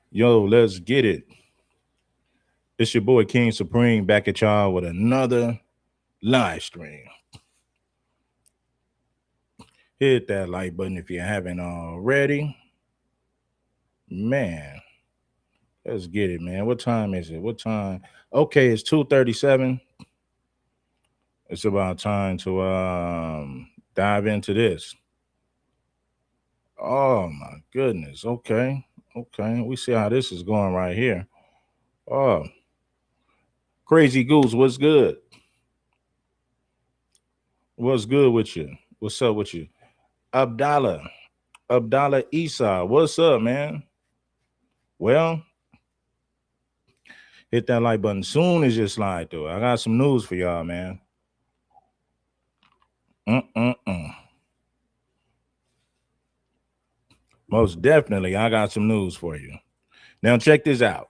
Yo, let's get it. It's your boy King Supreme back at y'all with another live stream. Hit that like button if you haven't already. Man, let's get it, man. What time is it? What time? Okay, it's 2:37. It's about time to dive into this. Oh my goodness. Okay. Okay. We see how this is going right here. Oh, Crazy Goose, what's good? What's good with you? What's up with you? Abdallah. Abdallah Isa, what's up, man? Well, hit that like button soon as you slide through. I got some news for y'all, man. Mm-mm-mm. Most definitely, I got some news for you. Now, check this out.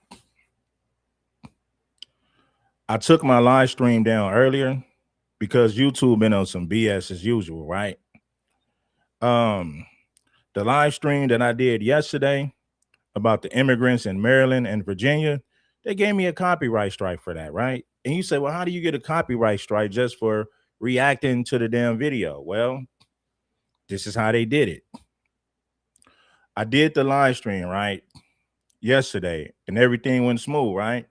I took my live stream down earlier because YouTube been on some BS as usual, right? Um, the live stream that I did yesterday about the immigrants in Maryland and Virginia, they gave me a copyright strike for that, right? And you say, well, how do you get a copyright strike just for reacting to the damn video? Well, this is how they did it. I did the live stream, right, yesterday, and everything went smooth, right?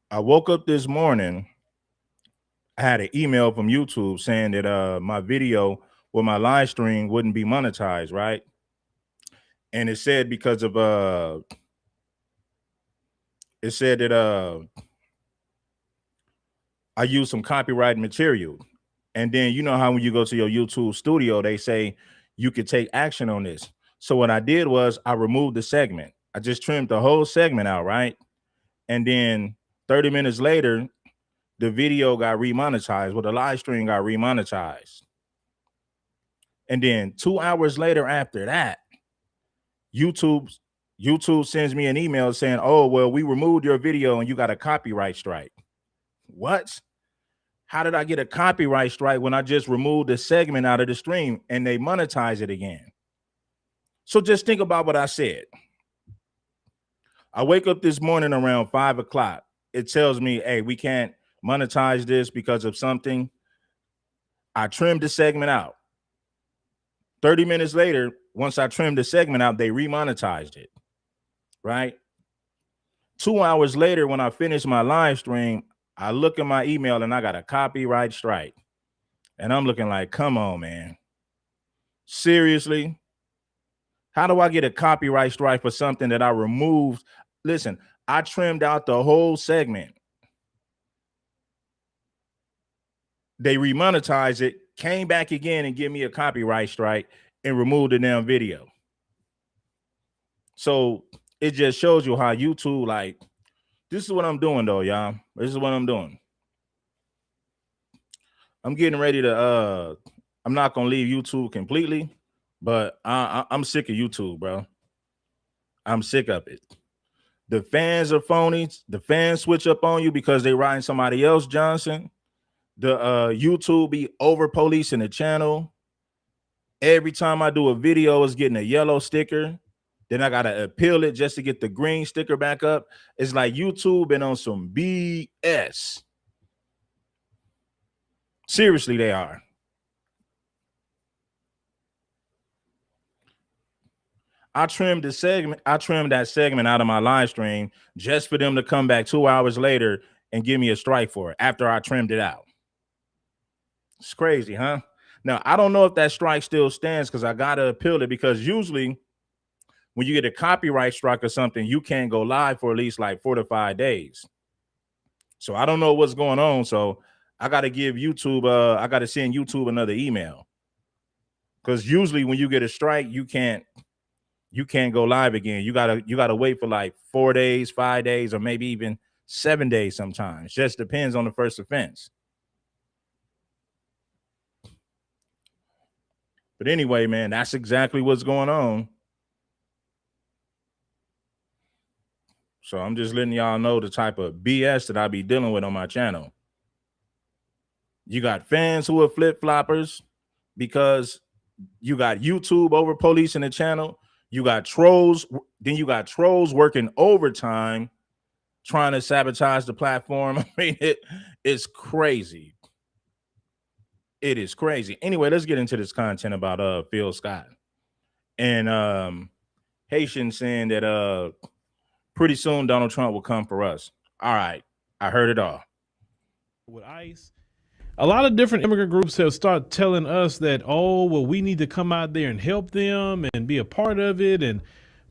I woke up this morning, I had an email from YouTube saying that my video with my live stream wouldn't be monetized, right? And it said because of it said that I used some copyrighted material. And then you know how when you go to your YouTube studio, they say you could take action on this. So what I did was I removed the segment. I just trimmed the whole segment out, right? And then 30 minutes later, the video got remonetized. Well, the live stream got remonetized. And then 2 hours later after that, YouTube sends me an email saying, oh, well, we removed your video and you got a copyright strike. What? How did I get a copyright strike when I just removed the segment out of the stream and they monetize it again? So just think about what I said. I wake up this morning around 5 o'clock. It tells me, hey, we can't monetize this because of something. I trimmed the segment out. 30 minutes later, once I trimmed the segment out, they remonetized it, right? 2 hours later, when I finished my live stream, I look at my email and I got a copyright strike. And I'm looking like, come on, man. Seriously? How do I get a copyright strike for something that I removed? Listen, I trimmed out the whole segment. They remonetized it, came back again and give me a copyright strike and removed the damn video. So it just shows you how YouTube, like, this is what I'm doing though, y'all. This is what I'm doing. I'm getting ready to I'm not gonna leave YouTube completely, but I'm sick of YouTube, bro. I'm sick of it. The fans are phonies. The fans switch up on you because they riding somebody else, Johnson. The YouTube be over policing the channel. Every time I do a video, it's getting a yellow sticker. Then I gotta appeal it just to get the green sticker back up. It's like YouTube been on some BS. Seriously, they are. I trimmed the segment. I trimmed that segment out of my live stream just for them to come back 2 hours later and give me a strike for it after I trimmed it out. It's crazy, huh? Now, I don't know if that strike still stands because I got to appeal it because usually when you get a copyright strike or something, you can't go live for at least like 4 to 5 days. So I don't know what's going on. So I got to give YouTube, I got to send YouTube another email because usually when you get a strike, you can't go live again. You gotta wait for like 4 days, 5 days, or maybe even 7 days sometimes. Just depends on the first offense. But anyway, man, that's exactly what's going on. So I'm just letting y'all know the type of BS that I be dealing with on my channel. You got fans who are flip-floppers because you got YouTube over policing the channel. You got trolls, then you got trolls working overtime trying to sabotage the platform. I mean, it's crazy. It is crazy. Anyway, let's get into this content about Phil Scott and Haitians saying that pretty soon Donald Trump will come for us. All right, I heard it all. With ICE, a lot of different immigrant groups have started telling us that, oh, well, we need to come out there and help them and be a part of it and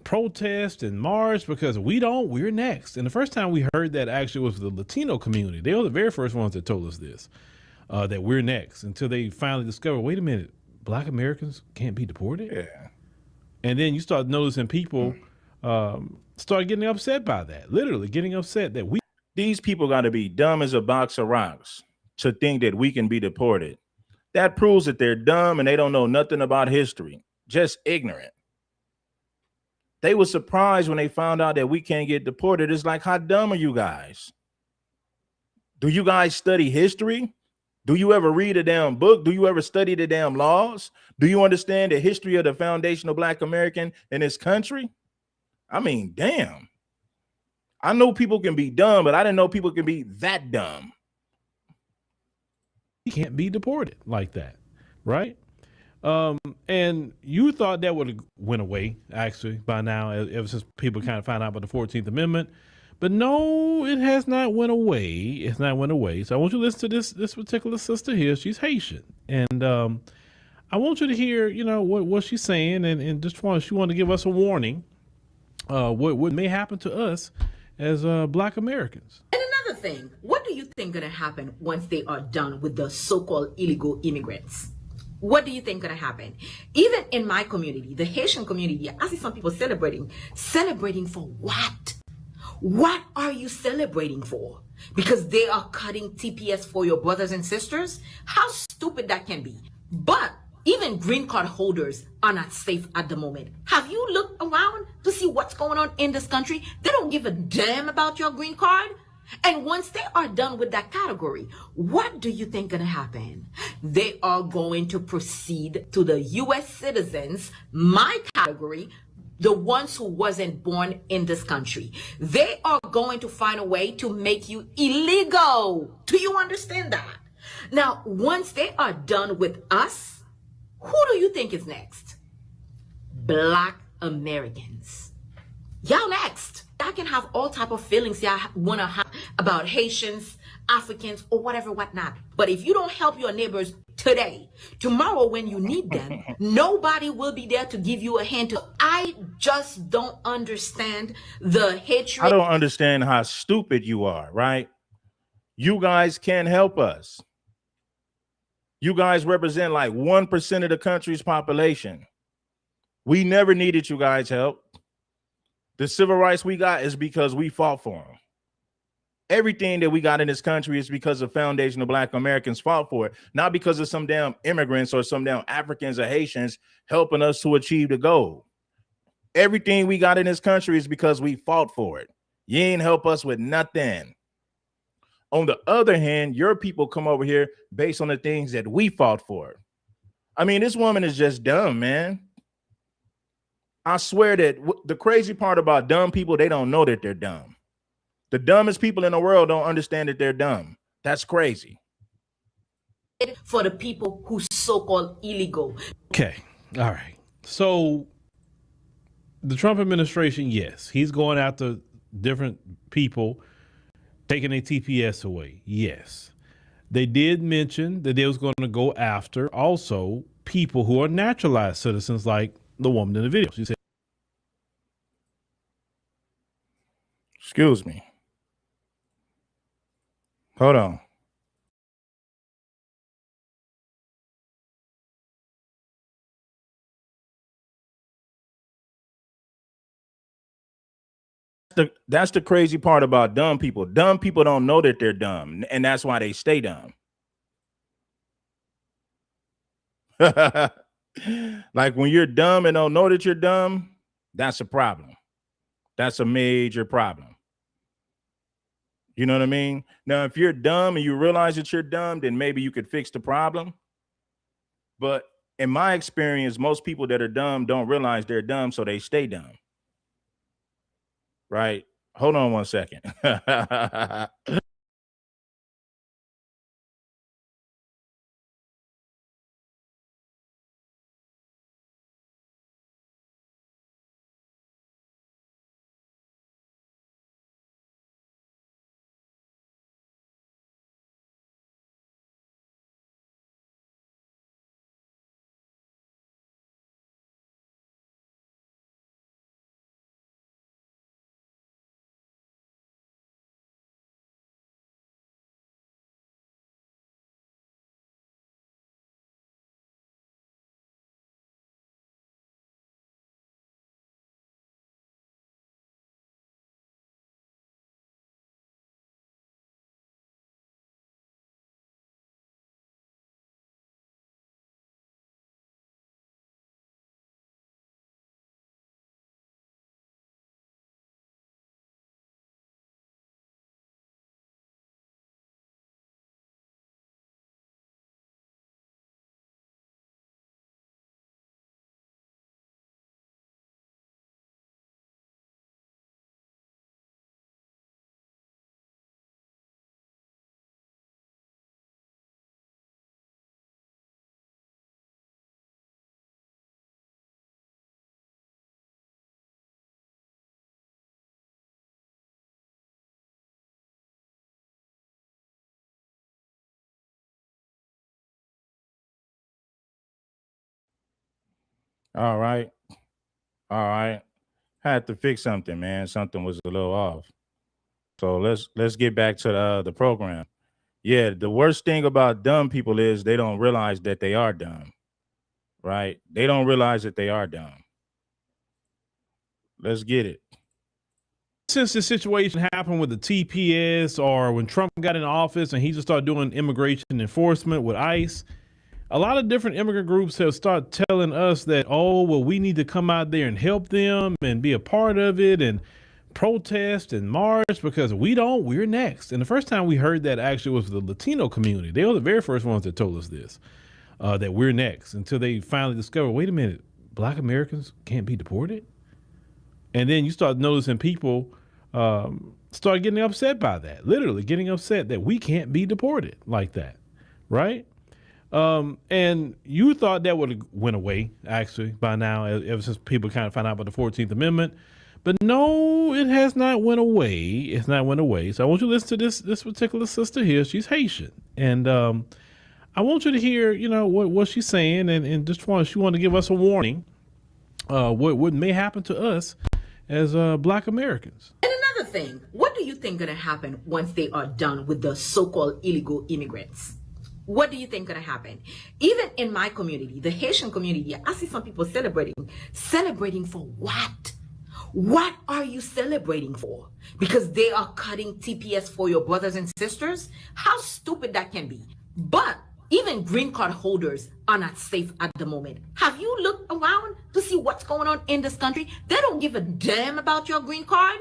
protest and march because we're next. And the first time we heard that actually was the Latino community. They were the very first ones that told us this, that we're next, until they finally discovered, wait a minute, Black Americans can't be deported? Yeah. And then you start noticing people start getting upset by that, literally getting upset that these people got to be dumb as a box of rocks to think that we can be deported. That proves that they're dumb and they don't know nothing about history, just ignorant. They were surprised when they found out that we can't get deported. It's like, how dumb are you guys? Do you guys study history? Do you ever read a damn book? Do you ever study the damn laws? Do you understand the history of the foundational Black American in this country? I mean, damn. I know people can be dumb, but I didn't know people can be that dumb. You can't be deported like that, right? And you thought that would have went away, actually, by now, ever since people kind of found out about the 14th Amendment. But no, it has not went away. It's not went away. So I want you to listen to this particular sister here. She's Haitian. And I want you to hear, what she's saying. And just she wanted to give us a warning what may happen to us as Black Americans. And another thing, what do you think going to happen once they are done with the so-called illegal immigrants? What do you think going to happen? Even in my community, the Haitian community, I see some people celebrating. Celebrating for what? What are you celebrating for? Because they are cutting TPS for your brothers and sisters? How stupid that can be. But even green card holders are not safe at the moment. Have you looked around to see what's going on in this country? They don't give a damn about your green card. And once they are done with that category, what do you think gonna happen? They are going to proceed to the U.S. citizens, my category, the ones who wasn't born in this country. They are going to find a way to make you illegal. Do you understand that? Now, once they are done with us, who do you think is next? Black Americans. Y'all next. I can have all type of feelings y'all want to have about Haitians, Africans, or whatever, whatnot. But if you don't help your neighbors today, tomorrow when you need them, nobody will be there to give you a hand. I just don't understand the hatred. I don't understand how stupid you are, right? You guys can't help us. You guys represent like 1% of the country's population. We never needed you guys' help. The civil rights we got is because we fought for them. Everything that we got in this country is because the foundational Black Americans fought for it, not because of some damn immigrants or some damn Africans or Haitians helping us to achieve the goal. Everything we got in this country is because we fought for it. You ain't help us with nothing. On the other hand, your people come over here based on the things that we fought for. I mean, this woman is just dumb, man. I swear that the crazy part about dumb people, they don't know that they're dumb. The dumbest people in the world don't understand that they're dumb. That's crazy. For the people who so-called illegal. Okay. All right. So the Trump administration, yes, he's going after different people, taking their TPS away. Yes. They did mention that they was going to go after also people who are naturalized citizens, like the woman in the video. She said, excuse me. Hold on. That's the crazy part about dumb people. Dumb people don't know that they're dumb, and that's why they stay dumb. Like when you're dumb and don't know that you're dumb, that's a problem. That's a major problem. You know what I mean? Now, if you're dumb and you realize that you're dumb, then maybe you could fix the problem. But in my experience, most people that are dumb don't realize they're dumb, so they stay dumb. Right? Hold on one second. All right. All right. Had to fix something, man. Something was a little off. So let's get back to the program. Yeah, the worst thing about dumb people is they don't realize that they are dumb. Right? They don't realize that they are dumb. Let's get it. Since this situation happened with the TPS or when Trump got in office and he just started doing immigration enforcement with ICE, a lot of different immigrant groups have started telling us that, oh, well, we need to come out there and help them and be a part of it and protest and march because we're next. And the first time we heard that actually was the Latino community. They were the very first ones that told us this, that we're next, until they finally discovered, wait a minute, Black Americans can't be deported? And then you start noticing people start getting upset by that, literally getting upset that we can't be deported like that, right? And you thought that would have went away, actually, by now, ever since people kind of found out about the 14th Amendment. But no, it has not went away. It's not went away. So I want you to listen to this particular sister here. She's Haitian. And I want you to hear, what she's saying, and just she wanted to give us a warning what may happen to us as Black Americans. And another thing, what do you think going to happen once they are done with the so-called illegal immigrants? What do you think going to happen? Even in my community, the Haitian community, I see some people celebrating. Celebrating for what? What are you celebrating for? Because they are cutting TPS for your brothers and sisters? How stupid that can be. But even green card holders are not safe at the moment. Have you looked around to see what's going on in this country? They don't give a damn about your green card.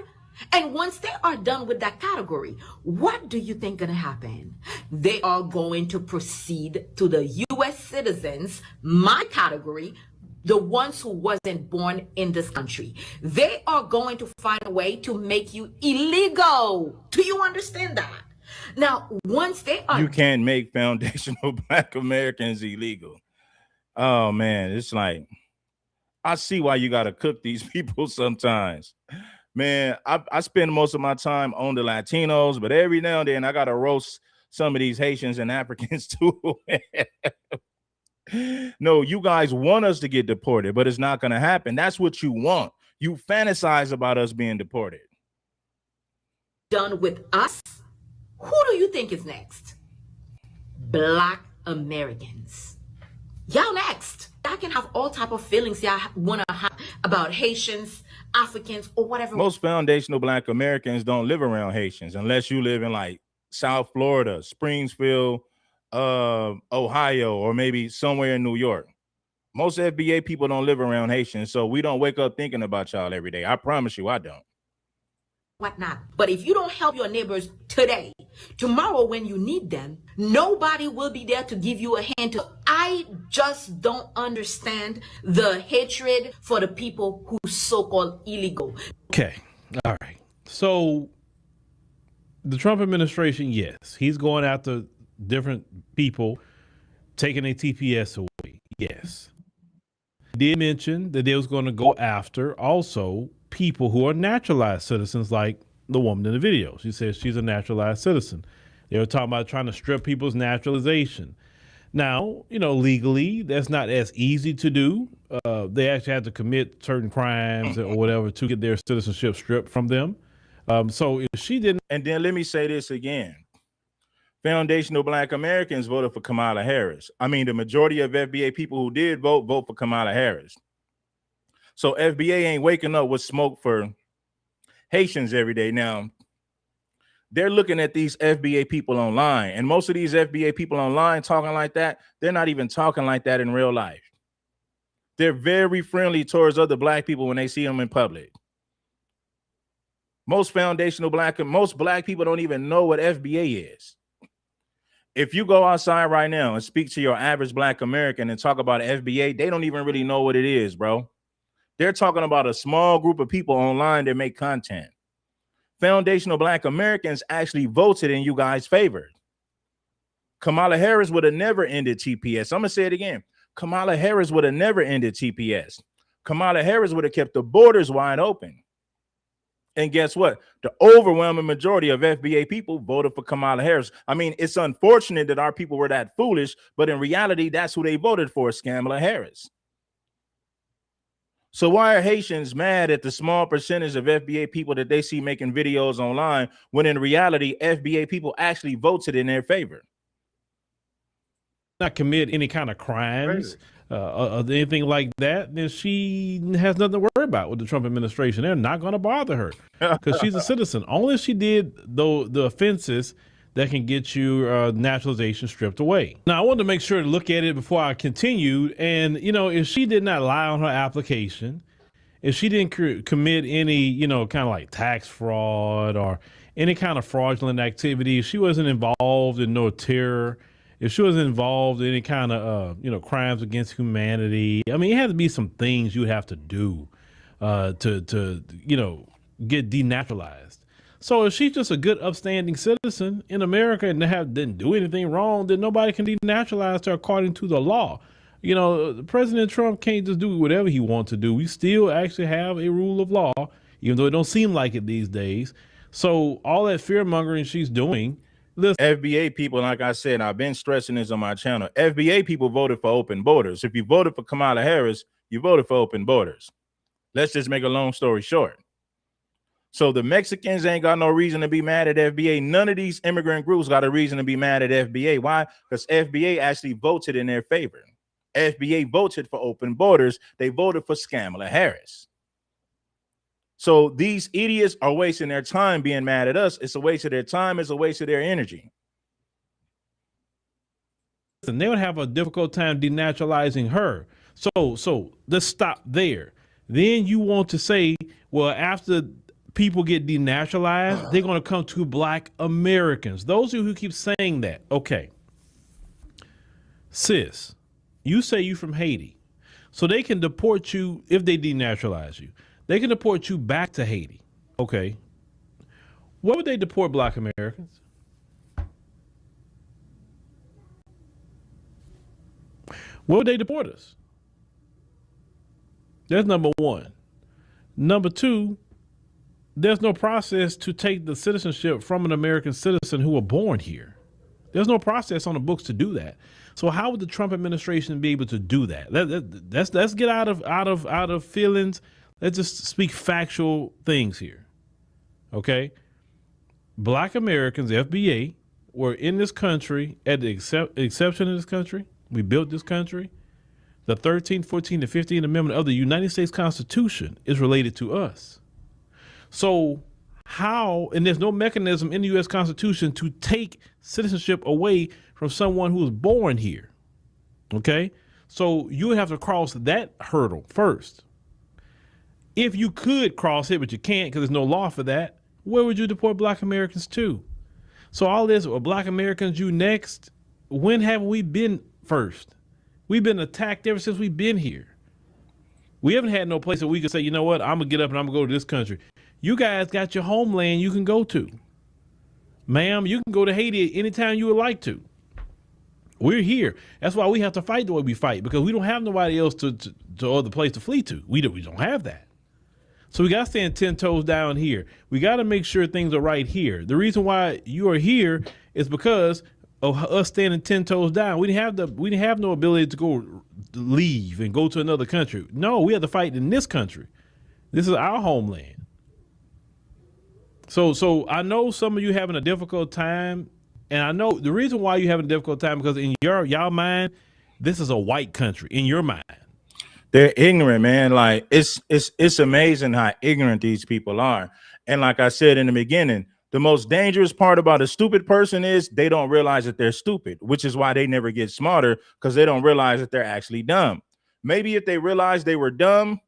And once they are done with that category, what do you think gonna happen? They are going to proceed to the U.S. citizens, my category, the ones who wasn't born in this country. They are going to find a way to make you illegal. Do you understand that? Now, once they are... You can't make foundational Black Americans illegal. Oh, man, it's like, I see why you got to cook these people sometimes. Man, I spend most of my time on the Latinos, but every now and then I got to roast some of these Haitians and Africans too. No, you guys want us to get deported, but it's not going to happen. That's what you want. You fantasize about us being deported. Done with us? Who do you think is next? Black Americans. Y'all next. I can have all type of feelings y'all want to have about Haitians, Africans, or whatever. Most foundational Black Americans don't live around Haitians unless you live in like South Florida, Springfield, Ohio, or maybe somewhere in New York. Most FBA people don't live around Haitians, so we don't wake up thinking about y'all every day. I promise you, I don't. Whatnot. But if you don't help your neighbors today, Tomorrow, when you need them, nobody will be there to give you a hand. I just don't understand the hatred for the people who so-called illegal. Okay. All right. So the Trump administration, yes, he's going after different people, taking their TPS away. Yes. He did mention that they was going to go after also people who are naturalized citizens, like the woman in the video. She says she's a naturalized citizen. They were talking about trying to strip people's naturalization. Now, legally, that's not as easy to do. They actually have to commit certain crimes or whatever to get their citizenship stripped from them. So if she didn't. And then let me say this again. Foundational Black Americans voted for Kamala Harris. I mean, the majority of FBA people who did vote for Kamala Harris. So FBA ain't waking up with smoke for Haitians every day. Now, they're looking at these FBA people online, and most of these FBA people online talking like that, they're not even talking like that in real life. They're very friendly towards other Black people when they see them in public. Most black people don't even know what FBA is. If you go outside right now and speak to your average Black American and talk about FBA, they don't even really know what it is, bro. They're talking about a small group of people online that make content. Foundational Black Americans actually voted in you guys' favor. Kamala Harris would have never ended TPS. I'm going to say it again. Kamala Harris would have never ended TPS. Kamala Harris would have kept the borders wide open. And guess what? The overwhelming majority of FBA people voted for Kamala Harris. I mean, it's unfortunate that our people were that foolish, but in reality, that's who they voted for, Kamala Harris. So why are Haitians mad at the small percentage of FBA people that they see making videos online when in reality, FBA people actually voted in their favor? Not commit any kind of crimes or anything like that, then she has nothing to worry about with the Trump administration. They're not going to bother her because she's a citizen. Only if she did the offenses that can get you naturalization stripped away. Now, I wanted to make sure to look at it before I continued. And, if she did not lie on her application, if she didn't commit any, kind of like tax fraud or any kind of fraudulent activity, if she wasn't involved in no terror, if she was involved in any kind of, crimes against humanity, I mean, it had to be some things you would have to do to get denaturalized. So if she's just a good, upstanding citizen in America and didn't do anything wrong, then nobody can denaturalize her according to the law. President Trump can't just do whatever he wants to do. We still actually have a rule of law, even though it don't seem like it these days. So all that fear mongering she's doing. FBA people, like I said, I've been stressing this on my channel. FBA people voted for open borders. If you voted for Kamala Harris, you voted for open borders. Let's just make a long story short. So the Mexicans ain't got no reason to be mad at FBA. None of these immigrant groups got a reason to be mad at FBA. Why? Because FBA actually voted in their favor. FBA voted for open borders. They voted for Kamala Harris. So these idiots are wasting their time being mad at us. It's a waste of their time. It's a waste of their energy. And they would have a difficult time denaturalizing her. So let's stop there. Then you want to say, well, after people get denaturalized, they're going to come to Black Americans. Those of you who keep saying that, okay. Sis, you say you from Haiti. So they can deport you if they denaturalize you. They can deport you back to Haiti. Okay. What would they deport Black Americans? What would they deport us? That's number one. Number two, there's no process to take the citizenship from an American citizen who were born here. There's no process on the books to do that. So how would the Trump administration be able to do that? Let's get out of feelings. Let's just speak factual things here. Okay? Black Americans, FBA, were in this country at the exception of this country. We built this country. The 13th, 14th, and 15th Amendment of the United States Constitution is related to us. So how, and there's no mechanism in the U.S. Constitution to take citizenship away from someone who was born here. Okay? So you would have to cross that hurdle first. If you could cross it, but you can't because there's no law for that, where would you deport Black Americans to? So all this, Black Americans, you next. When have we been first? We've been attacked ever since we've been here. We haven't had no place that we can say, you know what, I'm gonna get up and I'm gonna go to this country. You guys got your homeland you can go to. Ma'am, you can go to Haiti anytime you would like to. We're here. That's why we have to fight the way we fight, because we don't have nobody else to other place to flee to. We don't have that. So we got to stand 10 toes down here. We got to make sure things are right here. The reason why you are here is because of us standing 10 toes down. We didn't have no ability to go leave and go to another country. No, we have to fight in this country. This is our homeland. So I know some of you having a difficult time, and I know the reason why you're having a difficult time, because in y'all mind, this is a white country in your mind. They're ignorant, man. Like it's amazing how ignorant these people are. And like I said in the beginning, the most dangerous part about a stupid person is they don't realize that they're stupid, which is why they never get smarter, because they don't realize that they're actually dumb. Maybe if they realized they were dumb,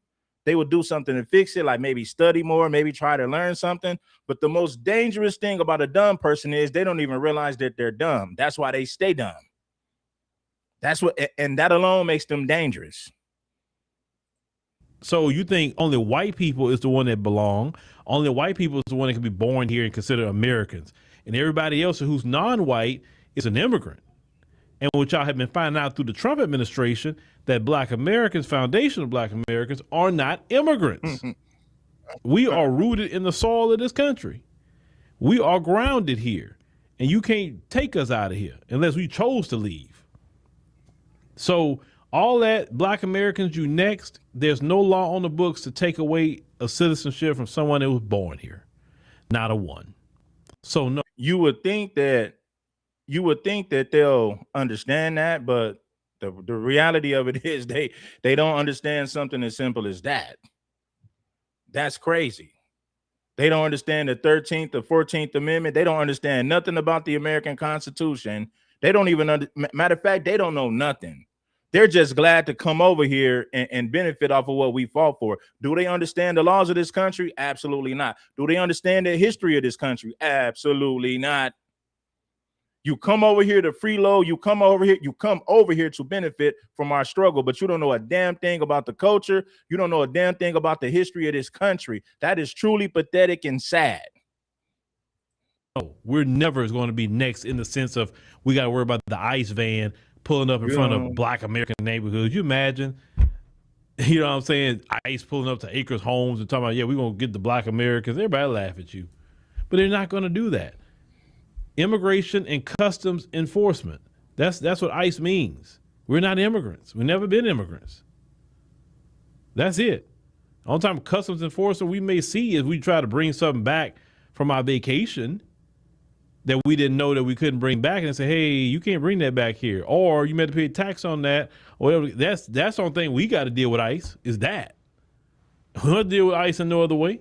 they would do something to fix it, like maybe study more, maybe try to learn something. But the most dangerous thing about a dumb person is they don't even realize that they're dumb. That's why they stay dumb. And that alone makes them dangerous. So you think only white people is the one that belong? Only white people is the one that can be born here and considered Americans, and everybody else who's non-white is an immigrant. And what y'all have been finding out through the Trump administration, that Black Americans, foundation of Black Americans, are not immigrants. We are rooted in the soil of this country. We are grounded here, and you can't take us out of here unless we chose to leave. So all that, Black Americans, you next. There's no law on the books to take away a citizenship from someone that was born here. Not a one. So no. You would think that they'll understand that, but the reality of it is they don't understand something as simple as that. That's crazy. They don't understand the 13th or 14th Amendment. They don't understand nothing about the American Constitution. They don't even matter of fact, they don't know nothing. They're just glad to come over here and benefit off of what we fought for. Do they understand the laws of this country? Absolutely not. Do they understand the history of this country? Absolutely not. You come over here to freeload. You come over here to benefit from our struggle, but you don't know a damn thing about the culture. You don't know a damn thing about the history of this country. That is truly pathetic and sad. No, we're never going to be next in the sense of we got to worry about the ICE van pulling up in front of Black American neighborhoods. You imagine, you know what I'm saying? ICE pulling up to Acres Homes and talking about, yeah, we're going to get the Black Americans. Everybody laugh at you, but they're not going to do that. Immigration and customs enforcement. That's what ICE means. We're not immigrants. We've never been immigrants. That's it. The only time customs enforcement we may see is we try to bring something back from our vacation that we didn't know that we couldn't bring back, and say, hey, you can't bring that back here, or you meant to pay tax on that, or whatever. That's the only thing we got to deal with ICE is that. We'll deal with ICE in no other way.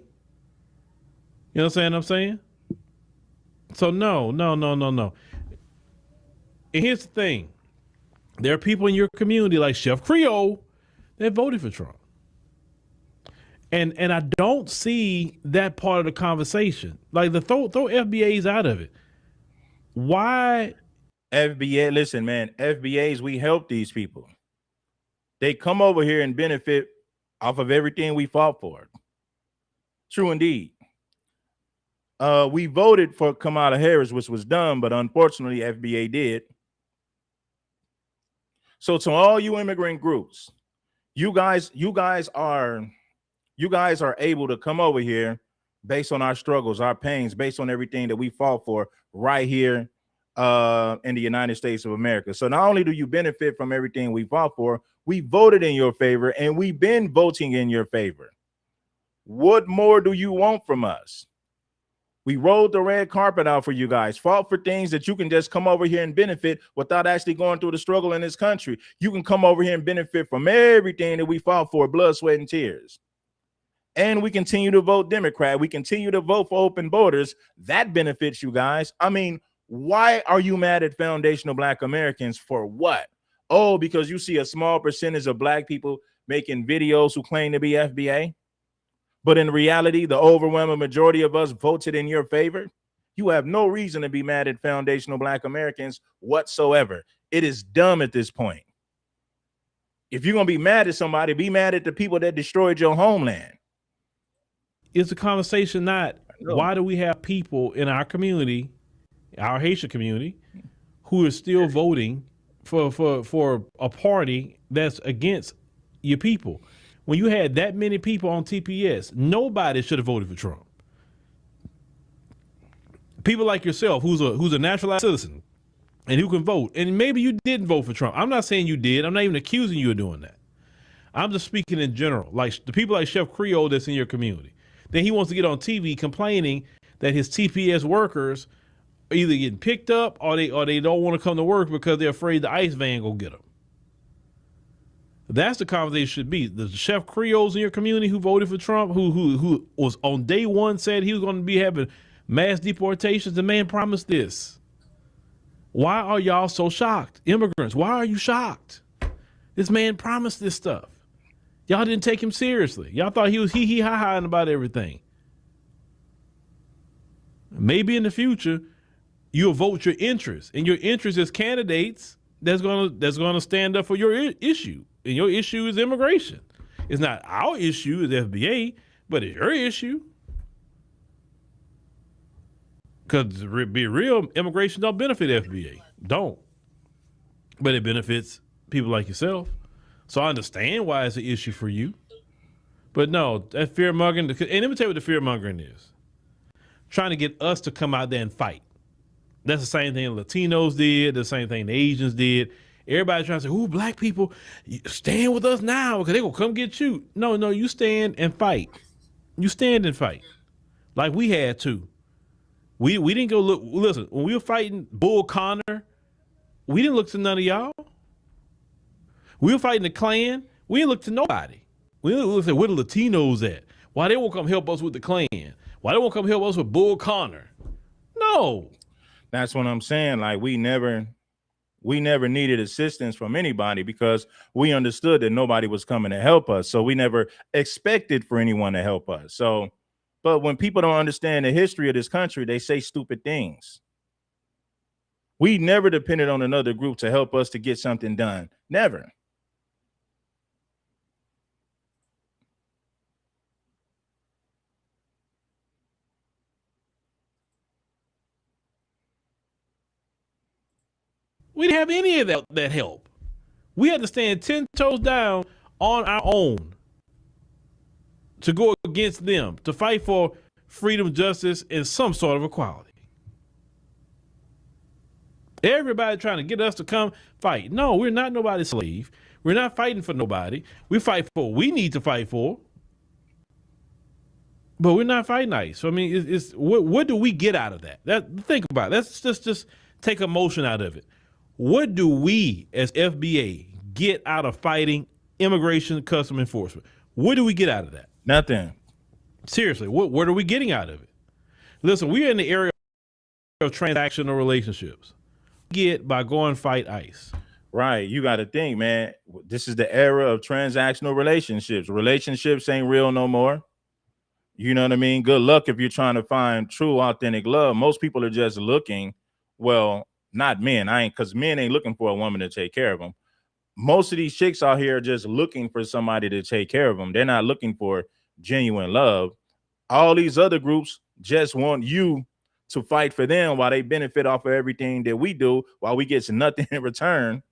You know what I'm saying? So no. And here's the thing. There are people in your community like Chef Creole that voted for Trump. And I don't see that part of the conversation. Like throw FBAs out of it. Why? FBA, listen, man, FBAs, we help these people. They come over here and benefit off of everything we fought for. True indeed. We voted for Kamala Harris, which was dumb, but unfortunately FBA did. So to all you immigrant groups, you guys are able to come over here based on our struggles, our pains, based on everything that we fought for right here in the United States of America. So not only do you benefit from everything we fought for, we voted in your favor and we've been voting in your favor. What more do you want from us? We rolled the red carpet out for you guys, fought for things that you can just come over here and benefit without actually going through the struggle in this country. You can come over here and benefit from everything that we fought for, blood, sweat, and tears. And we continue to vote Democrat. We continue to vote for open borders. That benefits you guys. I mean, why are you mad at foundational Black Americans for what? Oh, because you see a small percentage of Black people making videos who claim to be FBA. But in reality, the overwhelming majority of us voted in your favor. You have no reason to be mad at foundational Black Americans whatsoever. It is dumb at this point. If you're going to be mad at somebody, be mad at the people that destroyed your homeland. Is the conversation not why do we have people in our community, our Haitian community, who are still voting for a party that's against your people? When you had that many people on TPS, nobody should have voted for Trump. People like yourself, who's a naturalized citizen and who can vote, and maybe you didn't vote for Trump. I'm not saying you did. I'm not even accusing you of doing that. I'm just speaking in general, like the people like Chef Creole that's in your community. Then he wants to get on TV complaining that his TPS workers are either getting picked up or they don't want to come to work because they're afraid the ICE van will get them. That's the conversation should be. The Chef Creoles in your community who voted for Trump, who was on day one said he was going to be having mass deportations. The man promised this. Why are y'all so shocked? Immigrants, why are you shocked? This man promised this stuff. Y'all didn't take him seriously. Y'all thought he was hee-hee-ha-haing about everything. Maybe in the future, you'll vote your interest. And your interest is candidates that's gonna stand up for your issue. And your issue is immigration. It's not our issue as FBA, but it's your issue. Because to be real, immigration don't benefit FBA. Don't. But it benefits people like yourself. So I understand why it's an issue for you. But no, that fear mongering, and let me tell you what the fear mongering is. Trying to get us to come out there and fight. That's the same thing Latinos did, the same thing the Asians did. Everybody trying to say, ooh, black people, stand with us now because they're going to come get you. No, you stand and fight. You stand and fight. Like we had to. We didn't go look. Listen, when we were fighting Bull Connor, we didn't look to none of y'all. We were fighting the Klan. We didn't look to nobody. We didn't look at where the Latinos at. Why they won't come help us with the Klan? Why they won't come help us with Bull Connor? No. That's what I'm saying. Like we never needed assistance from anybody because we understood that nobody was coming to help us. So we never expected for anyone to help us. So, but when people don't understand the history of this country, they say stupid things. We never depended on another group to help us to get something done. Never. We didn't have any of that help. We had to stand 10 toes down on our own to go against them, to fight for freedom, justice, and some sort of equality. Everybody trying to get us to come fight. No, we're not nobody's slave. We're not fighting for nobody. We fight for what we need to fight for. But we're not fighting ICE. So, I mean, it's what do we get out of that? Think about it. Let's just take emotion out of it. What do we as FBA get out of fighting immigration and customs enforcement? What do we get out of that? Nothing. Seriously, what are we getting out of it? Listen, we're in the area of transactional relationships. Get by going fight ICE. Right. You got to think, man, this is the era of transactional relationships. Relationships ain't real no more. You know what I mean? Good luck if you're trying to find true, authentic love. Most people are just looking, well, not men. Because men ain't looking for a woman to take care of them. Most of these chicks out here are just looking for somebody to take care of them. They're not looking for genuine love. All these other groups just want you to fight for them while they benefit off of everything that we do while we get nothing in return.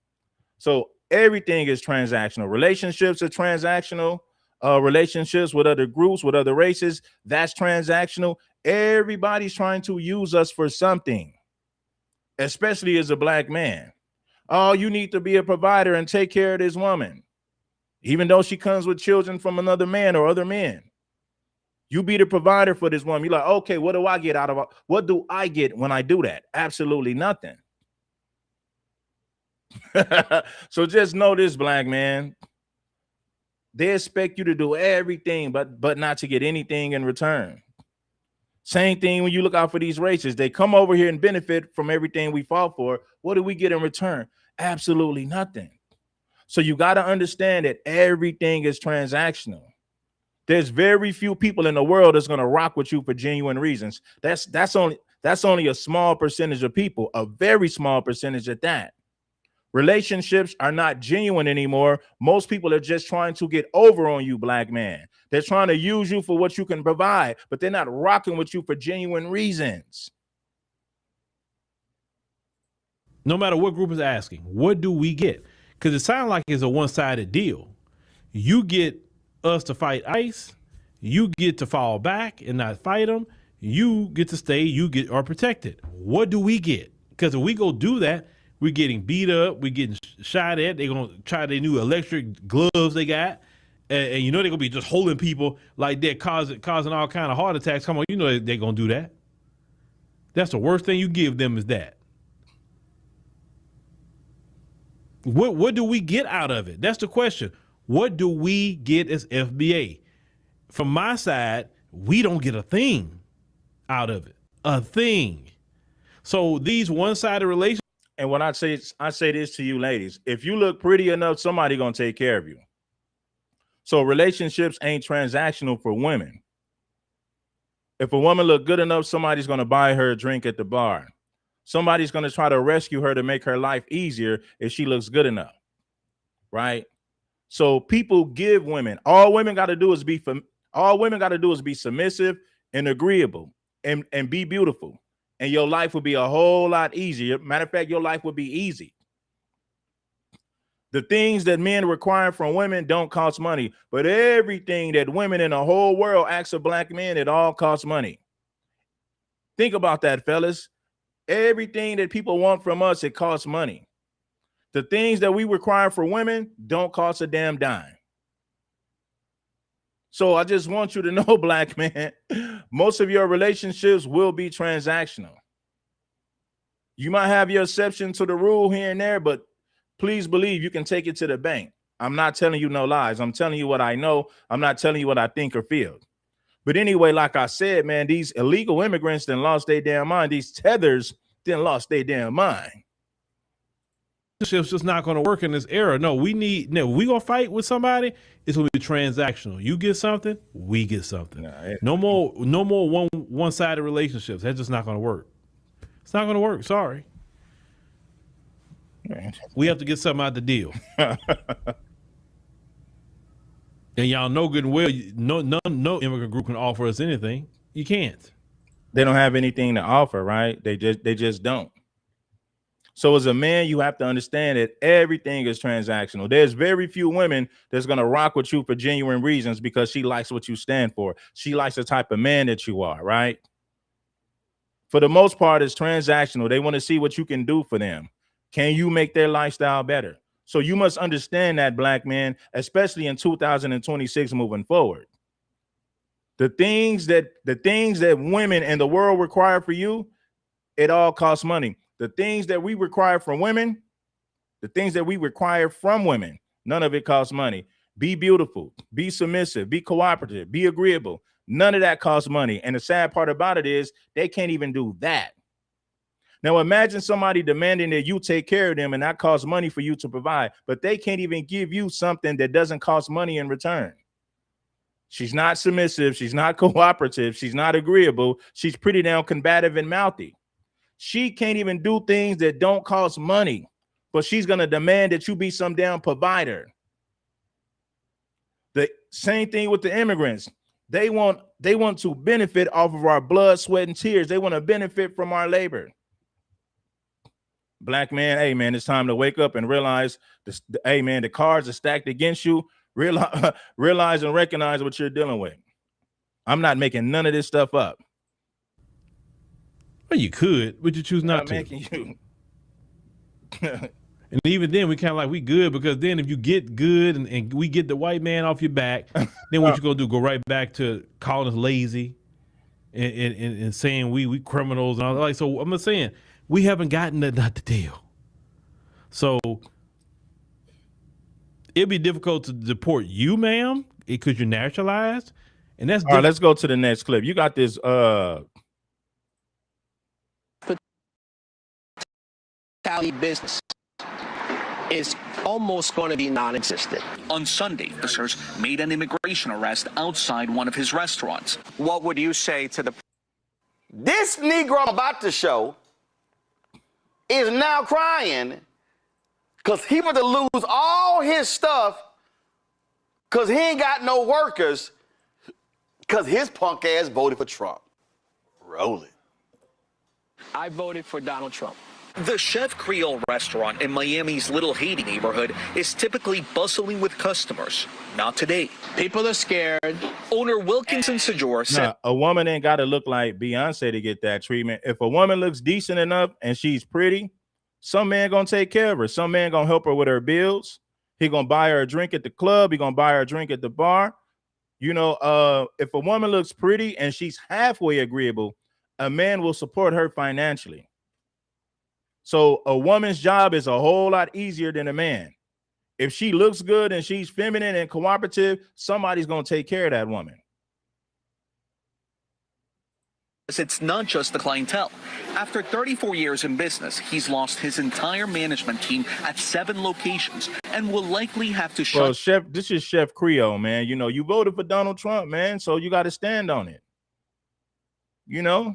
So everything is transactional. Relationships are transactional. Relationships with other groups, with other races, that's transactional. Everybody's trying to use us for something, especially as a black man. Oh, you need to be a provider and take care of this woman, even though she comes with children from another man or other men. You be the provider for this woman. You're like, okay, what do I get out of it? What do I get when I do that? Absolutely nothing. So just know this, black man. They expect you to do everything, but not to get anything in return. Same thing when you look out for these races. They come over here and benefit from everything we fought for. What do we get in return? Absolutely nothing. So you got to understand that everything is transactional. There's very few people in the world that's going to rock with you for genuine reasons. That's That's only a small percentage of people, a very small percentage at that. Relationships are not genuine anymore. Most people are just trying to get over on you, black man. They're trying to use you for what you can provide, but they're not rocking with you for genuine reasons. No matter what group is asking, what do we get? Because it sounds like it's a one-sided deal. You get us to fight ICE, you get to fall back and not fight them, you get to stay, you are protected. What do we get? Because if we go do that, we're getting beat up, we're getting shot at, they're going to try their new electric gloves they got, and you know they're going to be just holding people like they're causing all kind of heart attacks. Come on, you know they're going to do that. That's the worst thing you give them is that. What do we get out of it? That's the question. What do we get as FBA? From my side, we don't get a thing out of it. A thing. So these one-sided relationships. And when I say this to you ladies, if you look pretty enough, somebody gonna take care of you. So relationships ain't transactional for women. If a woman look good enough, somebody's gonna buy her a drink at the bar. Somebody's gonna try to rescue her to make her life easier if she looks good enough, right? So people give women. All women got to do is be submissive and agreeable and be beautiful. And your life would be a whole lot easier. Matter of fact, your life would be easy. The things that men require from women don't cost money, but everything that women in the whole world ask of black men, it all costs money. Think about that, fellas. Everything that people want from us, it costs money. The things that we require for women don't cost a damn dime. So I just want you to know, black man, most of your relationships will be transactional. You might have your exception to the rule here and there, but please believe you can take it to the bank. I'm not telling you no lies. I'm telling you what I know. I'm not telling you what I think or feel. But anyway, like I said, man, these illegal immigrants done lost their damn mind. These tethers done lost their damn mind. It's just not going to work in this era. No, we gonna fight with somebody. It's gonna be transactional. You get something, we get something. No more one-sided relationships. That's just not going to work. It's not going to work. Sorry. We have to get something out the deal. And y'all know good and well, no immigrant group can offer us anything. You can't. They don't have anything to offer, right? They just don't. So as a man, you have to understand that everything is transactional. There's very few women that's going to rock with you for genuine reasons because she likes what you stand for. She likes the type of man that you are, right? For the most part, it's transactional. They want to see what you can do for them. Can you make their lifestyle better? So you must understand that, black man, especially in 2026 moving forward. The things that women and the world require for you, it all costs money. The things that we require from women, none of it costs money. Be beautiful, be submissive, be cooperative, be agreeable. None of that costs money. And the sad part about it is they can't even do that. Now imagine somebody demanding that you take care of them and that costs money for you to provide, but they can't even give you something that doesn't cost money in return. She's not submissive. She's not cooperative. She's not agreeable. She's pretty damn combative and mouthy. She can't even do things that don't cost money, but she's going to demand that you be some damn provider. The same thing with the immigrants. They want to benefit off of our blood, sweat, and tears. They want to benefit from our labor. Black man, hey man, it's time to wake up and realize hey man, the cards are stacked against you. Realize and recognize what you're dealing with. I'm not making none of this stuff up. Well, you could, but you choose not to. And even then, we kind of like, we good, because then if you get good and we get the white man off your back, then what you gonna do? Go right back to calling us lazy and saying we criminals and all that. Like, so I'm just saying, we haven't gotten that, not the deal. So it'd be difficult to deport you, ma'am, because you're naturalized. And that's all right. Let's go to the next clip. You got this business is almost going to be non-existent. On Sunday, officers made an immigration arrest outside one of his restaurants. What would you say to the This Negro I'm about to show is now crying because he about to lose all his stuff because he ain't got no workers because his punk ass voted for Trump. Rolling. I voted for Donald Trump. The Chef Creole restaurant in Miami's Little Haiti neighborhood is typically bustling with customers. Not today. People are scared. Owner Wilkinson Sajor said Nah, a woman ain't got to look like Beyonce to get that treatment. If a woman looks decent enough and she's pretty, some man gonna take care of her. Some man gonna help her with her bills. He gonna buy her a drink at the club. He gonna buy her a drink at the bar. You know, if a woman looks pretty and she's halfway agreeable, a man will support her financially. So a woman's job is a whole lot easier than a man. If she looks good and she's feminine and cooperative, somebody's going to take care of that woman. it's not just the clientele. After 34 years in business, he's lost his entire management team at 7 locations and will likely have to shut. Well, Chef, this is Chef Creole, man. You know, you voted for Donald Trump, man, so you got to stand on it. You know?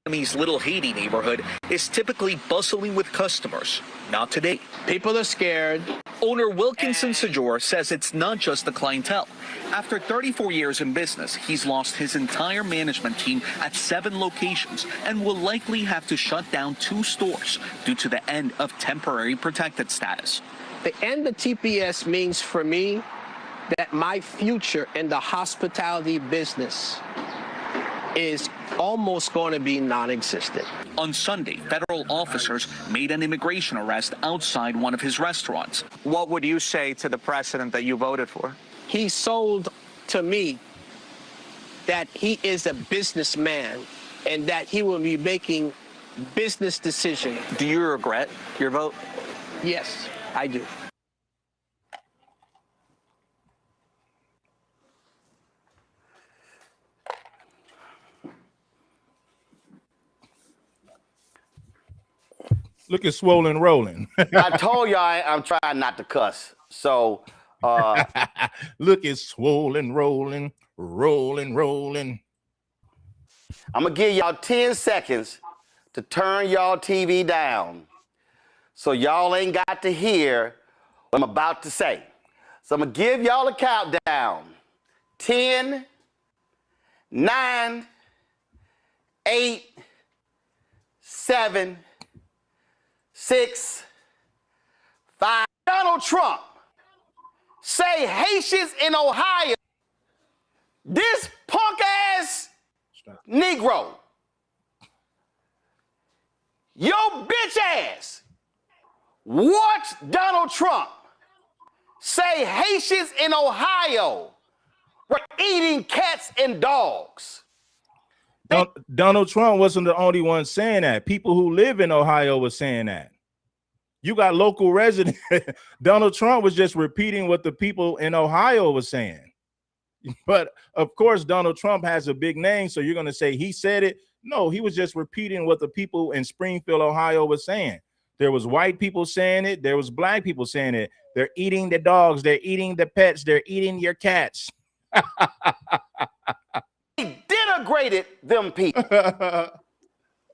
Miami's Little Haiti neighborhood is typically bustling with customers. Not today. People are scared. Owner Wilkinson Sajor says it's not just the clientele. After 34 years in business, he's lost his entire management team at 7 locations and will likely have to shut down 2 stores due to the end of temporary protected status. The end of TPS means for me that my future in the hospitality business is almost going to be non-existent. On Sunday, federal officers made an immigration arrest outside one of his restaurants. What would you say to the president that you voted for? He sold to me that he is a businessman and that he will be making business decisions. Do you regret your vote? Yes, I do. Look at Swollen Rolling. I told y'all I'm trying not to cuss. So look at Swollen Rolling, rolling, rolling. I'm going to give y'all 10 seconds to turn y'all TV down so y'all ain't got to hear what I'm about to say. So I'm going to give y'all a countdown. 10, 9, 8, 7, 6, 5. Donald Trump say Haitians in Ohio. This punk ass Negro, your bitch ass, watch Donald Trump say Haitians in Ohio were eating cats and dogs. Donald Trump wasn't the only one saying that. People who live in Ohio were saying that. You got local residents. Donald Trump was just repeating what the people in Ohio were saying. But of course, Donald Trump has a big name, so you're going to say he said it. No, he was just repeating what the people in Springfield, Ohio were saying. There was white people saying it. There was black people saying it. They're eating the dogs. They're eating the pets. They're eating your cats. They denigrated them people.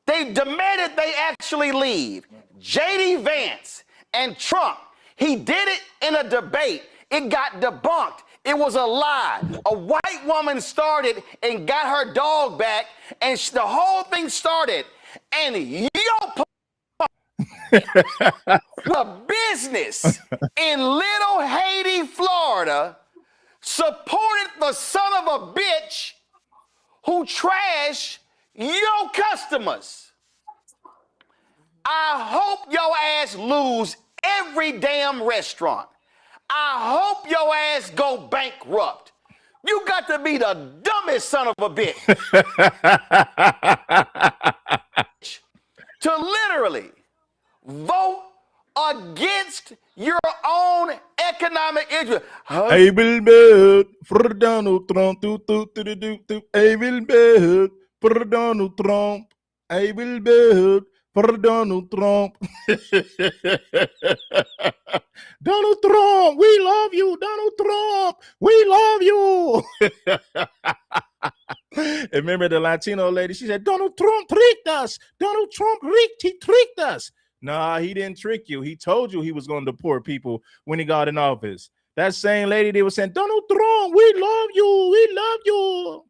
They demanded they actually leave. J.D. Vance and Trump, he did it in a debate. It got debunked. It was a lie. A white woman started and got her dog back, and the whole thing started. And a business in Little Haiti, Florida, supported the son of a bitch who trash your customers. I hope your ass lose every damn restaurant. I hope your ass go bankrupt. You got to be the dumbest son of a bitch to literally vote against your own economic interest. I will vote for Donald Trump. I will vote for Donald Trump. I will vote for Donald Trump. Donald Trump, we love you. Donald Trump, we love you. And remember the Latino lady? She said, Donald Trump tricked us. Donald Trump he tricked us. Nah, he didn't trick you. He told you he was going to deport people when he got in office. That same lady, they were saying, Donald Trump, we love you. We love you.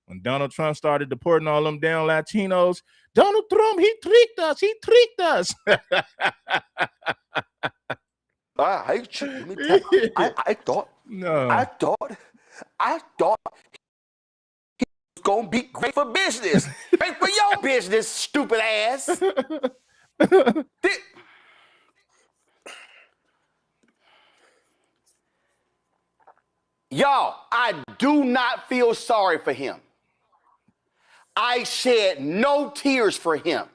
When Donald Trump started deporting all them damn Latinos, Donald Trump, he tricked us. He tricked us. I hate you. Let me tell you. I thought he was gonna be great for business. Great for your business, stupid ass. Y'all, I do not feel sorry for him. I shed no tears for him.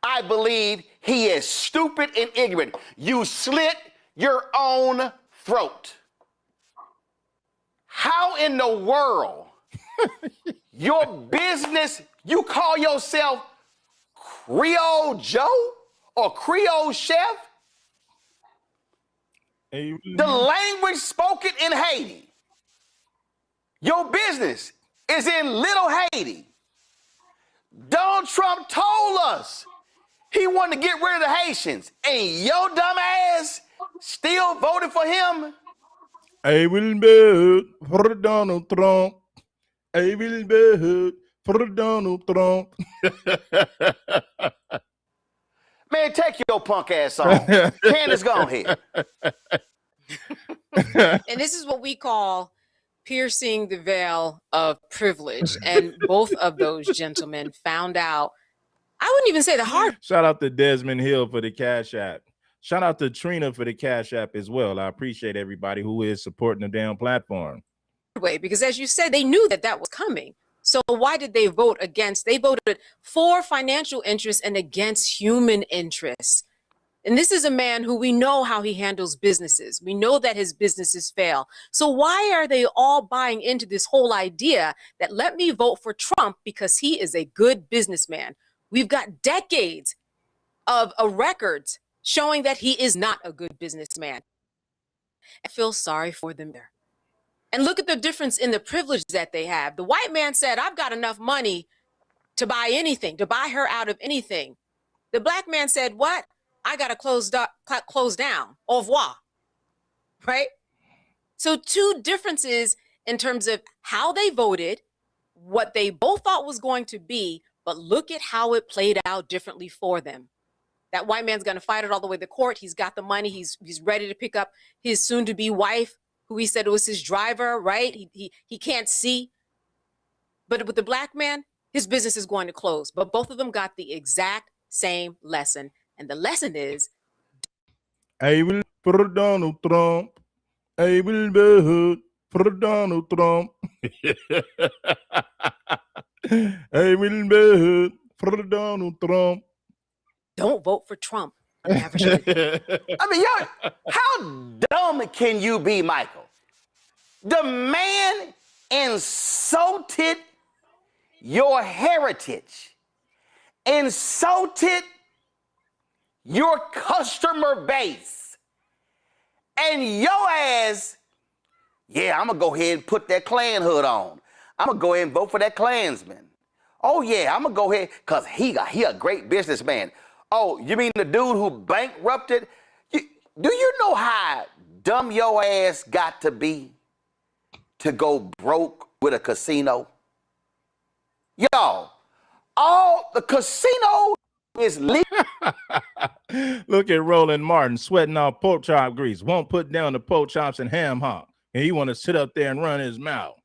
I believe he is stupid and ignorant. You slit your own throat. How in the world your business, you call yourself Creole Joe or Creole Chef? The language spoken in Haiti. Your business is in Little Haiti. Donald Trump told us he wanted to get rid of the Haitians, and your dumb ass still voted for him. I will vote for Donald Trump. I will vote for Donald Trump. Man, take your punk ass on. Candace, go ahead. And this is what we call piercing the veil of privilege. And both of those gentlemen found out, I wouldn't even say the hard Shout out to Desmond Hill for the Cash App. Shout out to Trina for the Cash App as well. I appreciate everybody who is supporting the damn platform. way, because as you said, they knew that that was coming. So why did they vote against? They voted for financial interests and against human interests. And this is a man who we know how he handles businesses. We know that his businesses fail. So why are they all buying into this whole idea that let me vote for Trump because he is a good businessman? We've got decades of records showing that he is not a good businessman. I feel sorry for them there. And look at the difference in the privilege that they have. The white man said, I've got enough money to buy anything, to buy her out of anything. The black man said, what? I got to close down. Au revoir. Right? So two differences in terms of how they voted, what they both thought was going to be, but look at how it played out differently for them. That white man's going to fight it all the way to court. He's got the money. He's ready to pick up his soon-to-be wife, who he said was his driver, right? He can't see. But with the black man, his business is going to close. But both of them got the exact same lesson. And the lesson is, I will for Donald Trump. I will vote for Donald Trump. I will vote for Donald Trump. don't vote for Trump. I mean, y'all, how dumb can you be, Michael? The man insulted your heritage, insulted your customer base, and your ass, yeah, I'm gonna go ahead and put that Klan hood on. I'm gonna go ahead and vote for that Klansman. Oh yeah, I'm gonna go ahead, cause he a great businessman. Oh, you mean the dude who bankrupted? Do you know how dumb your ass got to be to go broke with a casino? Y'all, all the casino is legal. Look at Roland Martin sweating off pork chop grease. Won't put down the pork chops and ham hock. And he want to sit up there and run his mouth.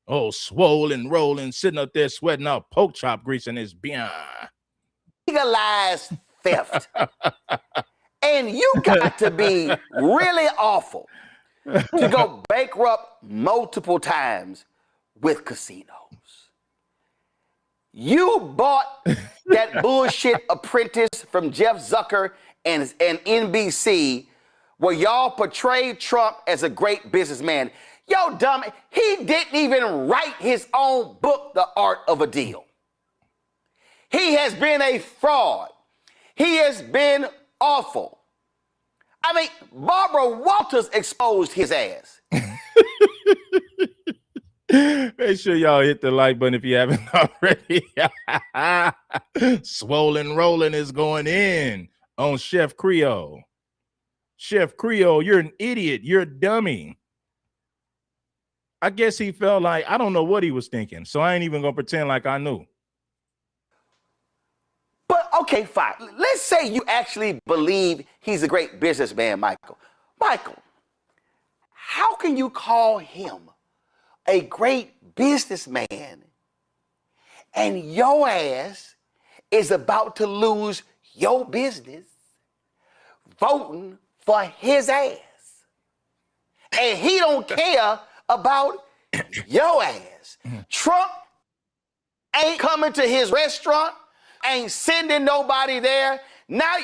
Oh, swollen, rolling, sitting up there sweating off pork chop grease in his beard. Legalized theft. And you got to be really awful to go bankrupt multiple times with casinos. You bought that bullshit Apprentice from Jeff Zucker and NBC where y'all portrayed Trump as a great businessman. Yo, dumb, he didn't even write his own book, The Art of a Deal. He has been a fraud. He has been awful. I mean, Barbara Walters exposed his ass. Make sure y'all hit the like button if you haven't already. Swollen Rolling is going in on Chef Creole. Chef Creole, you're an idiot. You're a dummy. I guess he felt like, I don't know what he was thinking, so I ain't even gonna pretend like I knew. But okay, fine. Let's say you actually believe he's a great businessman, Michael. Michael, how can you call him a great businessman and your ass is about to lose your business voting for his ass? And he don't care about your ass. Trump ain't coming to his restaurant, ain't sending nobody there. Now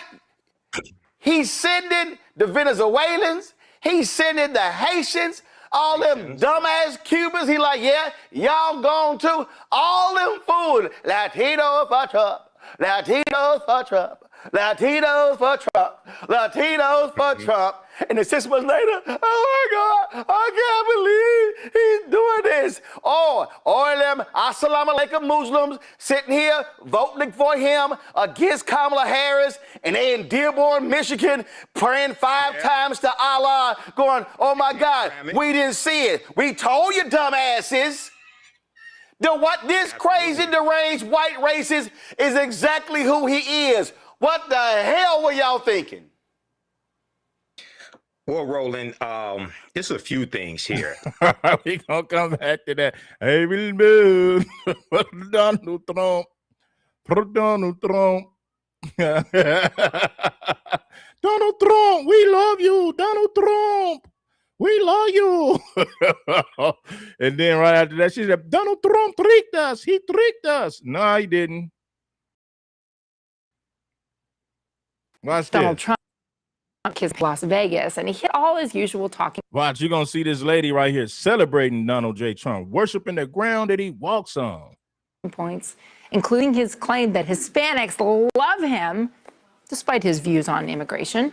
he's sending the Venezuelans, he's sending the Haitians, all them dumbass Cubans. He like, yeah, y'all gone too. All them food, Latinos for Trump, Latinos for Trump, Latinos for Trump, Latinos for Trump. And then 6 months later, oh my God, I can't believe he's doing this. Oh, all them assalamu alaikum Muslims sitting here voting for him against Kamala Harris, and they in Dearborn, Michigan, praying 5 times to Allah, going, oh my God, we didn't see it. We told you dumbasses. What this crazy deranged white racist is exactly who he is. What the hell were y'all thinking? Well, Roland, there's a few things here. We gonna come back to that. Hey, will move. Donald Trump. Donald Trump. Donald Trump, we love you. Donald Trump, we love you. And then right after that, she said, Donald Trump tricked us. He tricked us. No, he didn't. Watch Donald this. Trump his Las Vegas, and he hit all his usual talking Watch, you're going to see this lady right here celebrating Donald J. Trump, worshiping the ground that he walks on. points, including his claim that Hispanics love him, despite his views on immigration.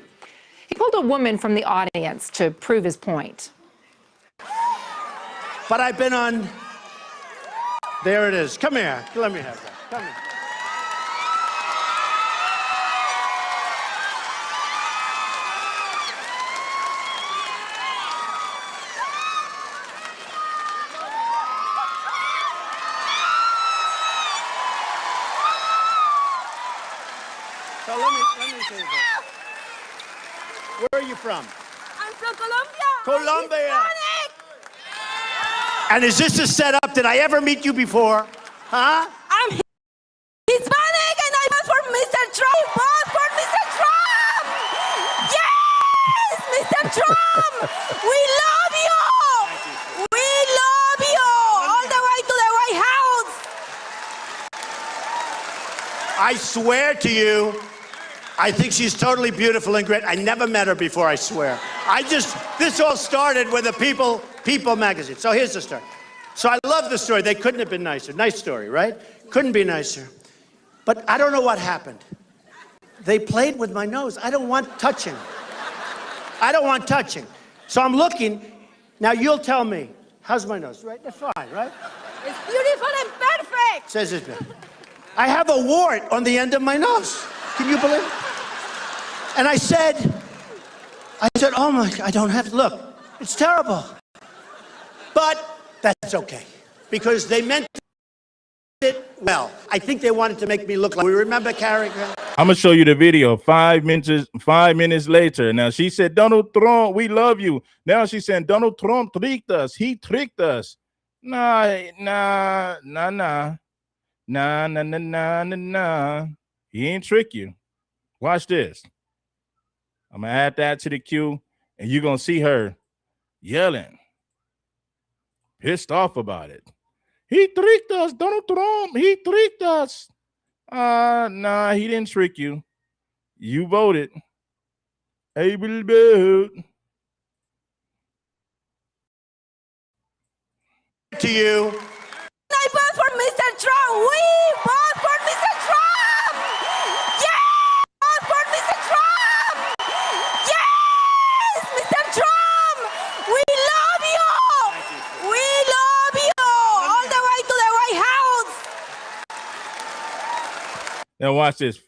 He pulled a woman from the audience to prove his point. But I've been on, there it is. Come here, let me have that, come here. So let me say this. Where are you from? I'm from Colombia. Colombia. I'm Hispanic. And is this a setup? Did I ever meet you before? Huh? I'm Hispanic and I vote for Mr. Trump. Vote for Mr. Trump. Yes, Mr. Trump. We love you. We love you. All the way to the White House. I swear to you, I think she's totally beautiful and great. I never met her before, I swear. This all started with a People magazine. So here's the story. So I love the story. They couldn't have been nicer. Nice story, right? Couldn't be nicer. But I don't know what happened. They played with my nose. I don't want touching. I don't want touching. So I'm looking. Now you'll tell me. How's my nose? Right? That's fine, right? It's beautiful and perfect. Says this man. I have a wart on the end of my nose. Can you believe it? And I said, oh my, I don't have to look. It's terrible. But that's okay. Because they meant it well. I think they wanted to make me look like, we remember Carrie? I'm going to show you the video 5 minutes later. Now, she said, Donald Trump, we love you. Now she's saying, Donald Trump tricked us. He tricked us. Nah. He ain't trick you. Watch this. I'm going to add that to the queue, and you're going to see her yelling, pissed off about it. He tricked us, Donald Trump. He tricked us. Nah, he didn't trick you. You voted. Able vote. To you. I vote for Mr. Trump. We vote for Mr. Trump. Yes, vote for Mr. Trump. Yes, Mr. Trump. We love you. We love you. watch this.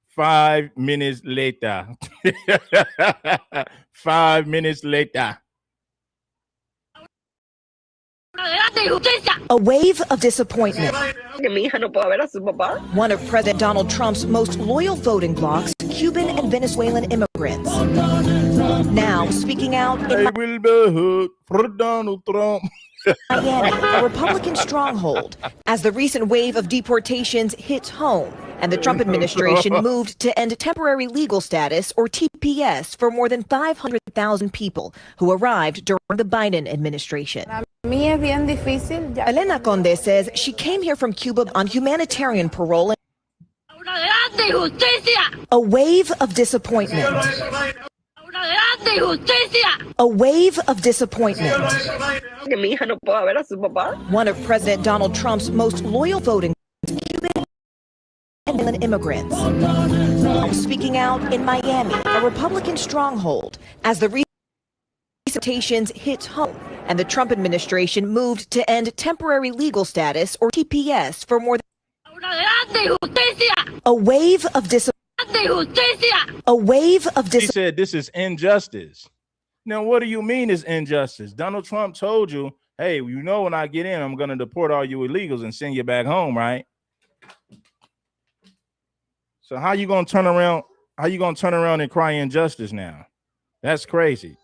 5 minutes later. 5 minutes later. A wave of disappointment. One of President Donald Trump's most loyal voting blocs, Cuban and Venezuelan immigrants. Now speaking out in Donald Trump. Miami, a Republican stronghold, as the recent wave of deportations hits home and the Trump administration moved to end temporary legal status, or TPS, for more than 500,000 people who arrived during the Biden administration. Elena Conde says she came here from Cuba on humanitarian parole. A wave of disappointment. A wave of disappointment. One of President Donald Trump's most loyal voting Cuban and immigrants. Speaking out in Miami, a Republican stronghold, as the recitations hit home and the Trump administration moved to end temporary legal status, or TPS, for more than a wave of disappointment. A wave of He said this is injustice. Now, what do you mean is injustice? Donald Trump told you, hey, you know, when I get in, I'm going to deport all you illegals and send you back home, right? So how you going to turn around? How you going to turn around and cry injustice now? That's crazy.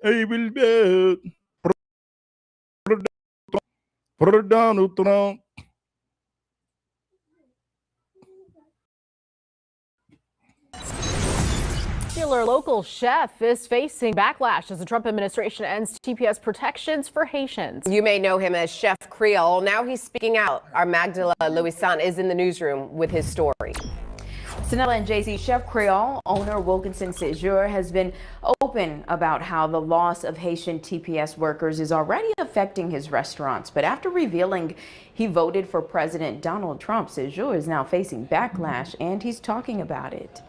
Hey, Donald Trump. Popular local chef is facing backlash as the Trump administration ends TPS protections for Haitians. You may know him as Chef Creole. Now he's speaking out. Our Magdala Louisan is in the newsroom with his story. Sanella and JC, Chef Creole owner Wilkinson Sejour has been open about how the loss of Haitian TPS workers is already affecting his restaurants. But after revealing he voted for President Donald Trump, Sejour is now facing backlash, and he's talking about it.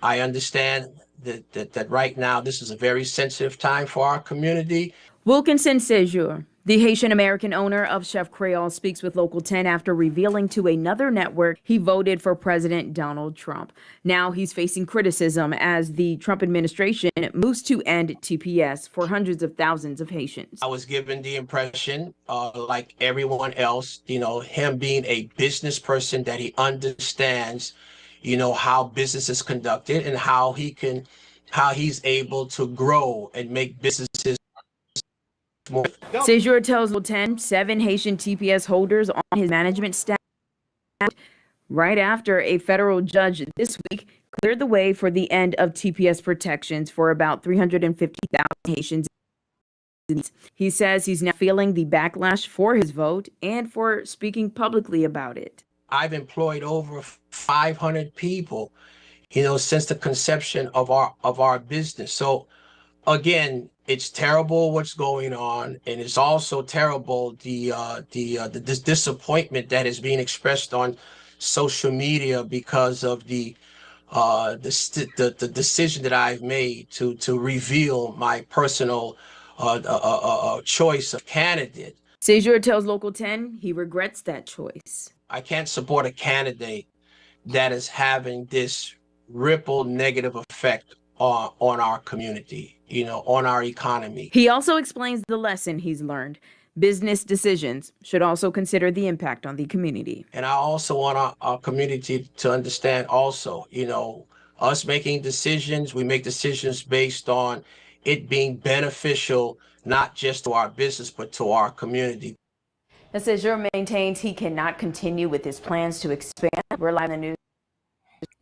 I understand that right now this is a very sensitive time for our community. Wilkinson Sejour, the Haitian-American owner of Chef Creole, speaks with Local 10 after revealing to another network he voted for President Donald Trump. Now he's facing criticism as the Trump administration moves to end TPS for hundreds of thousands of Haitians. I was given the impression, like everyone else, him being a business person, that he understands how business is conducted and how he's able to grow and make businesses more. Sejour tells Local 10 7 Haitian TPS holders on his management staff right after a federal judge this week cleared the way for the end of TPS protections for about 350,000 Haitians. He says he's now feeling the backlash for his vote and for speaking publicly about it. I've employed over 500 people, since the conception of our business. So again, it's terrible what's going on, and it's also terrible this disappointment that is being expressed on social media because of the decision that I've made to reveal my personal choice of candidate. Sejour tells Local 10 he regrets that choice. I can't support a candidate that is having this ripple negative effect on our community, on our economy. He also explains the lesson he's learned. Business decisions should also consider the impact on the community. And I also want our community to understand also, us making decisions, we make decisions based on it being beneficial, not just to our business, but to our community. Sejour maintains he cannot continue with his plans to expand. We're live in the news.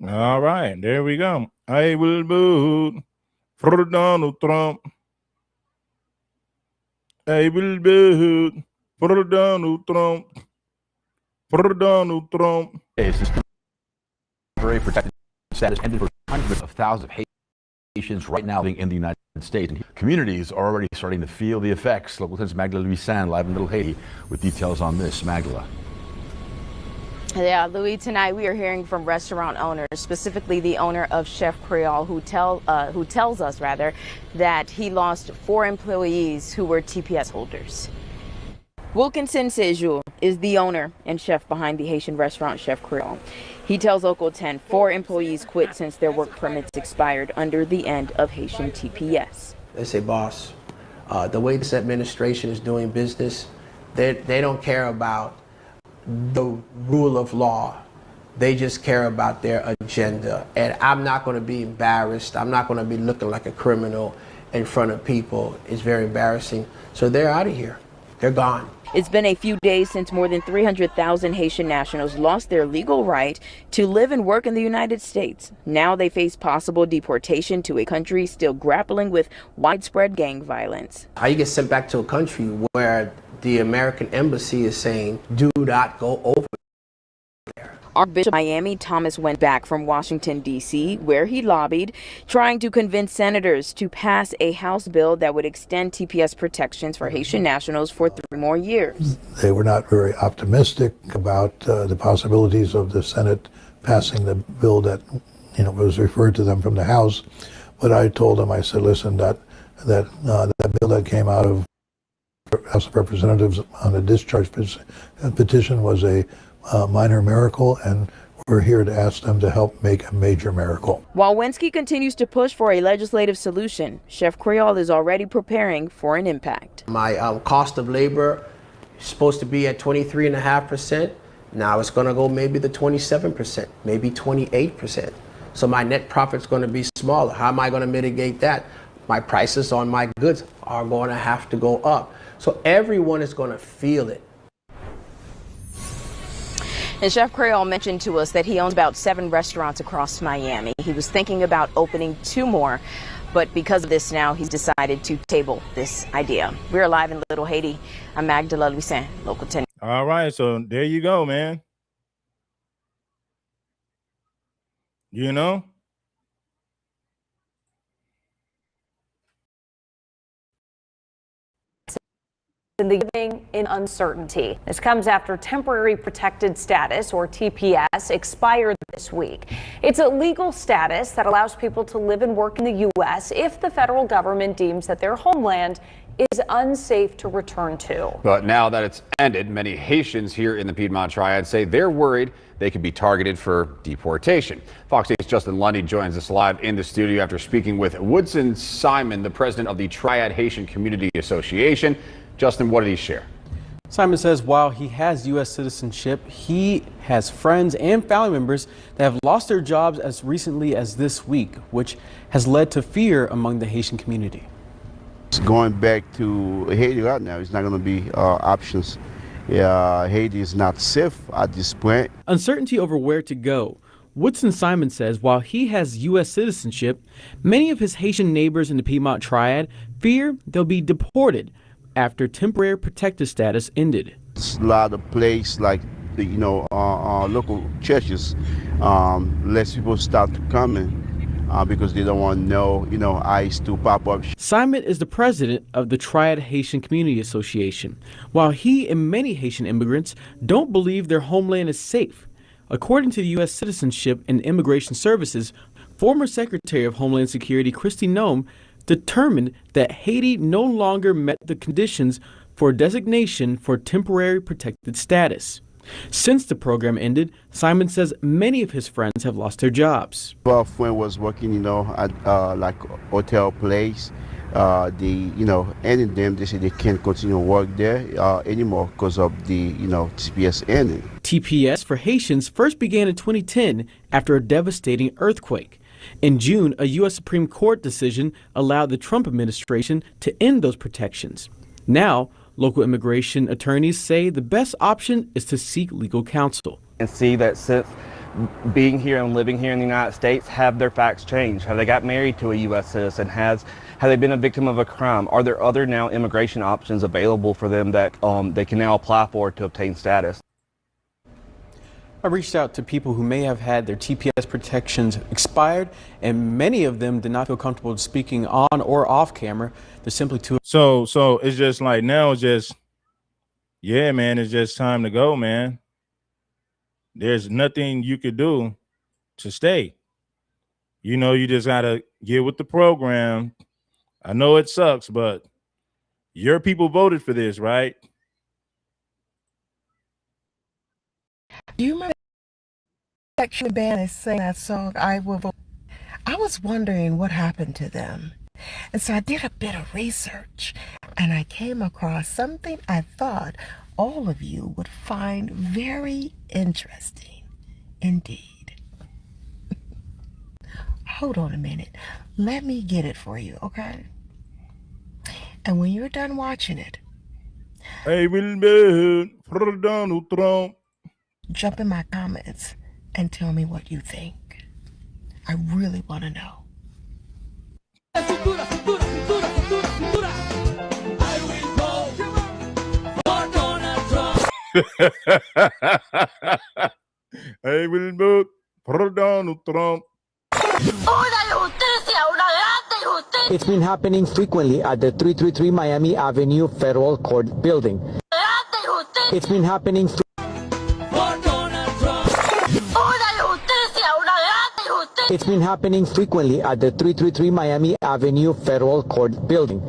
All right, there we go. I will vote for Donald Trump. I will vote for Donald Trump. For Donald Trump. This temporary protected status ended for hundreds of thousands of Haitians right now living in the United States. And communities are already starting to feel the effects. Local 10's Magdala Louisan live in Little Haiti with details on this. Magdala. Yeah, Louis, tonight we are hearing from restaurant owners, specifically the owner of Chef Creole, who tells us that he lost 4 employees who were TPS holders. Wilkinson Sejour is the owner and chef behind the Haitian restaurant Chef Creole. He tells Local 10 4 employees quit since their work permits expired under the end of Haitian TPS. They say, boss, the way this administration is doing business, they don't care about the rule of law. They just care about their agenda. And I'm not going to be embarrassed. I'm not going to be looking like a criminal in front of people. It's very embarrassing. So they're out of here. They're gone. It's been a few days since more than 300,000 Haitian nationals lost their legal right to live and work in the United States. Now they face possible deportation to a country still grappling with widespread gang violence. How you get sent back to a country where the American embassy is saying, do not go over there. Archbishop of Miami Thomas went back from Washington, D.C., where he lobbied, trying to convince senators to pass a House bill that would extend TPS protections for Haitian nationals for 3 more years. They were not very optimistic about the possibilities of the Senate passing the bill that was referred to them from the House. But I told them, I said, listen, that bill that came out of House of Representatives on a discharge petition was a minor miracle, and we're here to ask them to help make a major miracle. While Wensky continues to push for a legislative solution, Chef Creole is already preparing for an impact. My cost of labor is supposed to be at 23.5%. Now it's going to go maybe the 27%, maybe 28%. So my net profit's going to be smaller. How am I going to mitigate that? My prices on my goods are going to have to go up. So everyone is going to feel it. And Chef Creole mentioned to us that he owns about 7 restaurants across Miami. He was thinking about opening 2 more, but because of this now, he's decided to table this idea. We're live in Little Haiti. I'm Magdala Luisan, Local 10. All right, so there you go, man. You know? In the living in uncertainty. This comes after temporary protected status, or TPS, expired this week. It's a legal status that allows people to live and work in the U.S. if the federal government deems that their homeland is unsafe to return to. But now that it's ended, many Haitians here in the Piedmont Triad say they're worried they could be targeted for deportation. Fox 8's Justin Lundy joins us live in the studio after speaking with Woodson Simon, the president of the Triad Haitian Community Association. Justin, what did he share? Simon says while he has U.S. citizenship, he has friends and family members that have lost their jobs as recently as this week, which has led to fear among the Haitian community. Going back to Haiti right now, it's not going to be options. Haiti is not safe at this point. Uncertainty over where to go. Woodson Simon says while he has U.S. citizenship, many of his Haitian neighbors in the Piedmont Triad fear they'll be deported after temporary protected status ended. A lot of places like local churches, less people start coming because they don't want ICE to pop up. Simon is the president of the Triad Haitian Community Association. While he and many Haitian immigrants don't believe their homeland is safe, according to the U.S. Citizenship and Immigration Services, former Secretary of Homeland Security Kristi Noem determined that Haiti no longer met the conditions for designation for temporary protected status. Since the program ended, Simon says many of his friends have lost their jobs. My friend was working, at like hotel place. They, ended them. They said they can't continue work there anymore because of the, TPS ending. TPS for Haitians first began in 2010 after a devastating earthquake. In June, a U.S. Supreme Court decision allowed the Trump administration to end those protections. Now, local immigration attorneys say the best option is to seek legal counsel. And see that since being here and living here in the United States, have their facts changed? Have they got married to a U.S. citizen? Have they been a victim of a crime? Are there other now immigration options available for them that they can now apply for to obtain status? I reached out to people who may have had their TPS protections expired, and many of them did not feel comfortable speaking on or off camera. They're simply too. So it's just like now, it's just, yeah, man, it's just time to go, man. There's nothing you could do to stay. You just gotta get with the program. I know it sucks, but your people voted for this, right? That Cuban band is saying that song, I Will Vote. I was wondering what happened to them. And so I did a bit of research and I came across something I thought all of you would find very interesting indeed. Hold on a minute. Let me get it for you, okay? And when you're done watching it, I will vote for Donald Trump. Jump in my comments and tell me what you think. I really want to know. I will vote for Donald Trump. It's been happening frequently at the 333 Miami Avenue Federal Court building. It's been happening. It's been happening frequently at the 333 Miami Avenue Federal Court building.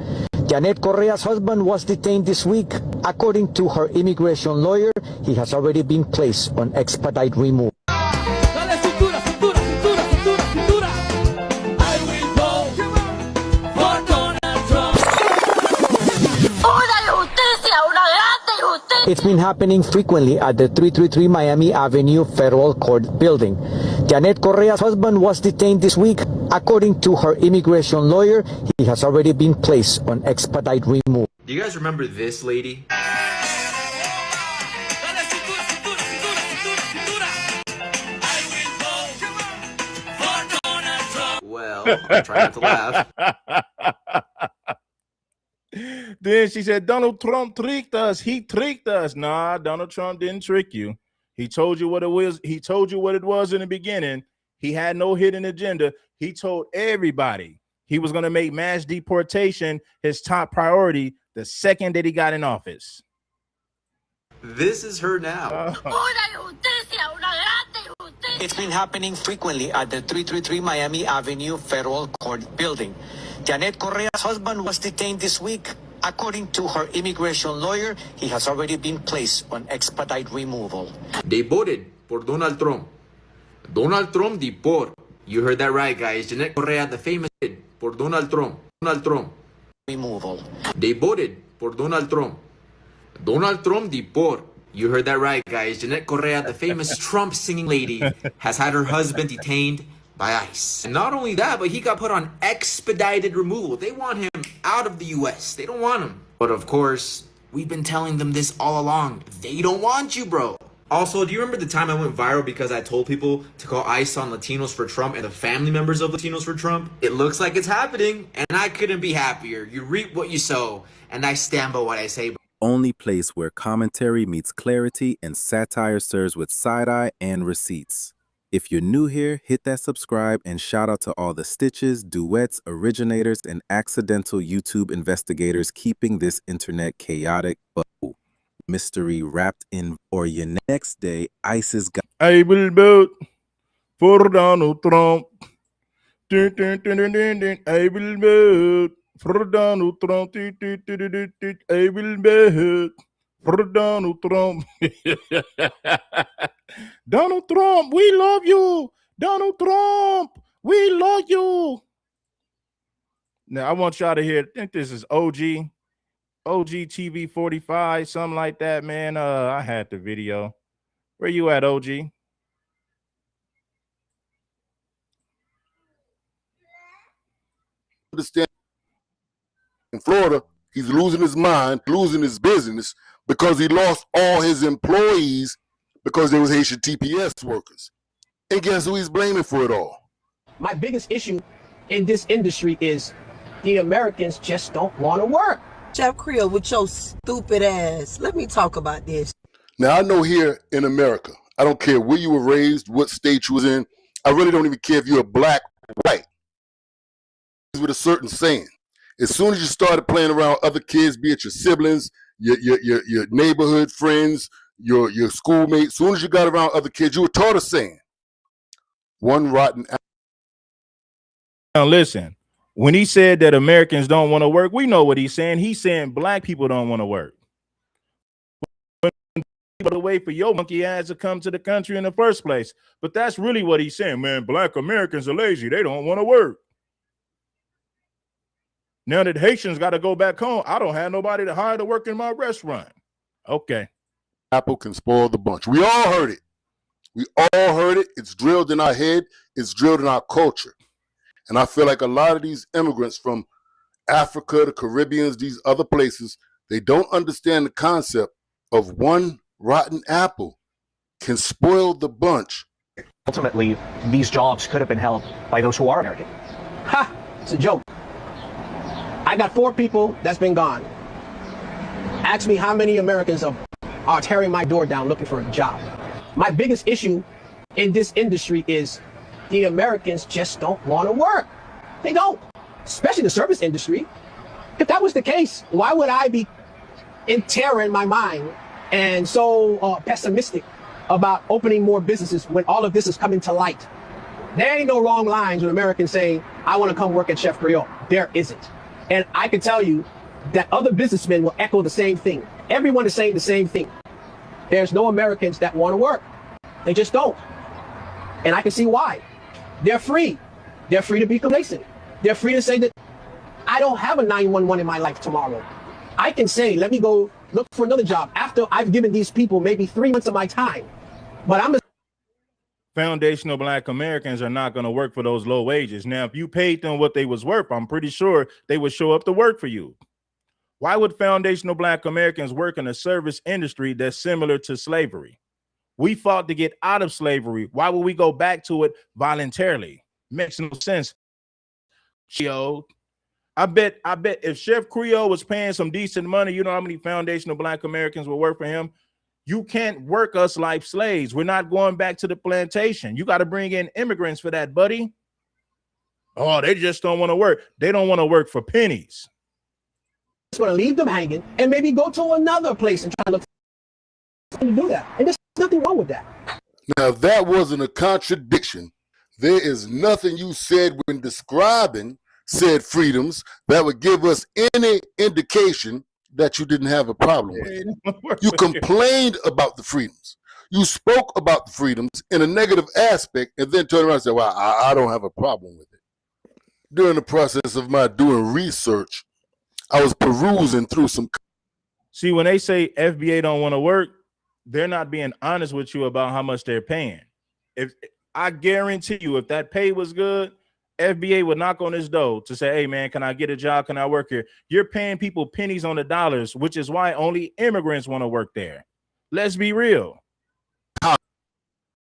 Janet Correa's husband was detained this week. According to her immigration lawyer, he has already been placed on expedite removal. It's been happening frequently at the 333 Miami Avenue Federal Court building. Janet Correa's husband was detained this week. According to her immigration lawyer, he has already been placed on expedite removal. Do you guys remember this lady? Well, I'm trying not to laugh. Then she said, Donald Trump tricked us. He tricked us. Nah, Donald Trump didn't trick you. He told you what it was. He told you what it was in the beginning. He had no hidden agenda. He told everybody he was going to make mass deportation his top priority the second that he got in office. This is her now. It's been happening frequently at the 333 Miami Avenue Federal Court building. Janet Correa's husband was detained this week. According to her immigration lawyer, he has already been placed on expedite removal. They voted for Donald Trump. Donald Trump deport. You heard that right, guys. Janet Correa, the famous kid, for Donald Trump. Donald Trump. Removal. They voted for Donald Trump. Donald Trump deport. You heard that right, guys. Janet Correa, the famous Trump singing lady, has had her husband detained by ICE. And not only that, but he got put on expedited removal. They want him out of the U.S. They don't want him. But of course, we've been telling them this all along. They don't want you, bro. Also, do you remember the time I went viral because I told people to call ICE on Latinos for Trump and the family members of Latinos for Trump? It looks like it's happening, and I couldn't be happier. You reap what you sow, and I stand by what I say. Only place where commentary meets clarity and satire serves with side-eye and receipts. If you're new here, hit that subscribe and shout out to all the stitches, duets, originators, and accidental YouTube investigators keeping this internet chaotic but mystery wrapped in. Or your next day, ISIS got. I will vote for Donald Trump. Dun, dun, dun, dun, dun, dun. I will vote for Donald Trump. Dun, dun, dun, dun, dun, dun. I will vote for Donald Trump. Donald Trump, we love you. Donald Trump, we love you. Now, I want y'all to hear, I think this is OG TV 45, something like that, man. I had the video. Where you at, OG? Understand in Florida, he's losing his mind, losing his business because he lost all his employees because they was Haitian TPS workers. And guess who he's blaming for it all? My biggest issue in this industry is the Americans just don't want to work. Chef Creole, with your stupid ass. Let me talk about this. Now, I know here in America, I don't care where you were raised, what state you was in. I really don't even care if you're black or white. With a certain saying, as soon as you started playing around other kids, be it your siblings, your neighborhood friends, your schoolmates, as soon as you got around other kids, you were taught a saying. One rotten apple. Now listen, when he said that Americans don't want to work, we know what he's saying. He's saying black people don't want to work. When the way for your monkey ass to come to the country in the first place. But that's really what he's saying, man. Black Americans are lazy. They don't want to work. Now that Haitians got to go back home, I don't have nobody to hire to work in my restaurant. Okay. Apple can spoil the bunch. We all heard it. We all heard it. It's drilled in our head. It's drilled in our culture. And I feel like a lot of these immigrants from Africa, the Caribbeans, these other places, they don't understand the concept of one rotten apple can spoil the bunch. Ultimately, these jobs could have been held by those who are American. Ha! It's a joke. I got 4 people that's been gone. Ask me how many Americans are tearing my door down looking for a job. My biggest issue in this industry is the Americans just don't want to work. They don't, especially the service industry. If that was the case, why would I be in terror in my mind and so pessimistic about opening more businesses when all of this is coming to light? There ain't no wrong lines when Americans say, I want to come work at Chef Creole. There isn't. And I can tell you that other businessmen will echo the same thing. Everyone is saying the same thing. There's no Americans that want to work. They just don't. And I can see why. They're free. They're free to be complacent. They're free to say that I don't have a 911 in my life tomorrow. I can say, let me go look for another job after I've given these people maybe 3 months of my time. But I'm Foundational Black Americans are not going to work for those low wages. Now, if you paid them what they was worth, I'm pretty sure they would show up to work for you. Why would foundational Black Americans work in a service industry that's similar to slavery? We fought to get out of slavery. Why would we go back to it voluntarily? Makes no sense. I bet if Chef Creole was paying some decent money, you know how many foundational Black Americans would work for him? You can't work us like slaves. We're not going back to the plantation. You got to bring in immigrants for that, buddy. Oh, they just don't want to work. They don't want to work for pennies. just going to leave them hanging and maybe go to another place and try to look to do that. And there's nothing wrong with that. Now, if that wasn't a contradiction, there is nothing you said when describing said freedoms that would give us any indication that you didn't have a problem with it. You complained about the freedoms. You spoke about the freedoms in a negative aspect and then turned around and said, well, I don't have a problem with it. During the process of my doing research, I was perusing through some. See, when they say FBA don't want to work, they're not being honest with you about how much they're paying. If I guarantee you, if that pay was good, FBA would knock on his door to say, hey, man, can I get a job? Can I work here? You're paying people pennies on the dollars, which is why only immigrants want to work there. Let's be real.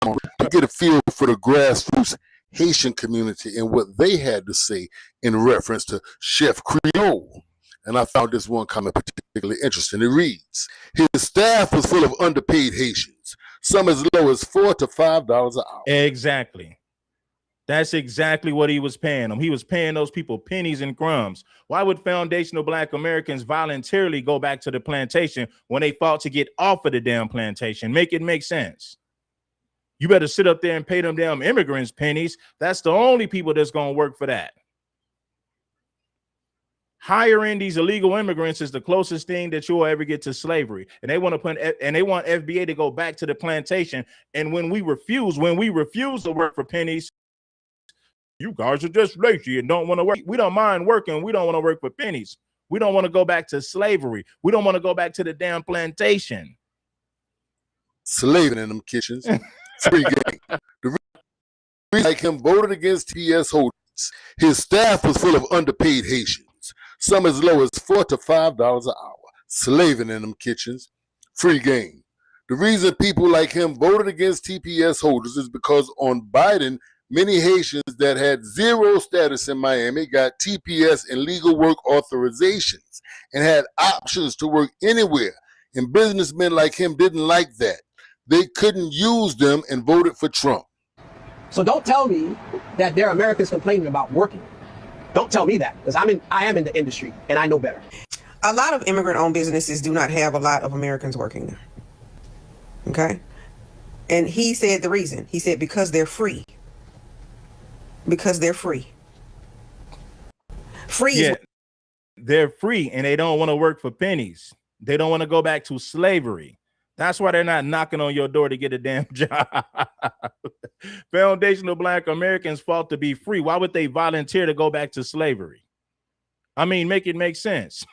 To get a feel for the grassroots Haitian community and what they had to say in reference to Chef Creole. And I found this one comment particularly interesting. It reads, his staff was full of underpaid Haitians, some as low as $4 to $5 an hour. Exactly. That's exactly what he was paying them. He was paying those people pennies and crumbs. Why would foundational Black Americans voluntarily go back to the plantation when they fought to get off of the damn plantation? Make it make sense. You better sit up there and pay them damn immigrants pennies. That's the only people that's going to work for that. Hiring these illegal immigrants is the closest thing that you'll ever get to slavery. And they want FBA to go back to the plantation. And when we refuse to work for pennies, you guys are just lazy and don't want to work. We don't mind working. We don't want to work for pennies. We don't want to go back to slavery. We don't want to go back to the damn plantation. Slaving in them kitchens. Free game. The reason like him voted against TS holders. His staff was full of underpaid Haitians, some as low as $4 to $5 an hour. Slaving in them kitchens. Free game. The reason people like him voted against TPS holders is because on Biden, many Haitians that had zero status in Miami got TPS and legal work authorizations and had options to work anywhere. And businessmen like him didn't like that. They couldn't use them and voted for Trump. So don't tell me that there are Americans complaining about working. Don't tell me that, because I am in the industry and I know better. A lot of immigrant-owned businesses do not have a lot of Americans working there. Okay? And he said the reason. He said because they're free. Because they're free. Yeah, they're free and they don't want to work for pennies. They don't want to go back to slavery. That's why they're not knocking on your door to get a damn job. Foundational Black Americans fought to be free. Why would they volunteer to go back to slavery? I mean, make it make sense.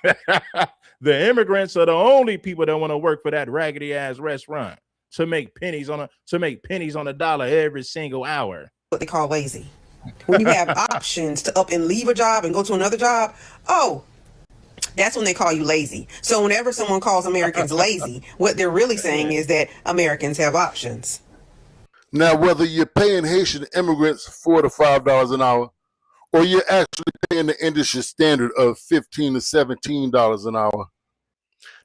The immigrants are the only people that want to work for that raggedy ass restaurant to make pennies on a dollar every single hour. What they call lazy. When you have options to up and leave a job and go to another job, oh, that's when they call you lazy. So whenever someone calls Americans lazy, what they're really saying is that Americans have options. Now, whether you're paying Haitian immigrants $4 to $5 an hour, or you're actually paying the industry standard of $15 to $17 an hour,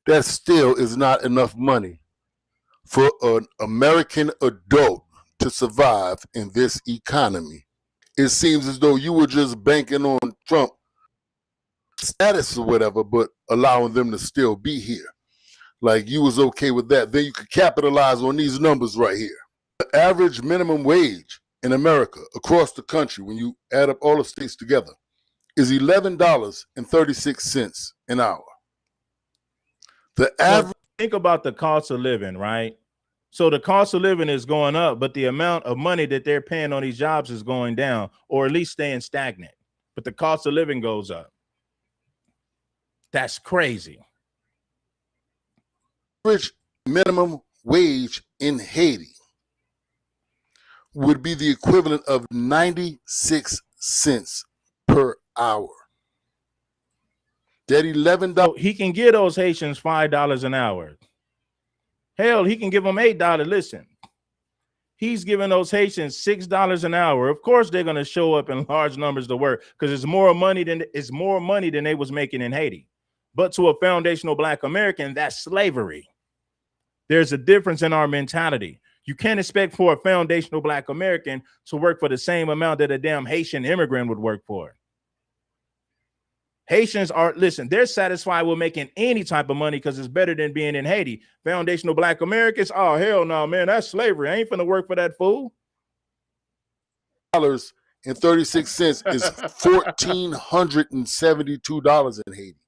that still is not enough money for an American adult to survive in this economy. It seems as though you were just banking on Trump status or whatever, but allowing them to still be here. Like you was okay with that. Then you could capitalize on these numbers right here. The average minimum wage in America across the country, when you add up all the states together, is $11.36 an hour. The average. Think about the cost of living, right? So the cost of living is going up, but the amount of money that they're paying on these jobs is going down, or at least staying stagnant. But the cost of living goes up. That's crazy. Average minimum wage in Haiti would be the equivalent of 96 cents per hour. That $11. He can give those Haitians $5 an hour. Hell, he can give them $8. Listen, he's giving those Haitians $6 an hour. Of course, they're going to show up in large numbers to work because it's more money than they was making in Haiti. But to a foundational Black American, that's slavery. There's a difference in our mentality. You can't expect for a foundational Black American to work for the same amount that a damn Haitian immigrant would work for. Haitians are, listen, they're satisfied with making any type of money because it's better than being in Haiti. Foundational Black Americans, oh, hell no, man, that's slavery. I ain't finna work for that fool. $36 is $1,472 in Haiti.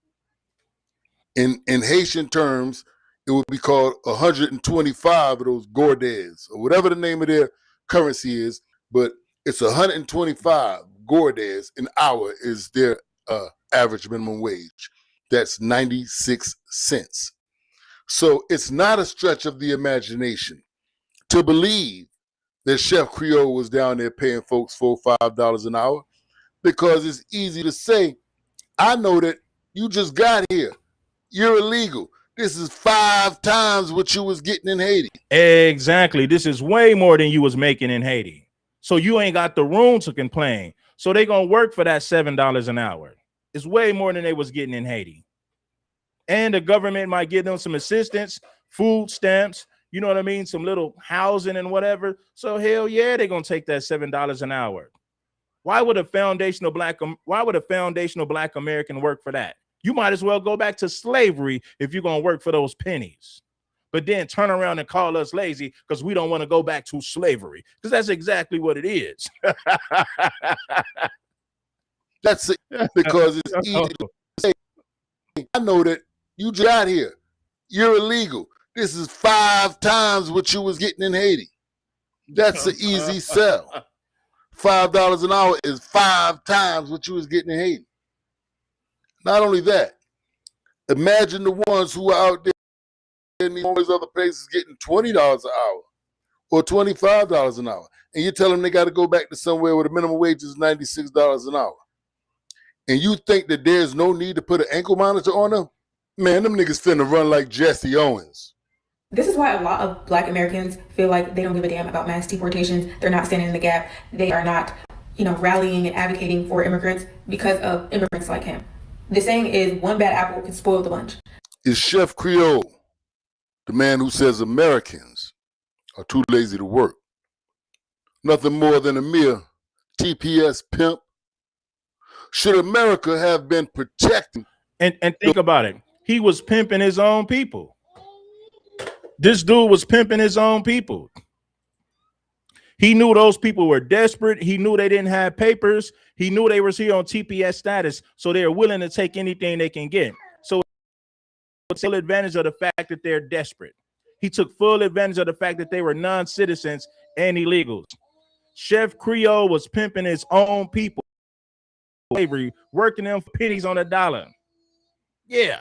In Haitian terms, it would be called 125 of those gourdes, or whatever the name of their currency is, but it's 125 gourdes an hour is their average minimum wage. That's 96 cents. So it's not a stretch of the imagination to believe that Chef Creole was down there paying folks $4 or $5 an hour, because it's easy to say, I know that you just got here. You're illegal. This is 5 times what you was getting in Haiti. Exactly. This is way more than you was making in Haiti. So you ain't got the room to complain. So they gonna work for that $7 an hour. It's way more than they was getting in Haiti. And the government might give them some assistance, food stamps, you know what I mean? Some little housing and whatever. So hell yeah, they're gonna take that $7 an hour. Why would a foundational Black American work for that? You might as well go back to slavery if you're gonna work for those pennies. But then turn around and call us lazy because we don't want to go back to slavery, because that's exactly what it is. That's it, because it's easy to say, I know that you just got here. You're illegal. This is 5 times what you was getting in Haiti. That's an easy sell. $5 an hour is 5 times what you was getting in Haiti. Not only that, imagine the ones who are out there in these other places getting $20 an hour or $25 an hour. And you tell them they got to go back to somewhere where the minimum wage is $96 an hour. And you think that there's no need to put an ankle monitor on them? Man, them niggas finna run like Jesse Owens. This is why a lot of Black Americans feel like they don't give a damn about mass deportations. They're not standing in the gap. They are not, rallying and advocating for immigrants because of immigrants like him. The saying is, one bad apple can spoil the bunch. Is Chef Creole the man who says Americans are too lazy to work? Nothing more than a mere TPS pimp? Should America have been protecting? And think about it. He was pimping his own people. This dude was pimping his own people. He knew those people were desperate. He knew they didn't have papers. He knew they were here on TPS status, so they're willing to take anything they can get. So take advantage of the fact that they're desperate. He took full advantage of the fact that they were non-citizens and illegals. Chef Creole was pimping his own people, slavery, working them for pennies on a dollar. Yeah.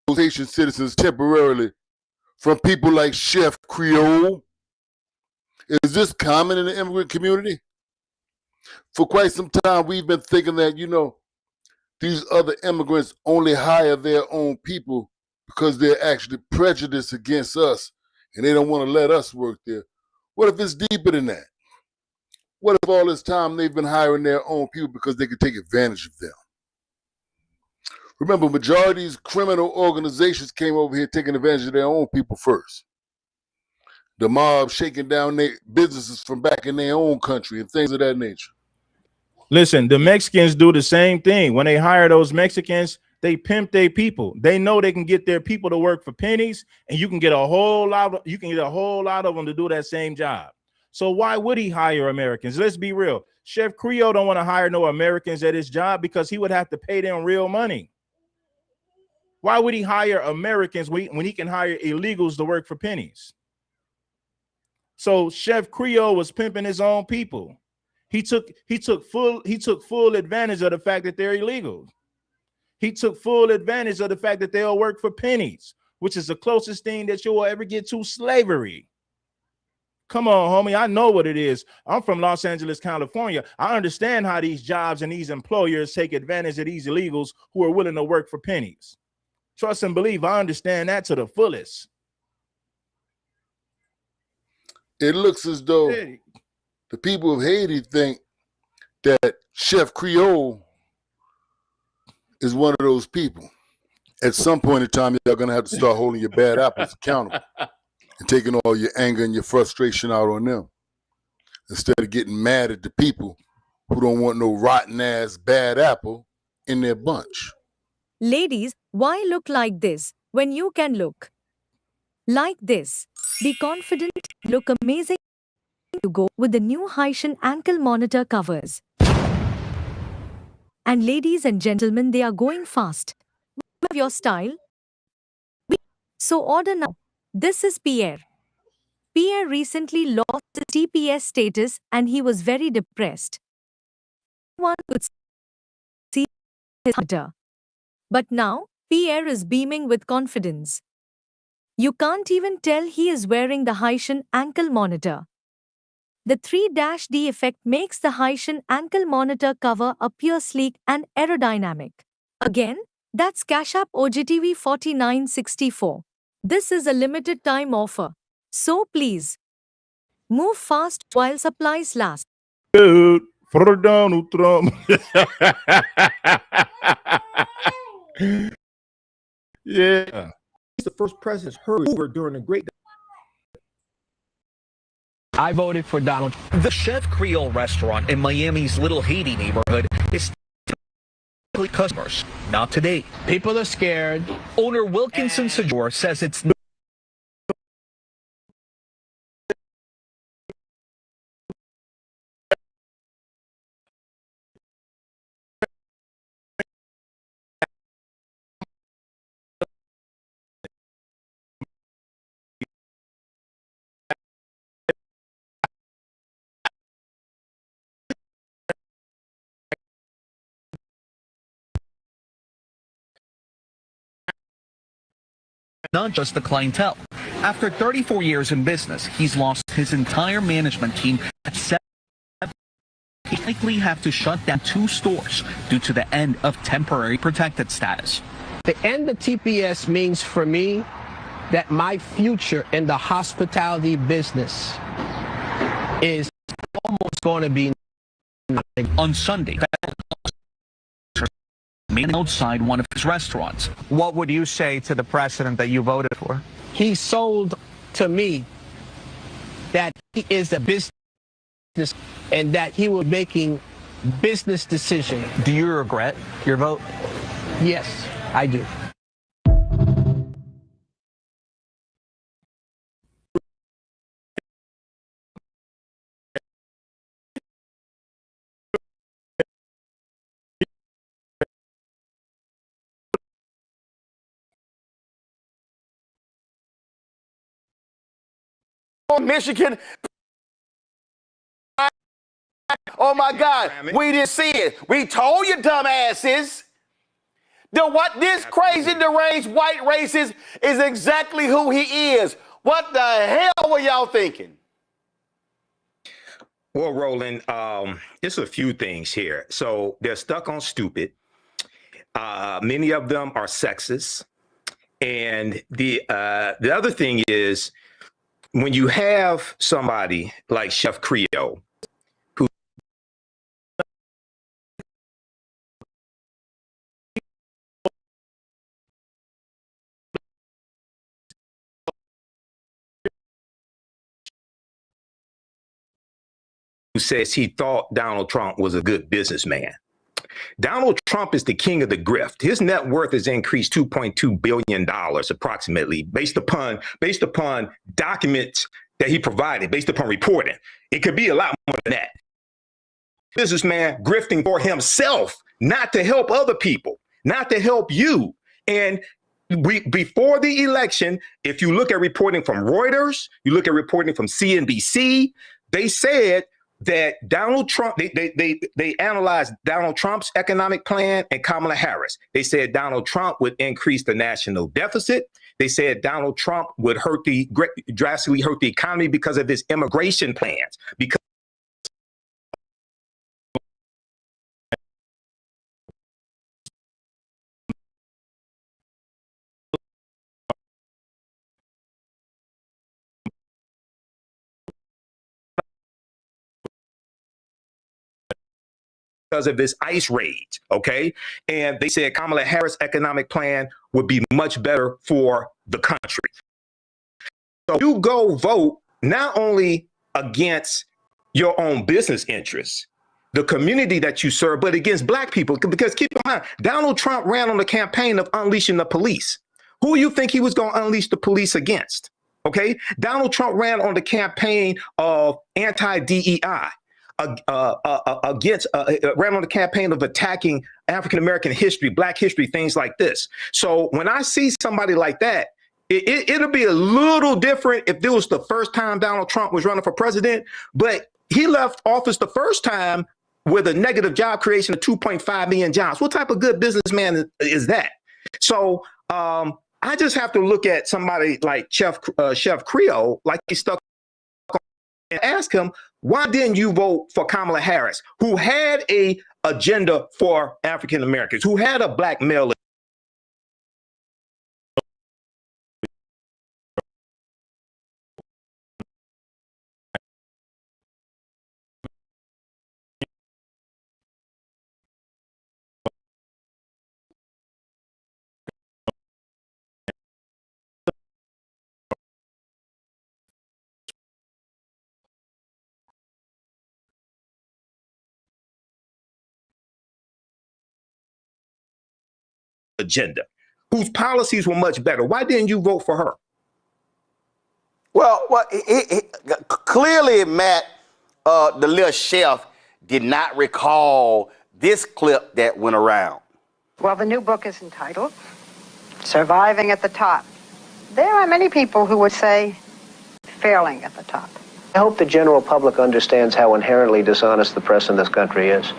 Those Haitian citizens temporarily from people like Chef Creole. Is this common in the immigrant community? For quite some time, we've been thinking that, these other immigrants only hire their own people because they're actually prejudiced against us and they don't want to let us work there. What if it's deeper than that? What if all this time they've been hiring their own people because they could take advantage of them? Remember, majority of these criminal organizations came over here taking advantage of their own people first. The mob shaking down their businesses from back in their own country and things of that nature. Listen, the Mexicans do the same thing. When they hire those Mexicans, they pimp their people. They know they can get their people to work for pennies, and you can get a whole lot of them to do that same job. So why would he hire Americans? Let's be real. Chef Creole don't want to hire no Americans at his job because he would have to pay them real money. Why would he hire Americans when he can hire illegals to work for pennies? So Chef Creole was pimping his own people. He took full advantage of the fact that they're illegal. He took full advantage of the fact that they'll work for pennies, which is the closest thing that you will ever get to slavery. Come on, homie. I know what it is. I'm from Los Angeles, California. I understand how these jobs and these employers take advantage of these illegals who are willing to work for pennies. Trust and believe, I understand that to the fullest. It looks as though the people of Haiti think that Chef Creole is one of those people. At some point in time, you're going to have to start holding your bad apples accountable and taking all your anger and your frustration out on them instead of getting mad at the people who don't want no rotten ass bad apple in their bunch. Ladies, why look like this when you can look like this? Be confident, look amazing. You go with the new Haitian ankle monitor covers. And ladies and gentlemen, they are going fast. With your style. So order now. This is Pierre. Pierre recently lost his TPS status and he was very depressed. One could see his hunter. But now, Pierre is beaming with confidence. You can't even tell he is wearing the Haitian ankle monitor. The 3-D effect makes the Haitian ankle monitor cover appear sleek and aerodynamic. Again, that's Cash App OGTV 4964. This is a limited time offer. So please, move fast while supplies last. Dude, for Donald Trump. Yeah. He's the first president heard Hoover during the Great. I voted for Donald. The Chef Creole restaurant in Miami's Little Haiti neighborhood is typically customers. Not today. People are scared. Owner Wilkinson Sajor says it's not just the clientele. After 34 years in business, he's lost his entire management team at 7. He likely have to shut down 2 stores due to the end of temporary protected status. The end of TPS means for me that my future in the hospitality business is almost going to be nothing. On Sunday, man outside one of his restaurants. What would you say to the president that you voted for? He sold to me that he is a business and that he was making business decisions. Do you regret your vote? Yes, I do. on Michigan. Oh my God, we didn't see it. We told you, dumbasses. This crazy deranged white racist is exactly who he is. What the hell were y'all thinking? Well, Roland, there's a few things here. So they're stuck on stupid. Many of them are sexist. And the other thing is, when you have somebody like Chef Creole, who says he thought Donald Trump was a good businessman. Donald Trump is the king of the grift. His net worth has increased $2.2 billion approximately based upon documents that he provided, based upon reporting. It could be a lot more than that. Businessman grifting for himself, not to help other people, not to help you. And before the election, if you look at reporting from Reuters, you look at reporting from CNBC, they said that Donald Trump, they analyzed Donald Trump's economic plan and Kamala Harris. They said Donald Trump would increase the national deficit. They said Donald Trump would drastically hurt the economy because of his immigration plans. Because of this ICE raid, okay? And they said Kamala Harris' economic plan would be much better for the country. So you go vote not only against your own business interests, the community that you serve, but against black people. Because keep in mind, Donald Trump ran on the campaign of unleashing the police. Who do you think he was going to unleash the police against? Okay? Donald Trump ran on the campaign of anti-DEI. Ran on the campaign of attacking African-American history, black history, things like this. So when I see somebody like that, it'll be a little different if it was the first time Donald Trump was running for president, but he left office the first time with a negative job creation of 2.5 million jobs. What type of good businessman is that? So I just have to look at somebody like Chef Creole, like he's stuck, and ask him, why didn't you vote for Kamala Harris, who had a agenda for African Americans, who had a black male agenda, whose policies were much better? Why didn't you vote for her? Well, clearly, Matt, the little chef did not recall this clip that went around. Well, the new book is entitled Surviving at the Top. There are many people who would say failing at the top. I hope the general public understands how inherently dishonest the press in this country is.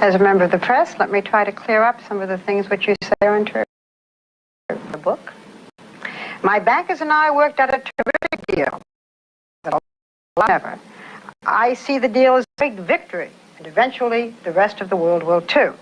As a member of the press, let me try to clear up some of the things which you say are untrue. The book. My bankers and I worked out a terrific deal. However, I see the deal as a great victory, and eventually the rest of the world will too.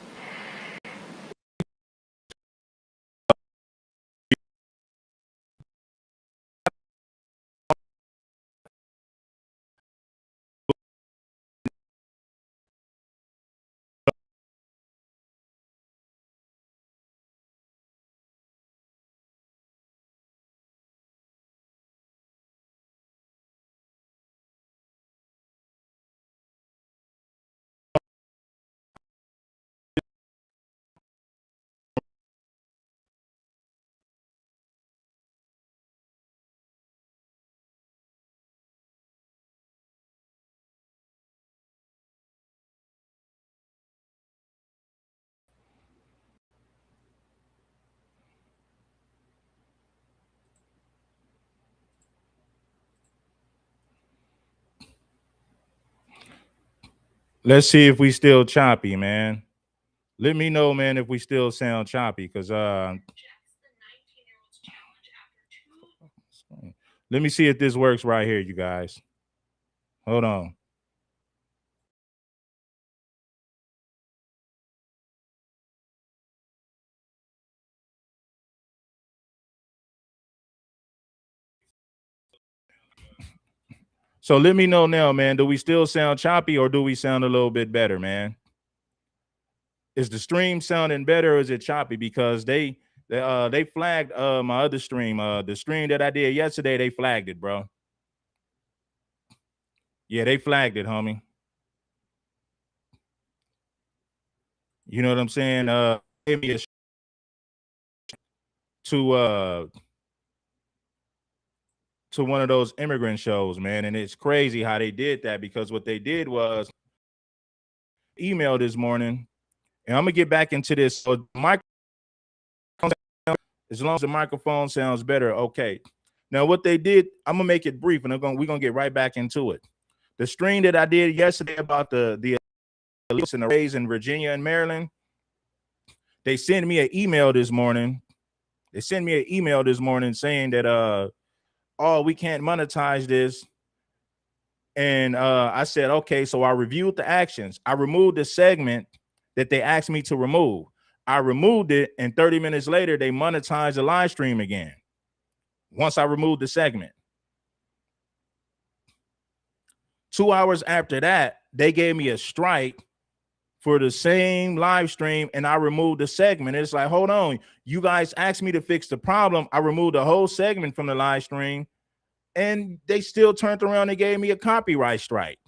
Let's see if we still choppy, man. Let me know, man, if we still sound choppy, because let me see if this works right here, you guys. Hold on. So let me know now, man. Do we still sound choppy, or do we sound a little bit better, man? Is the stream sounding better, or is it choppy? Because they flagged my other stream. The stream that I did yesterday, they flagged it, bro. Yeah, they flagged it, homie. You know what I'm saying? Gave me a to one of those immigrant shows, man. And it's crazy how they did that, because what they did was email this morning, and I'm gonna get back into this. So as long as the microphone sounds better, okay. Now what they did, I'm gonna make it brief, and we're gonna get right back into it. The stream that I did yesterday about the and the raise in Virginia and Maryland, they sent me an email this morning. They sent me an email this morning saying that oh, we can't monetize this. And I said, okay. So I reviewed the actions. I removed the segment that they asked me to remove. I removed it, and 30 minutes later, they monetized the live stream again. Once I removed the segment. 2 hours after that, they gave me a strike for the same live stream, and I removed the segment. It's like, hold on. You guys asked me to fix the problem. I removed the whole segment from the live stream, and they still turned around and gave me a copyright strike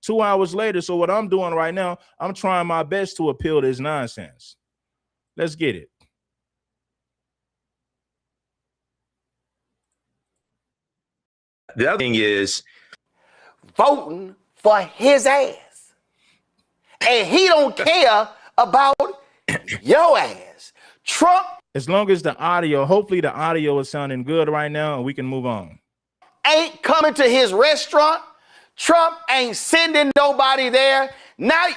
2 hours later. So what I'm doing right now, I'm trying my best to appeal this nonsense. Let's get it. The other thing is voting for his ass. And he don't care about your ass. Trump, as long as the audio, hopefully the audio is sounding good right now, and we can move on. Ain't coming to his restaurant. Trump ain't sending nobody there. Now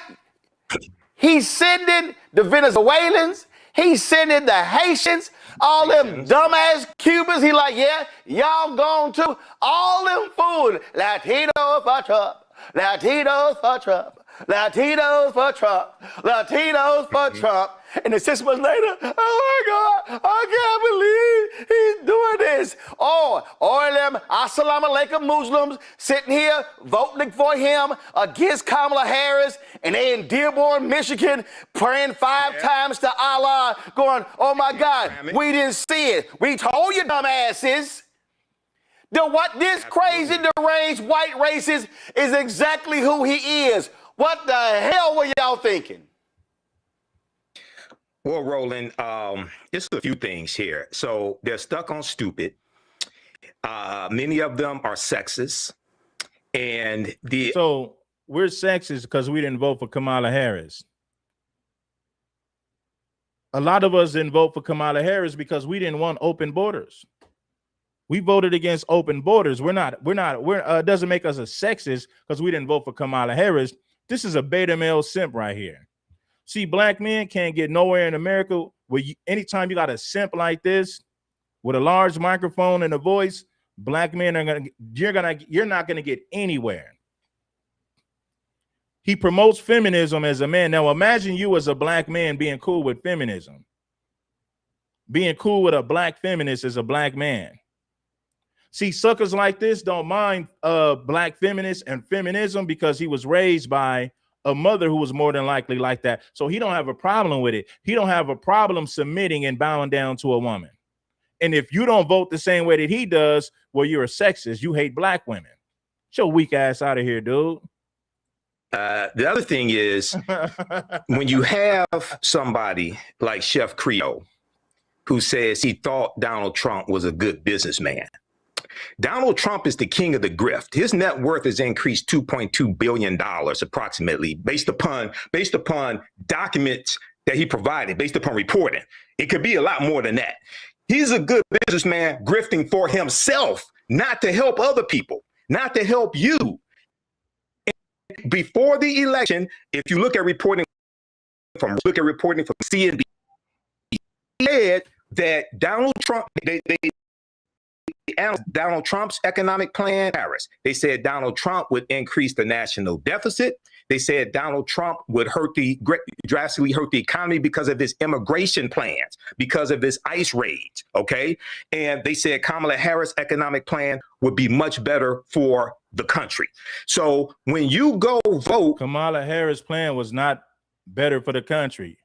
he's sending the Venezuelans. He's sending the Haitians, all them dumbass Cubans. He like, yeah, y'all gone too. All them fools. Latinos for Trump. Latinos for Trump. Latinos for Trump. Latinos for Trump. And then 6 months later, oh my God, I can't believe he's doing this. Oh, all them assalamu alaikum Muslims sitting here voting for him against Kamala Harris, and they in Dearborn, Michigan, praying 5 times to Allah, going, oh my God, we didn't see it. We told you dumbasses. This crazy deranged white racist is exactly who he is. What the hell were y'all thinking? Well, Roland, just a few things here. So they're stuck on stupid. Many of them are sexist. And so we're sexist because we didn't vote for Kamala Harris. A lot of us didn't vote for Kamala Harris because we didn't want open borders. We voted against open borders. It doesn't make us a sexist because we didn't vote for Kamala Harris. This is a beta male simp right here. See, black men can't get nowhere in America where anytime you got a simp like this with a large microphone and a voice, black men you're not gonna get anywhere. He promotes feminism as a man. Now imagine you as a black man being cool with feminism. Being cool with a black feminist as a black man. See, suckers like this don't mind black feminists and feminism because he was raised by a mother who was more than likely like that. So he don't have a problem with it. He don't have a problem submitting and bowing down to a woman. And if you don't vote the same way that he does, well, you're a sexist. You hate black women. Get your weak ass out of here, dude. The other thing is when you have somebody like Chef Creole who says he thought Donald Trump was a good businessman. Donald Trump is the king of the grift. His net worth has increased $2.2 billion approximately based upon documents that he provided, based upon reporting. It could be a lot more than that. He's a good businessman grifting for himself, not to help other people, not to help you. before the election, if you look at reporting from CNBC, said that Donald Trump, they analyzed Donald Trump's economic plan, Paris. They said Donald Trump would increase the national deficit. They said Donald Trump would drastically hurt the economy because of his immigration plans, because of his ICE raids, okay? And they said Kamala Harris' economic plan would be much better for the country. So when you go vote— Kamala Harris' plan was not better for the country.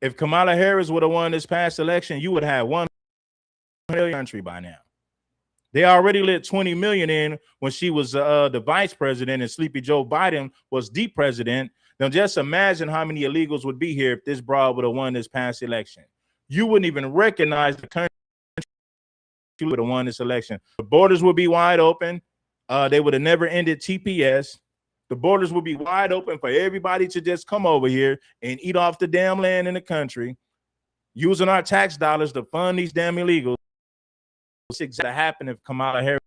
If Kamala Harris would have won this past election, you would have 1 million country by now. They already let 20 million in when she was the vice president and Sleepy Joe Biden was the president. Now just imagine how many illegals would be here if this broad would have won this past election. You wouldn't even recognize the country would have won this election. The borders would be wide open. They would have never ended TPS. The borders would be wide open for everybody to just come over here and eat off the damn land in the country, using our tax dollars to fund these damn illegals. What's exactly happened if Kamala Harris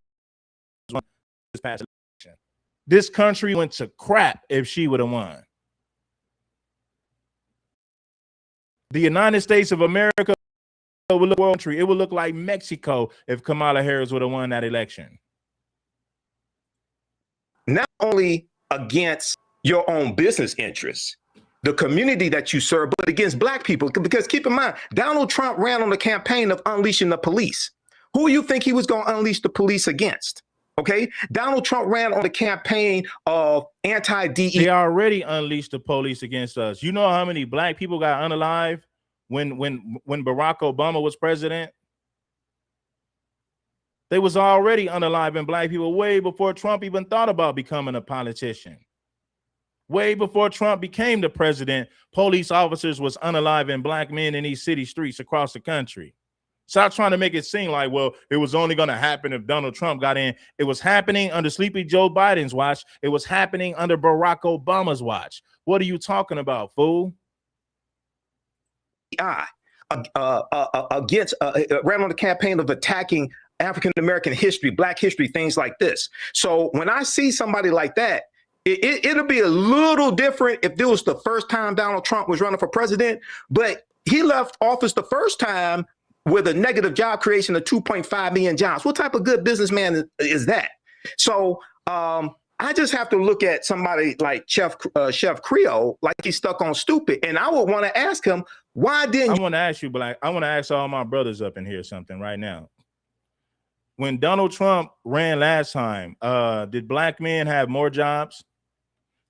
won this past election? This country went to crap if she would have won. The United States of America would look country. It would look like Mexico if Kamala Harris would have won that election. Not only against your own business interests, the community that you serve, but against black people. Because keep in mind, Donald Trump ran on the campaign of unleashing the police. Who do you think he was going to unleash the police against? Okay, Donald Trump ran on the campaign of anti-DE. They already unleashed the police against us. You know how many black people got unalive when Barack Obama was president? They was already unaliving black people way before Trump even thought about becoming a politician. Way before Trump became the president, police officers was unaliving black men in these city streets across the country. Stop trying to make it seem like, well, it was only going to happen if Donald Trump got in. It was happening under Sleepy Joe Biden's watch. It was happening under Barack Obama's watch. What are you talking about, fool? Ran on the campaign of attacking African-American history, black history, things like this. So when I see somebody like that, it'll be a little different if this was the first time Donald Trump was running for president, but he left office the first time with a negative job creation of 2.5 million jobs. What type of good businessman is that? So I just have to look at somebody like Chef Creole, like he's stuck on stupid. And I would want to ask him, why didn't— I want to ask you, Black. I want to ask all my brothers up in here something right now. When Donald Trump ran last time, did black men have more jobs?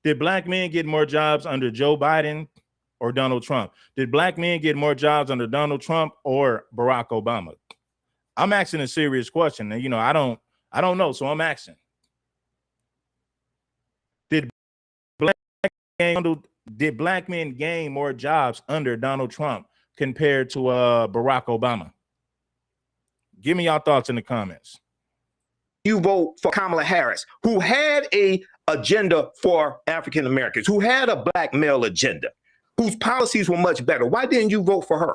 Did black men get more jobs under Joe Biden or Donald Trump? Did black men get more jobs under Donald Trump or Barack Obama? I'm asking a serious question. And, you know, I don't know. So I'm asking. Did black men gain more jobs under Donald Trump compared to Barack Obama? Give me your thoughts in the comments. You vote for Kamala Harris, who had a agenda for African Americans, who had a black male agenda, whose policies were much better? Why didn't you vote for her?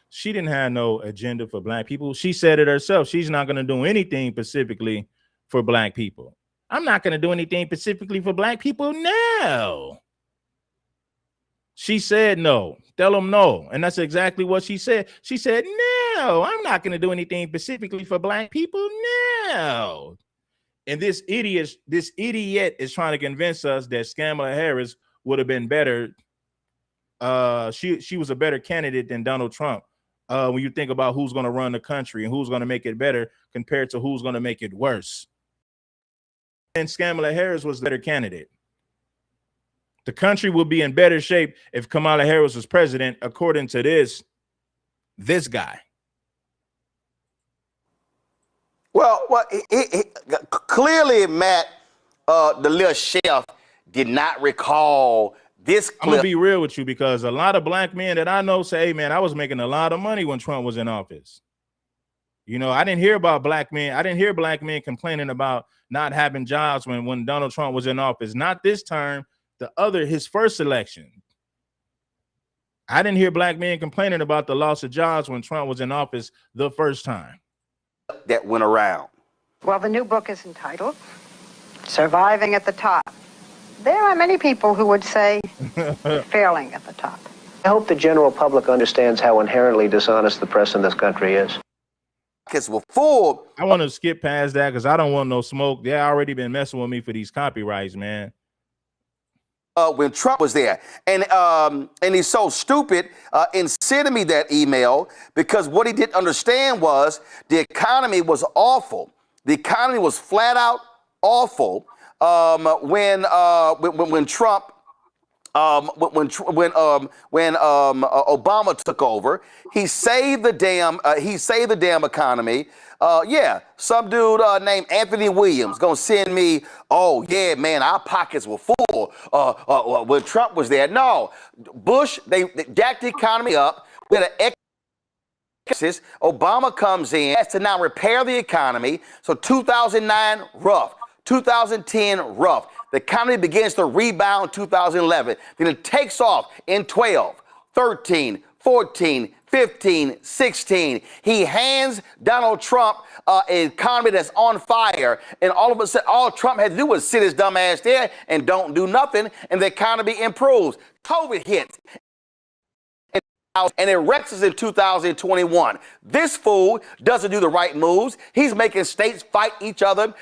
She didn't have no agenda for black people. She said it herself. She's not going to do anything specifically for black people. I'm not going to do anything specifically for black people. No. She said no. Tell them no. And that's exactly what she said. She said, no, I'm not going to do anything specifically for black people. No. And this idiot is trying to convince us that Kamala Harris would have been better. She was a better candidate than Donald Trump. When you think about who's going to run the country and who's going to make it better compared to who's going to make it worse. And Kamala Harris was the better candidate. The country would be in better shape if Kamala Harris was president, according to this guy. Well, clearly, Matt, the little chef did not recall this clip. I'm gonna be real with you, because a lot of black men that I know say, hey, man, I was making a lot of money when Trump was in office. You know, I didn't hear about black men. I didn't hear black men complaining about not having jobs when Donald Trump was in office. Not this term, his first election. I didn't hear black men complaining about the loss of jobs when Trump was in office the first time. That went around. Well, the new book is entitled Surviving at the Top. There are many people who would say failing at the top. I hope the general public understands how inherently dishonest the press in this country is. Were full. I want to skip past that because I don't want no smoke. They already been messing with me for these copyrights, man. When Trump was there, and he's so stupid in sending me that email because what he didn't understand was the economy was awful. The economy was flat out awful when Trump. When Obama took over, he saved the damn economy. Some dude named Anthony Williams gonna send me, oh yeah, man, our pockets were full when Trump was there. No, Bush, they jacked the economy up. We had an crisis. Obama comes in, has to now repair the economy. So 2009, rough. 2010, rough. The economy begins to rebound in 2011. Then it takes off in 12, 13, 14, 15, 16. He hands Donald Trump an economy that's on fire. And all of a sudden, all Trump had to do was sit his dumb ass there and don't do nothing. And the economy improves. COVID hits. And it wrecks us in 2021. This fool doesn't do the right moves. He's making states fight each other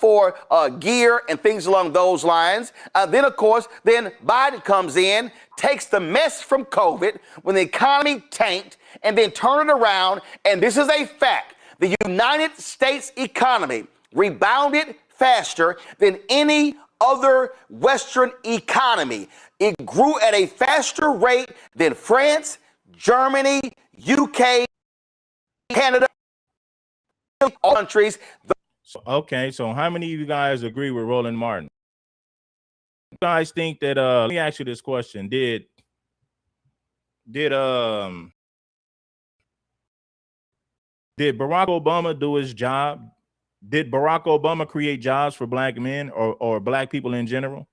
for gear and things along those lines. Then, of course, Biden comes in, takes the mess from COVID when the economy tanked, and then turn it around. And this is a fact. The United States economy rebounded faster than any other Western economy. It grew at a faster rate than France, Germany, UK, Canada, all countries. Okay, so how many of you guys agree with Roland Martin? You guys think that let me ask you this question. Did Barack Obama do his job? Did Barack Obama create jobs for black men or black people in general?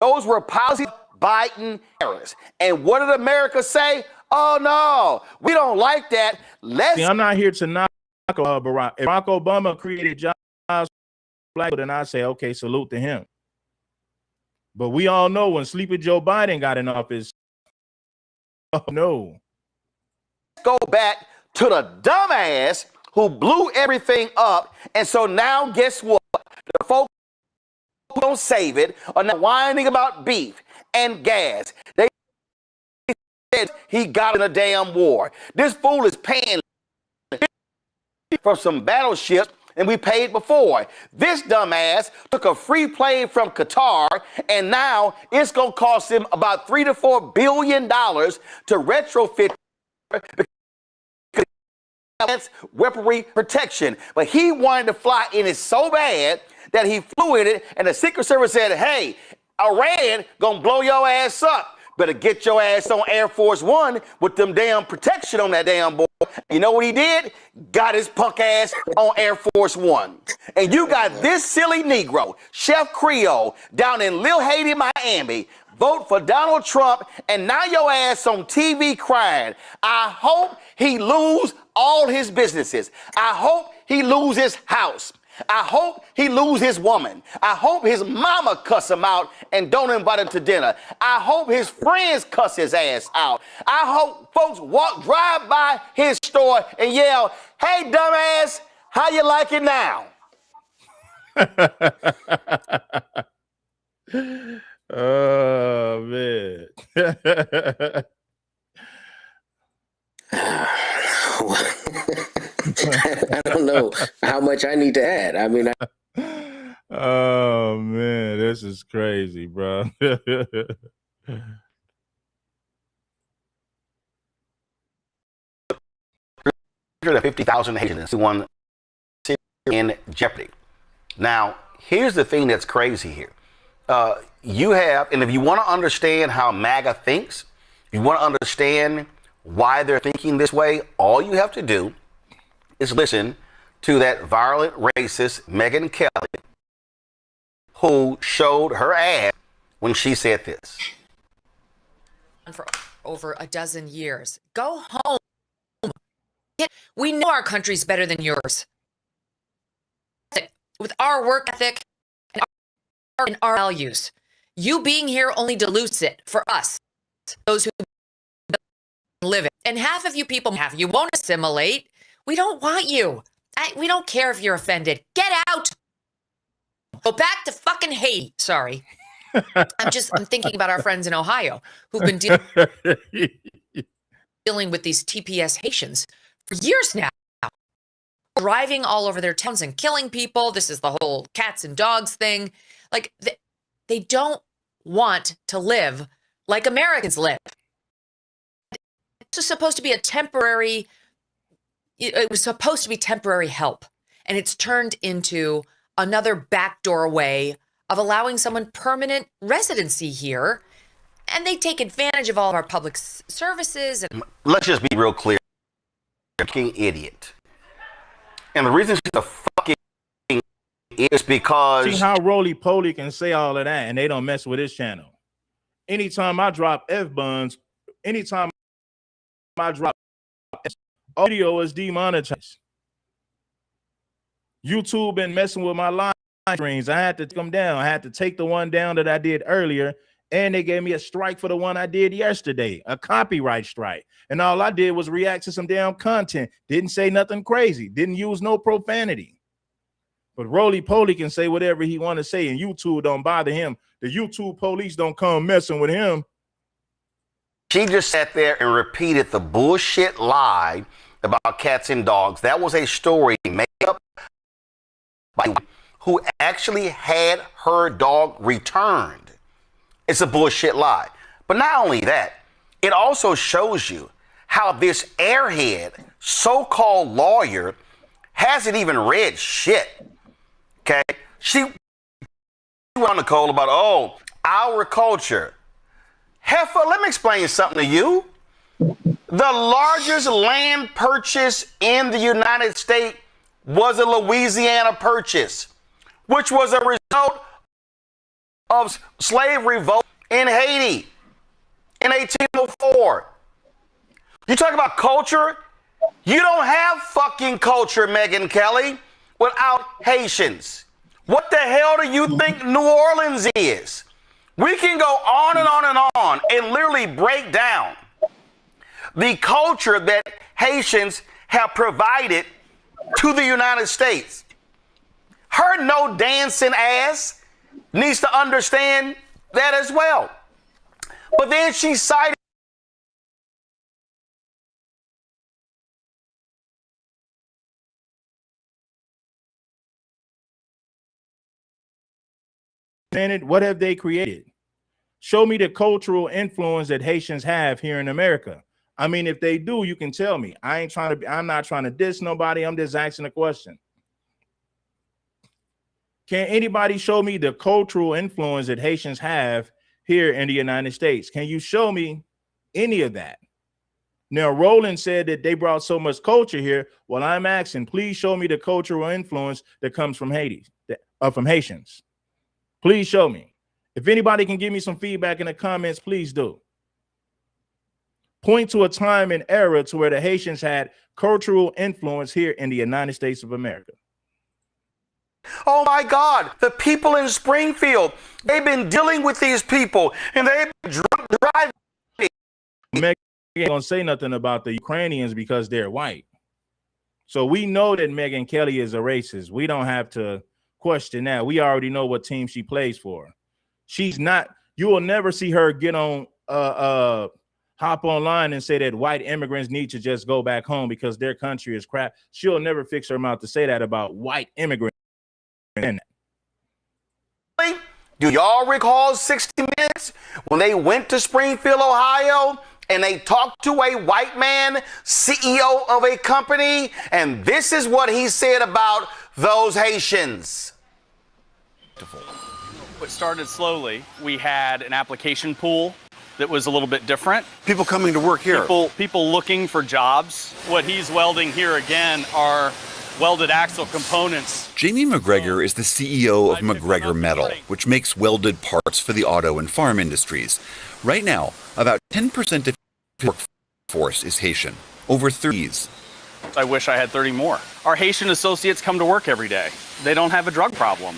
Those were policies Biden Harris. And what did America say? Oh no, we don't like that. See, I'm not here to knock Barack. If Barack Obama created jobs for black people, then I say, okay, salute to him. But we all know when Sleepy Joe Biden got in office, oh no. Let's go back to the dumbass who blew everything up. And so now guess what? The folks who don't save it are now whining about beef and gas. They said he got in a damn war. This fool is paying for some battleships and we paid before. This dumbass took a free plane from Qatar and now it's gonna cost him about $3 to $4 billion to retrofit weaponry protection. But he wanted to fly in it so bad that he flew in it and the Secret Service said, hey, Iran gonna blow your ass up. Better get your ass on Air Force One with them damn protection on that damn boy. You know what he did? Got his punk ass on Air Force One. And you got this silly Negro, Chef Creole, down in Lil Haiti, Miami, vote for Donald Trump, and now your ass on TV crying. I hope he lose all his businesses. I hope he lose his house. I hope he lose his woman. I hope his mama cuss him out and don't invite him to dinner. I hope his friends cuss his ass out. I hope folks drive by his store and yell, hey, dumbass, how you like it now? Oh, man. I don't know how much I need to add. I mean, oh man, this is crazy, bro. 50,000 Haitians who won in jeopardy. Now, here's the thing that's crazy here. You have, and if you want to understand how MAGA thinks, you want to understand why they're thinking this way, all you have to do is listen to that violent racist Megyn Kelly who showed her ass when she said this. For over a dozen years. Go home. We know our country's better than yours. With our work ethic and our values. You being here only dilutes it for us, those who live it. And half of you people, half you won't assimilate. We don't want you. We don't care if you're offended. Get out. Go back to fucking Haiti. Sorry. I'm thinking about our friends in Ohio who've been dealing with these TPS Haitians for years now, driving all over their towns and killing people. This is the whole cats and dogs thing. Like, they don't want to live like Americans live. This was supposed to be it was supposed to be temporary help. And it's turned into another backdoor way of allowing someone permanent residency here. And they take advantage of all of our public services. And let's just be real clear. Fucking idiot. And the reason she's a fucking idiot is because... See how roly-poly can say all of that and they don't mess with his channel. Anytime I drop F-buns, anytime I drop audio is demonetized. YouTube been messing with my live streams. I had to take them down. I had to take the one down that I did earlier, and they gave me a strike for the one I did yesterday, a copyright strike. And all I did was react to some damn content. Didn't say nothing crazy. Didn't use no profanity. But roly-poly can say whatever he want to say, and YouTube don't bother him. The YouTube police don't come messing with him. She just sat there and repeated the bullshit lie about cats and dogs. That was a story made up by who actually had her dog returned. It's a bullshit lie. But not only that, it also shows you how this airhead, so-called lawyer, hasn't even read shit. Okay? She went on Nicole about, oh, our culture. Heifer, let me explain something to you. The largest land purchase in the United States was a Louisiana purchase, which was a result of slave revolt in Haiti in 1804. You talk about culture? You don't have fucking culture, Megyn Kelly, without Haitians. What the hell do you think New Orleans is? We can go on and on and on and literally break down the culture that Haitians have provided to the United States. Her no dancing ass needs to understand that as well. But then she cited what have they created? Show me the cultural influence that Haitians have here in America. I mean, if they do, you can tell me. I'm not trying to diss nobody. I'm just asking a question. Can anybody show me the cultural influence that Haitians have here in the United States? Can you show me any of that? Now, Roland said that they brought so much culture here. Well, I'm asking, please show me the cultural influence that comes from Haiti, from Haitians. Please show me. If anybody can give me some feedback in the comments, please do. Point to a time and era to where the Haitians had cultural influence here in the United States of America. Oh my God, the people in Springfield, they've been dealing with these people and they've been driving. Megyn ain't gonna say nothing about the Ukrainians because they're white. So we know that Megyn Kelly is a racist. We don't have to question that. We already know what team she plays for. She's not, you will never see her get on hop online and say that white immigrants need to just go back home because their country is crap. She'll never fix her mouth to say that about white immigrants. Do y'all recall 60 Minutes when they went to Springfield, Ohio, and they talked to a white man, CEO of a company, and this is what he said about those Haitians. It started slowly. We had an application pool that was a little bit different. People coming to work here. People looking for jobs. What he's welding here again are welded axle components. Jamie McGregor is the CEO of McGregor Metal, which makes welded parts for the auto and farm industries. Right now, about 10% of the workforce is Haitian, over 30s. I wish I had 30 more. Our Haitian associates come to work every day. They don't have a drug problem.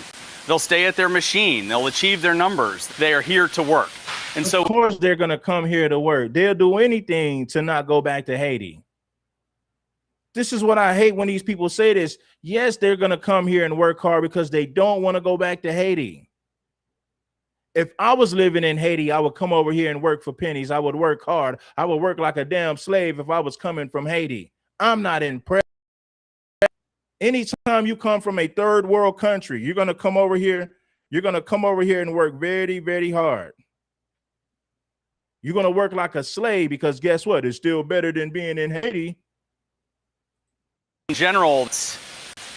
They'll stay at their machine. They'll achieve their numbers. They are here to work. And so, of course, they're going to come here to work. They'll do anything to not go back to Haiti. This is what I hate when these people say this. Yes, they're going to come here and work hard because they don't want to go back to Haiti. If I was living in Haiti, I would come over here and work for pennies. I would work hard. I would work like a damn slave if I was coming from Haiti. I'm not impressed. Anytime you come from a third world country, you're going to come over here. You're going to come over here and work very, very hard. You're going to work like a slave because guess what? It's still better than being in Haiti. in general,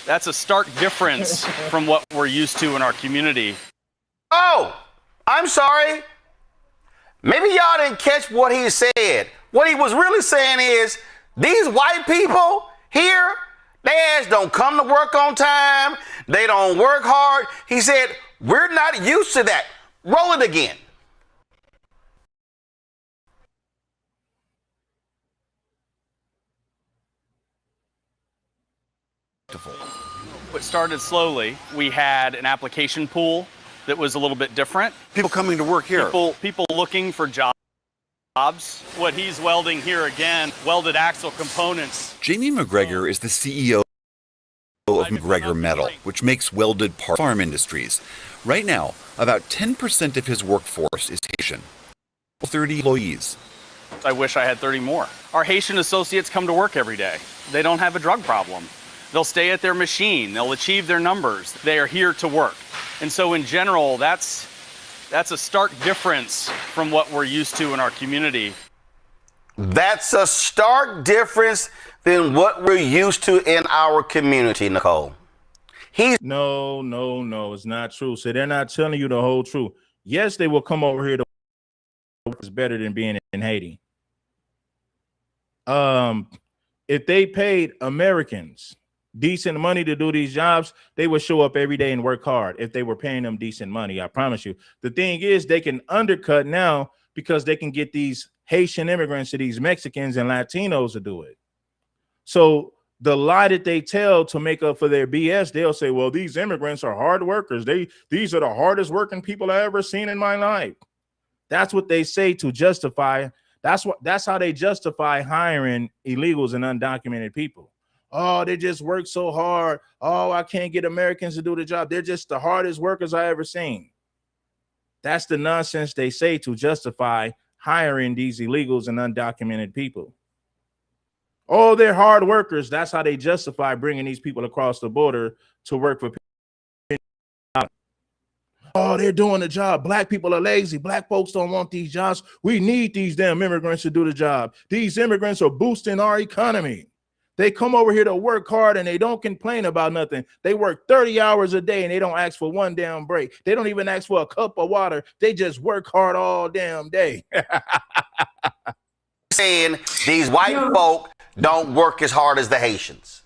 that's a stark difference from what we're used to in our community. Oh, I'm sorry. Maybe y'all didn't catch what he said. What he was really saying is these white people here, their ass don't come to work on time. They don't work hard. He said, we're not used to that. Roll it again. It started slowly. We had an application pool that was a little bit different. People coming to work here. People looking for jobs. What he's welding here again, welded axle components. Jamie McGregor is the CEO of McGregor Metal, which makes welded parts for farm industries. Right now, about 10% of his workforce is Haitian. 30 employees. I wish I had 30 more. Our Haitian associates come to work every day. They don't have a drug problem. They'll stay at their machine. They'll achieve their numbers. They are here to work. And so in general, that's a stark difference from what we're used to in our community. That's a stark difference than what we're used to in our community, Nicole. No, it's not true. So they're not telling you the whole truth. Yes, they will come over here to work. It's better than being in Haiti. If they paid Americans decent money to do these jobs, they would show up every day and work hard if they were paying them decent money. I promise you. The thing is, they can undercut now because they can get these Haitian immigrants or these Mexicans and Latinos to do it. So the lie that they tell to make up for their BS, they'll say, well, these immigrants are hard workers. These are the hardest working people I ever seen in my life. That's what they say to justify. That's how they justify hiring illegals and undocumented people. Oh, they just work so hard. Oh, I can't get Americans to do the job. They're just the hardest workers I ever seen. That's the nonsense they say to justify hiring these illegals and undocumented people. Oh, they're hard workers. That's how they justify bringing these people across the border to work for people. Oh, they're doing the job. Black people are lazy. Black folks don't want these jobs. We need these damn immigrants to do the job. These immigrants are boosting our economy. They come over here to work hard and they don't complain about nothing. They work 30 hours a day and they don't ask for one damn break. They don't even ask for a cup of water. They just work hard all damn day. Saying these white folk don't work as hard as the Haitians.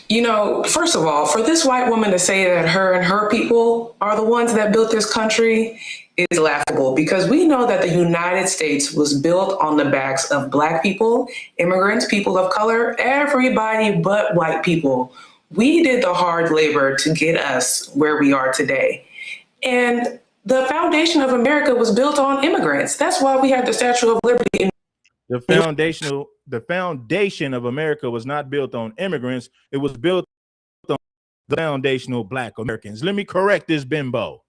You know, first of all, for this white woman to say that her and her people are the ones that built this country is laughable, because we know that the United States was built on the backs of Black people, immigrants, people of color, everybody but white people. We did the hard labor to get us where we are today. And the foundation of America was built on immigrants. That's why we have the Statue of Liberty. The foundation of America was not built on immigrants. It was built on the foundational Black Americans. Let me correct this bimbo.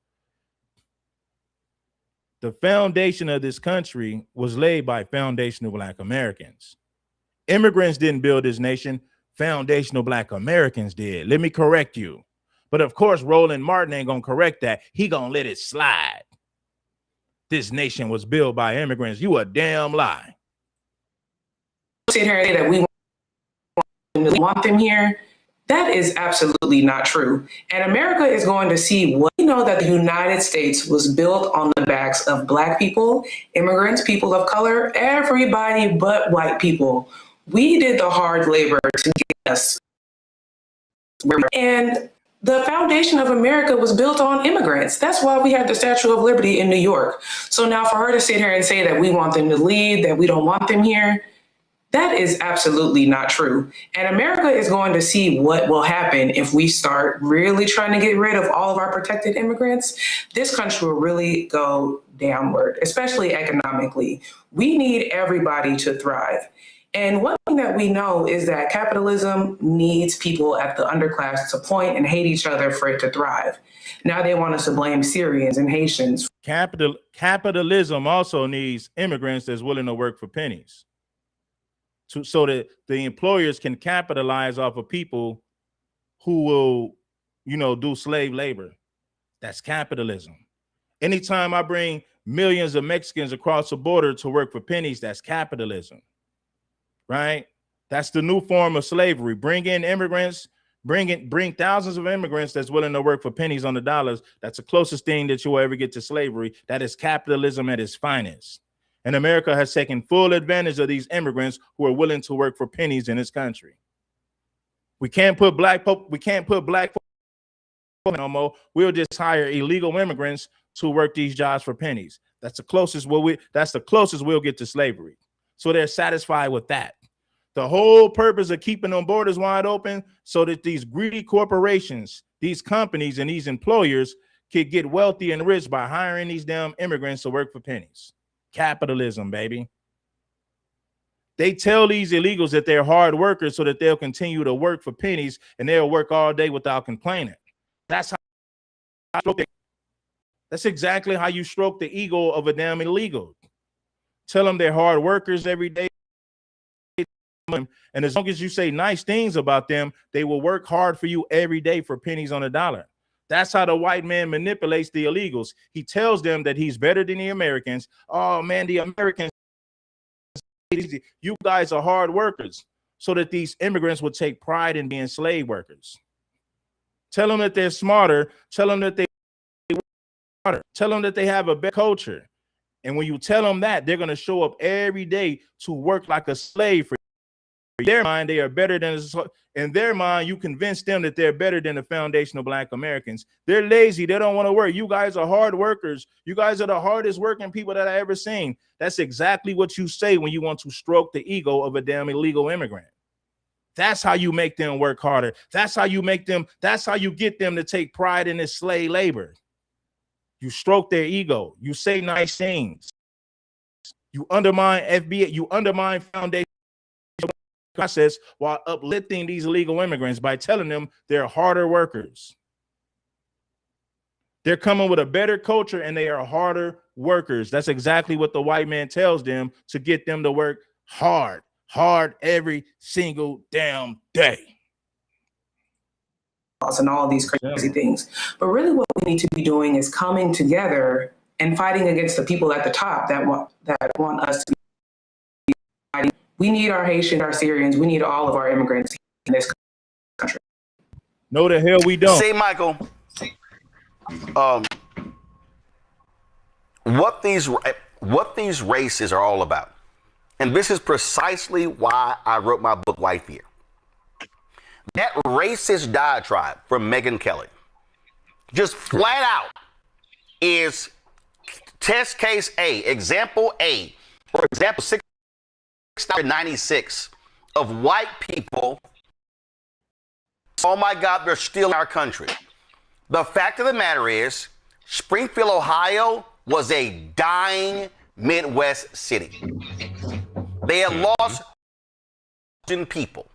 The foundation of this country was laid by foundational Black Americans. Immigrants didn't build this nation. Foundational Black Americans did. Let me correct you. But of course, Roland Martin ain't going to correct that. He going to let it slide. This nation was built by immigrants. You a damn lie. Sit here and say that we want them here. That is absolutely not true. And America is going to see what we know, that the United States was built on the backs of Black people, immigrants, people of color, everybody but white people. We did the hard labor to get us. And the foundation of America was built on immigrants. That's why we have the Statue of Liberty in New York. So now for her to sit here and say that we want them to leave, that we don't want them here, That is absolutely not true. And America is going to see what will happen if we start really trying to get rid of all of our protected immigrants. This country will really go downward, especially economically. We need everybody to thrive. And one thing that we know is that capitalism needs people at the underclass to point and hate each other for it to thrive. Now they want us to blame Syrians and Haitians. Capitalism also needs immigrants that's willing to work for pennies, so that the employers can capitalize off of people who will, do slave labor. That's capitalism. Anytime I bring millions of Mexicans across the border to work for pennies, that's capitalism, right? That's the new form of slavery. Bring in immigrants, bring thousands of immigrants that's willing to work for pennies on the dollars. That's the closest thing that you'll ever get to slavery. That is capitalism at its finest. And America has taken full advantage of these immigrants who are willing to work for pennies in this country. We can't put black folk no more. We'll just hire illegal immigrants to work these jobs for pennies. That's the closest we'll get to slavery. So they're satisfied with that. The whole purpose of keeping them borders wide open so that these greedy corporations, these companies, and these employers could get wealthy and rich by hiring these damn immigrants to work for pennies. Capitalism, baby. They tell these illegals that they're hard workers so that they'll continue to work for pennies and they'll work all day without complaining. That's exactly how you stroke the ego of a damn illegal. Tell them they're hard workers every day. And as long as you say nice things about them, they will work hard for you every day for pennies on a dollar. That's how the white man manipulates the illegals. He tells them that he's better than the Americans. Oh man, the Americans, you guys are hard workers, so that these immigrants will take pride in being slave workers. Tell them that they're smarter. Tell them that they have a better culture. And when you tell them that, they're going to show up every day to work like a slave for you. In their mind, they are better than, in their mind, you convince them that they're better than the foundational Black Americans. They're lazy. They don't want to work. You guys are hard workers. You guys are the hardest working people that I ever seen. That's exactly what you say when you want to stroke the ego of a damn illegal immigrant. That's how you make them work harder. That's how you get them to take pride in this slave labor. You stroke their ego. You say nice things. You undermine FBA. You undermine foundation process while uplifting these illegal immigrants by telling them they're harder workers. They're coming with a better culture and they are harder workers. That's exactly what the white man tells them, to get them to work hard every single damn day. And all these crazy things. But really what we need to be doing is coming together and fighting against the people at the top that want us to be fighting. We need our Haitians, our Syrians, we need all of our immigrants in this country. No, the hell we don't. See, Michael, what these races are all about. And this is precisely why I wrote my book, White Fear. That racist diatribe from Megyn Kelly, just flat out, is test case A, example A, or example 696 of white people. Oh my God, they're stealing our country. The fact of the matter is, Springfield, Ohio was a dying Midwest city. They had lost people.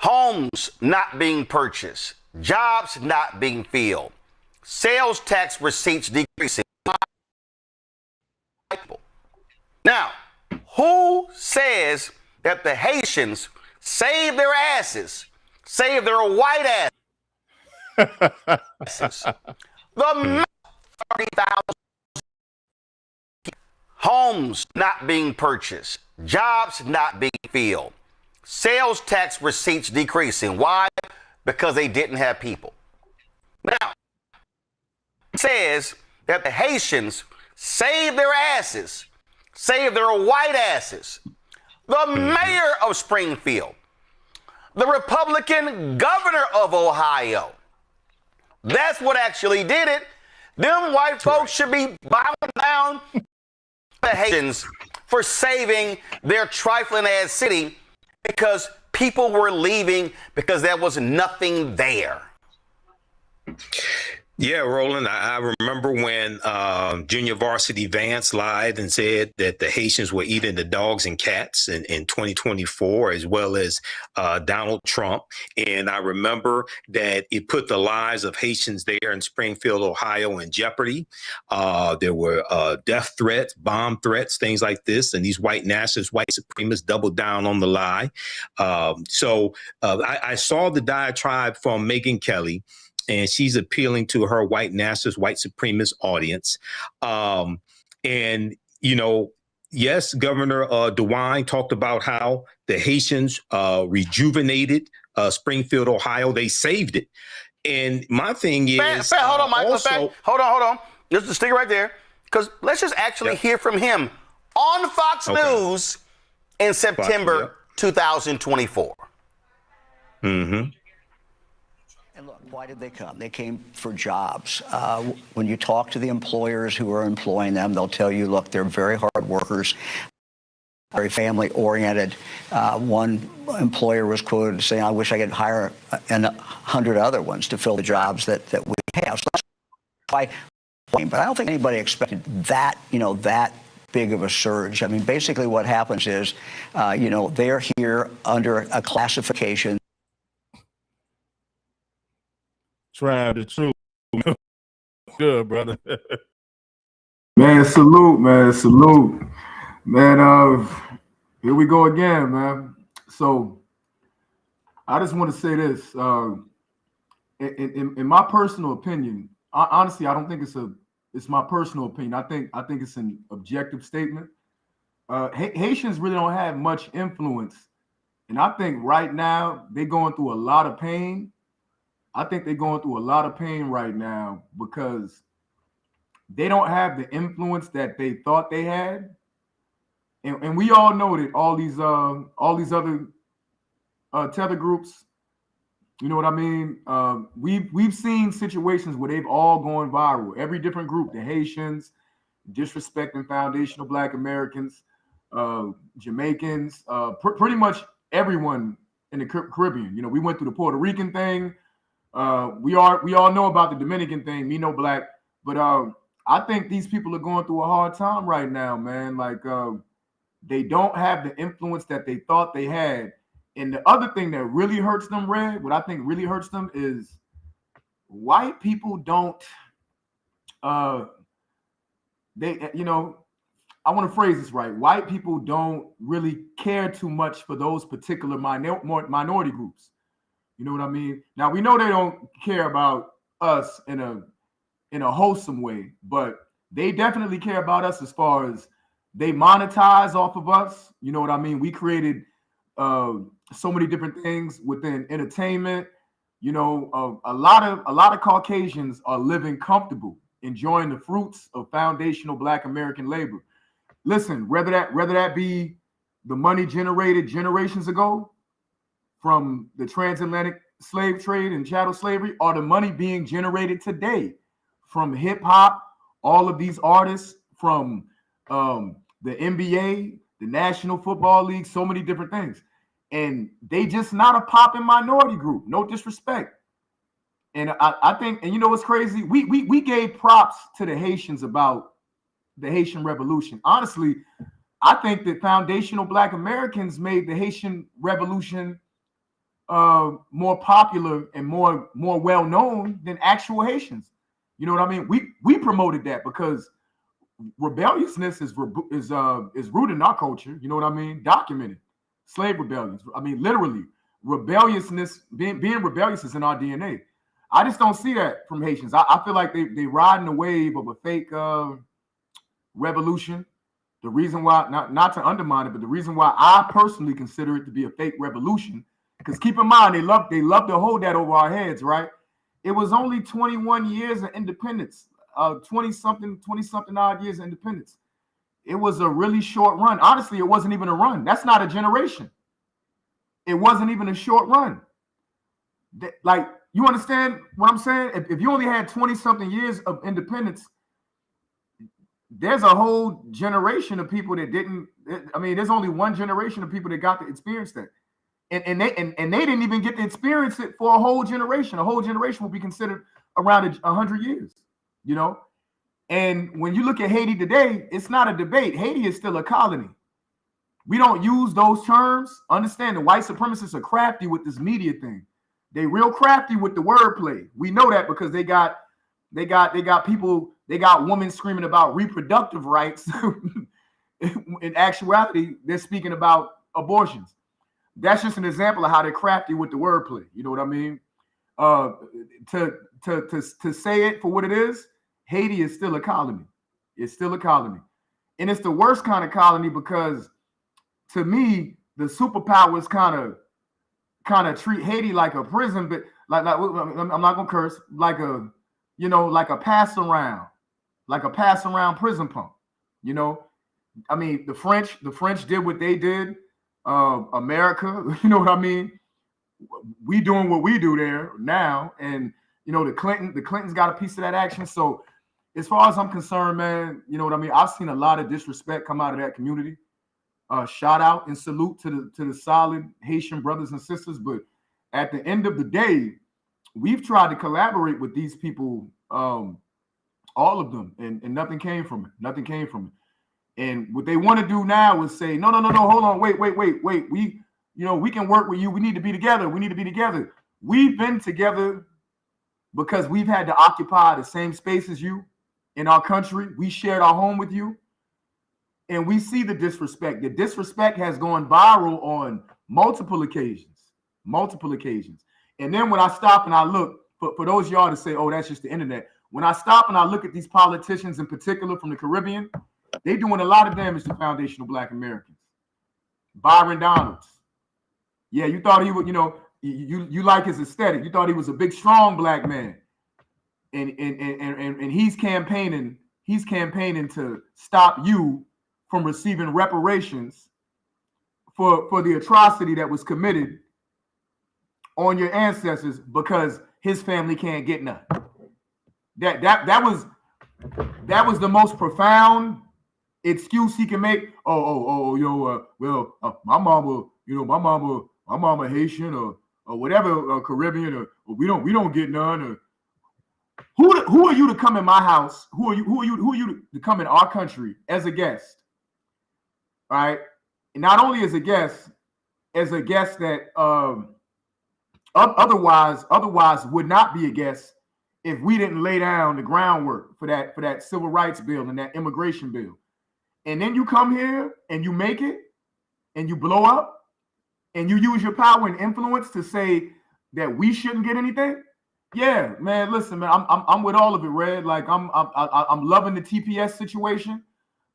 Homes not being purchased, jobs not being filled, sales tax receipts decreasing. Now, who says that the Haitians saved their asses, saved their white asses? The 30,000 homes not being purchased, jobs not being filled, sales tax receipts decreasing. Why? Because they didn't have people. Now, it says that the Haitians saved their asses, saved their white asses. The mayor of Springfield, the Republican governor of Ohio, that's what actually did it. Them white folks should be bowing down the Haitians for saving their trifling ass city because people were leaving because there was nothing there. Yeah, Roland, I remember when Junior Varsity Vance lied and said that the Haitians were eating the dogs and cats in 2024, as well as Donald Trump. And I remember that it put the lives of Haitians there in Springfield, Ohio in jeopardy. There were death threats, bomb threats, things like this. And these white nationalists, white supremacists doubled down on the lie. So I saw the diatribe from Megyn Kelly, and she's appealing to her white nationalist, white supremacist audience. And, you know, yes, Governor DeWine talked about how the Haitians rejuvenated Springfield, Ohio. They saved it. And my thing is... hold on, Michael. Also, hold on. Just stick it right there. Because let's just actually hear from him on Fox News in September 2024. Mm-hmm. And look, why did they come? They came for jobs. When you talk to the employers who are employing them, they'll tell you, look, they're very hard workers, very family oriented. One employer was quoted saying, I wish I could hire 100 other ones to fill the jobs that we have. So that's why, but I don't think anybody expected that, that big of a surge. I mean, basically what happens is, they're here under a classification. Trying the truth. Good, brother. Man, salute, man. Salute. Man, here we go again, man. So I just want to say this. In my personal opinion, honestly, I don't think it's my personal opinion. I think it's an objective statement. Haitians really don't have much influence. And I think right now they're going through a lot of pain. I think they're going through a lot of pain right now because they don't have the influence that they thought they had. And we all know that all these other tether groups, you know what I mean? We've seen situations where they've all gone viral. Every different group, the Haitians, disrespecting foundational Black Americans, Jamaicans, pretty much everyone in the Caribbean. You know, we went through the Puerto Rican thing. We all know about the Dominican thing, me no black, but I think these people are going through a hard time right now, man. Like they don't have the influence that they thought they had. And the other thing that really hurts them, Red, what I think really hurts them is white people don't they I want to phrase this right. White people don't really care too much for those particular minority groups. You know what I mean? Now we know they don't care about us in a wholesome way, but they definitely care about us as far as they monetize off of us. You know what I mean? We created so many different things within entertainment. You know, a lot of Caucasians are living comfortable, enjoying the fruits of foundational Black American labor. Listen, whether that be the money generated generations ago from the transatlantic slave trade and chattel slavery, or the money being generated today from hip hop, all of these artists, from the NBA, the National Football League, so many different things. And they just not a popping minority group, no disrespect. And I think, and you know what's crazy? We gave props to the Haitians about the Haitian Revolution. Honestly, I think that foundational Black Americans made the Haitian Revolution more popular and more well known than actual Haitians. You know what I mean? We promoted that because rebelliousness is rooted in our culture. You know what I mean? Documented slave rebellions. I mean, literally, rebelliousness, being rebellious is in our DNA. I just don't see that from Haitians. I feel like they riding the wave of a fake revolution. The reason why, not to undermine it, but the reason why I personally consider it to be a fake revolution, because keep in mind, they love to hold that over our heads, right? It was only 21 years of independence, 20 something odd years of independence. It was a really short run. Honestly, it wasn't even a run. That's not a generation. It wasn't even a short run. Like, you understand what I'm saying? If you only had 20 something years of independence, there's a whole generation of people that didn't. I mean, there's only one generation of people that got to experience that, and they didn't even get to experience it for a whole generation. A whole generation will be considered around 100 years, you know. And when you look at Haiti today, it's not a debate. Haiti is still a colony. We don't use those terms. Understand, the white supremacists are crafty with this media thing. They real crafty with the wordplay. We know that because they got people, they got women screaming about reproductive rights. In actuality, they're speaking about abortions. That's just an example of how they're crafty with the wordplay. You know what I mean? To say it for what it is, Haiti is still a colony. It's still a colony. And it's the worst kind of colony because, to me, the superpowers kind of treat Haiti like a prison, but like I'm not gonna curse, like a, you know, like a pass around prison pump. You know, I mean, the French did what they did. America, you know what I mean? We doing what we do there now, and you know, the Clintons got a piece of that action. So as far as I'm concerned, man, you know what I mean? I've seen a lot of disrespect come out of that community. Shout out and salute to the solid Haitian brothers and sisters. But at the end of the day, we've tried to collaborate with these people, all of them, and nothing came from it. Nothing came from it. And what they want to do now is say, no, hold on, wait. We, you know, we can work with you. We need to be together. We need to be together. We've been together because we've had to occupy the same space as you in our country. We shared our home with you. And we see the disrespect. The disrespect has gone viral on multiple occasions. And then when I stop and I look, for those of y'all to say, oh, that's just the internet. When I stop and I look at these politicians in particular from the Caribbean, they're doing a lot of damage to foundational Black Americans. Byron Donalds. Yeah, you thought he would, you know, you like his aesthetic. You thought he was a big, strong Black man. And he's campaigning to stop you from receiving reparations for the atrocity that was committed on your ancestors because his family can't get none. That was the most profound excuse he can make. My mama Haitian or whatever, Caribbean, or we don't get none. Or, who are you to come in my house? Who are you to come in our country as a guest? All right. And not only as a guest that otherwise would not be a guest if we didn't lay down the groundwork for that civil rights bill and that immigration bill. And then you come here and you make it and you blow up and you use your power and influence to say that we shouldn't get anything. Yeah, man, listen, man, I'm with all of it, Red. Like I'm loving the TPS situation.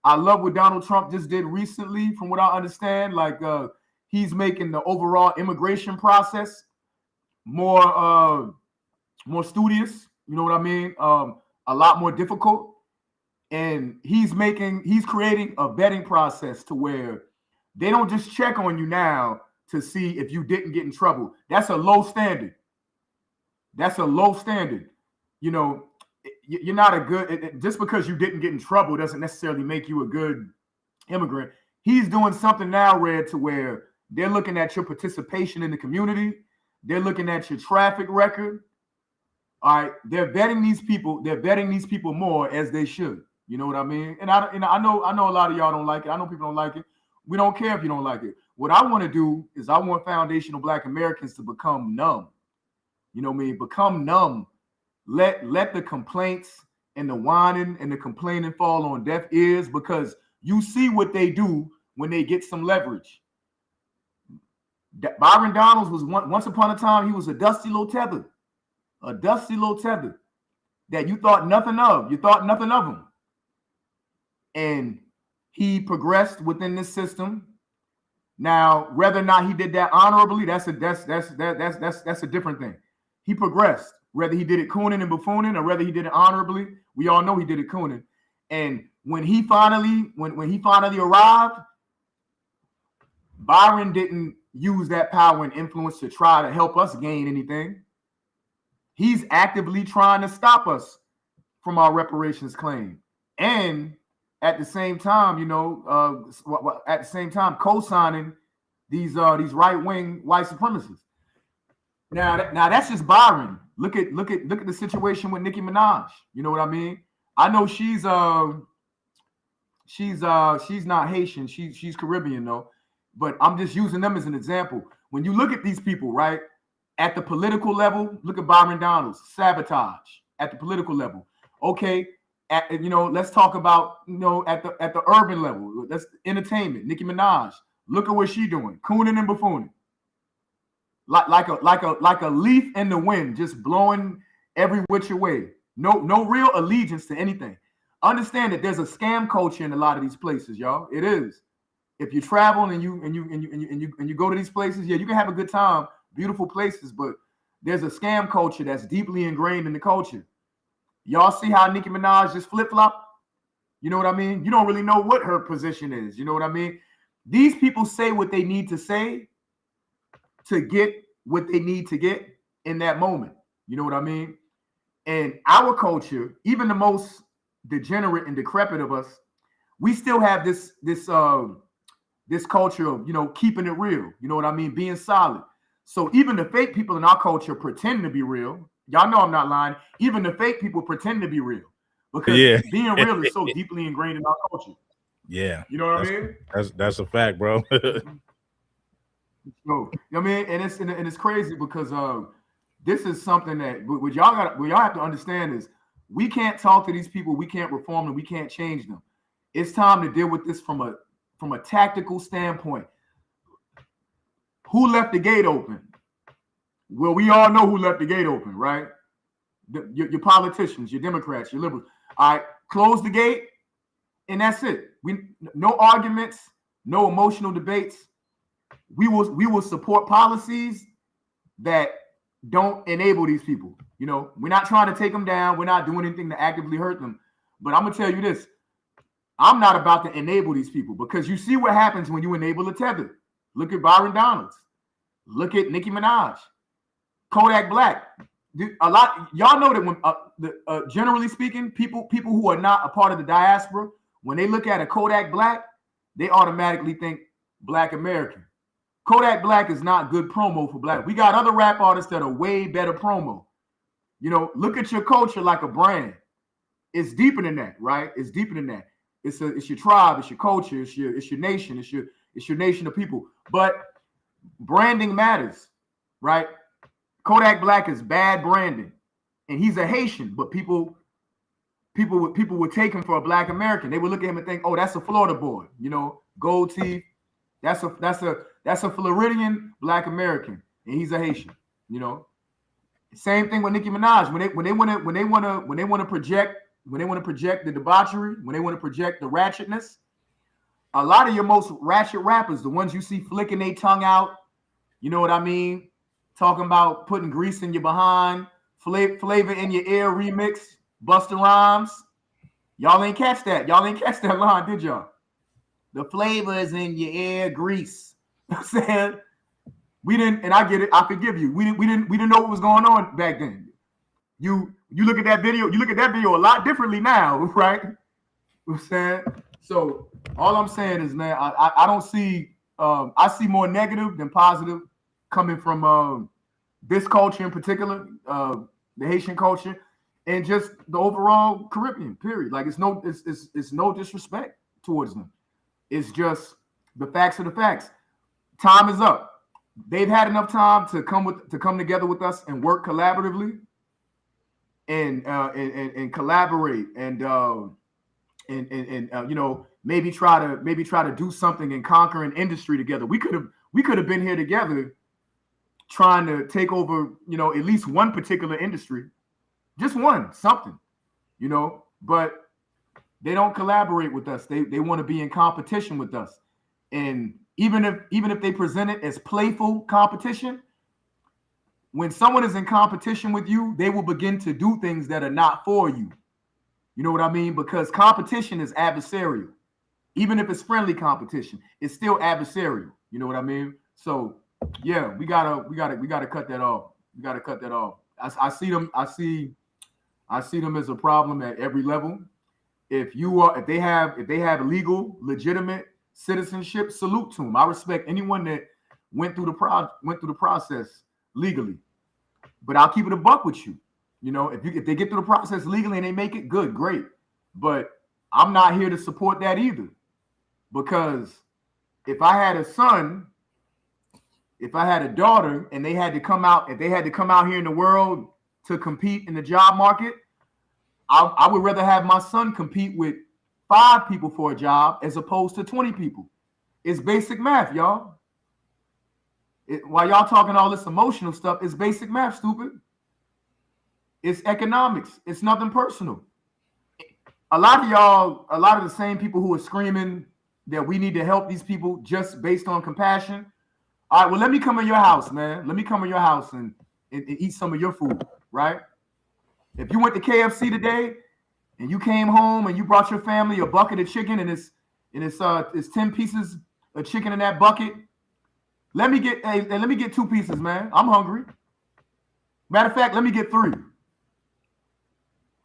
I love what Donald Trump just did recently, from what I understand. Like he's making the overall immigration process more studious. You know what I mean? A lot more difficult. And he's creating a vetting process to where they don't just check on you now to see if you didn't get in trouble. That's a low standard. You know, you're not a good, just because you didn't get in trouble doesn't necessarily make you a good immigrant. He's doing something now, Red, to where they're looking at your participation in the community. They're looking at your traffic record. All right, they're vetting these people more as they should. You know what I mean? And I know a lot of y'all don't like it. I know people don't like it. We don't care if you don't like it. What I want to do is I want foundational Black Americans to become numb. You know what I mean? Become numb. Let the complaints and the whining and the complaining fall on deaf ears, because you see what they do when they get some leverage. Byron Donalds was once upon a time, he was a dusty little tether that you thought nothing of. You thought nothing of him. And he progressed within this system. Now, whether or not he did that honorably, that's a different thing. He progressed. Whether he did it cooning and buffooning or whether he did it honorably, we all know he did it cooning. And when he finally arrived, Byron didn't use that power and influence to try to help us gain anything. He's actively trying to stop us from our reparations claim. And at the same time, at the same time, co-signing these right-wing white supremacists. Now that's just Byron. Look at the situation with Nicki Minaj. You know what I mean? I know she's not Haitian. She's Caribbean though. But I'm just using them as an example. When you look at these people, right, at the political level, look at Byron Donalds, sabotage at the political level. Okay, let's talk about at the urban level. That's entertainment. Nicki Minaj, look at what she's doing, cooning and buffooning, like a leaf in the wind, just blowing every which way. No real allegiance to anything. Understand that there's a scam culture in a lot of these places, y'all. It is. If you travel and you go to these places, yeah, you can have a good time, beautiful places, but there's a scam culture that's deeply ingrained in the culture. Y'all see how Nicki Minaj just flip-flop? You know what I mean? You don't really know what her position is. You know what I mean? These people say what they need to say to get what they need to get in that moment. You know what I mean? And our culture, even the most degenerate and decrepit of us, we still have this culture of, keeping it real. You know what I mean? Being solid. So even the fake people in our culture pretend to be real. Y'all know I'm not lying. Even the fake people pretend to be real because being real is so deeply ingrained in our culture. Yeah. You know what I mean? That's a fact, bro. So, you know what I mean? And it's crazy because this is something that what y'all have to understand is we can't talk to these people, we can't reform them, we can't change them. It's time to deal with this from a tactical standpoint. Who left the gate open? Well, we all know who left the gate open, right? Your politicians, your Democrats, your liberals. All right, close the gate, and that's it. No arguments, no emotional debates. We will support policies that don't enable these people. We're not trying to take them down. We're not doing anything to actively hurt them. But I'm gonna tell you this: I'm not about to enable these people because you see what happens when you enable a tether. Look at Byron Donalds. Look at Nicki Minaj. Kodak Black. Y'all know that when generally speaking, people who are not a part of the diaspora, when they look at a Kodak Black, they automatically think Black American. Kodak Black is not good promo for Black. We got other rap artists that are way better promo. Look at your culture like a brand. It's deeper than that, right? It's deeper than that. It's your tribe, it's your culture, it's your nation, it's your nation of people. But branding matters, right? Kodak Black is bad branding, and he's a Haitian, but people would take him for a Black American. They would look at him and think, "Oh, that's a Florida boy, gold teeth. That's a Floridian Black American, and he's a Haitian." Same thing with Nicki Minaj. When they want to project the debauchery, when they want to project the ratchetness, a lot of your most ratchet rappers, the ones you see flicking their tongue out, you know what I mean? Talking about putting grease in your behind, flavor in your ear remix, Busta Rhymes. Y'all ain't catch that. Y'all ain't catch that line, did y'all? The flavor is in your ear, grease. You know what I'm saying? We didn't, and I get it. I forgive you. We didn't know what was going on back then. You look at that video. You look at that video a lot differently now, right? You know what I'm saying? So all I'm saying is, man, I don't see. I see more negative than positive coming from this culture in particular, the Haitian culture, and just the overall Caribbean. Period. Like it's no disrespect towards them. It's just the facts are the facts. Time is up. They've had enough time to come together with us and work collaboratively, and collaborate and maybe try to do something and conquer an industry together. We could have been here together trying to take over, at least one particular industry, just one, something, but they don't collaborate with us. They want to be in competition with us. And even if they present it as playful competition, when someone is in competition with you, they will begin to do things that are not for you. You know what I mean? Because competition is adversarial. Even if it's friendly competition, it's still adversarial. You know what I mean? So yeah, we gotta cut that off. We gotta cut that off. I see them as a problem at every level. if they have legal, legitimate citizenship, salute to them. I respect anyone that went through the process legally. But I'll keep it a buck with you. You know, if they get through the process legally and they make it, good, great. But I'm not here to support that either. Because if I had a son, if I had a daughter, and they had to come out here in the world to compete in the job market, I would rather have my son compete with 5 people for a job as opposed to 20 people. It's basic math, y'all. While y'all talking all this emotional stuff, it's basic math, stupid. It's economics. It's nothing personal. A lot of the same people who are screaming that we need to help these people just based on compassion. All right, well, let me come in your house, man. Let me come in your house and eat some of your food, right? If you went to KFC today and you came home and you brought your family a bucket of chicken and it's 10 pieces of chicken in that bucket, let me get 2 pieces, man. I'm hungry. Matter of fact, let me get 3.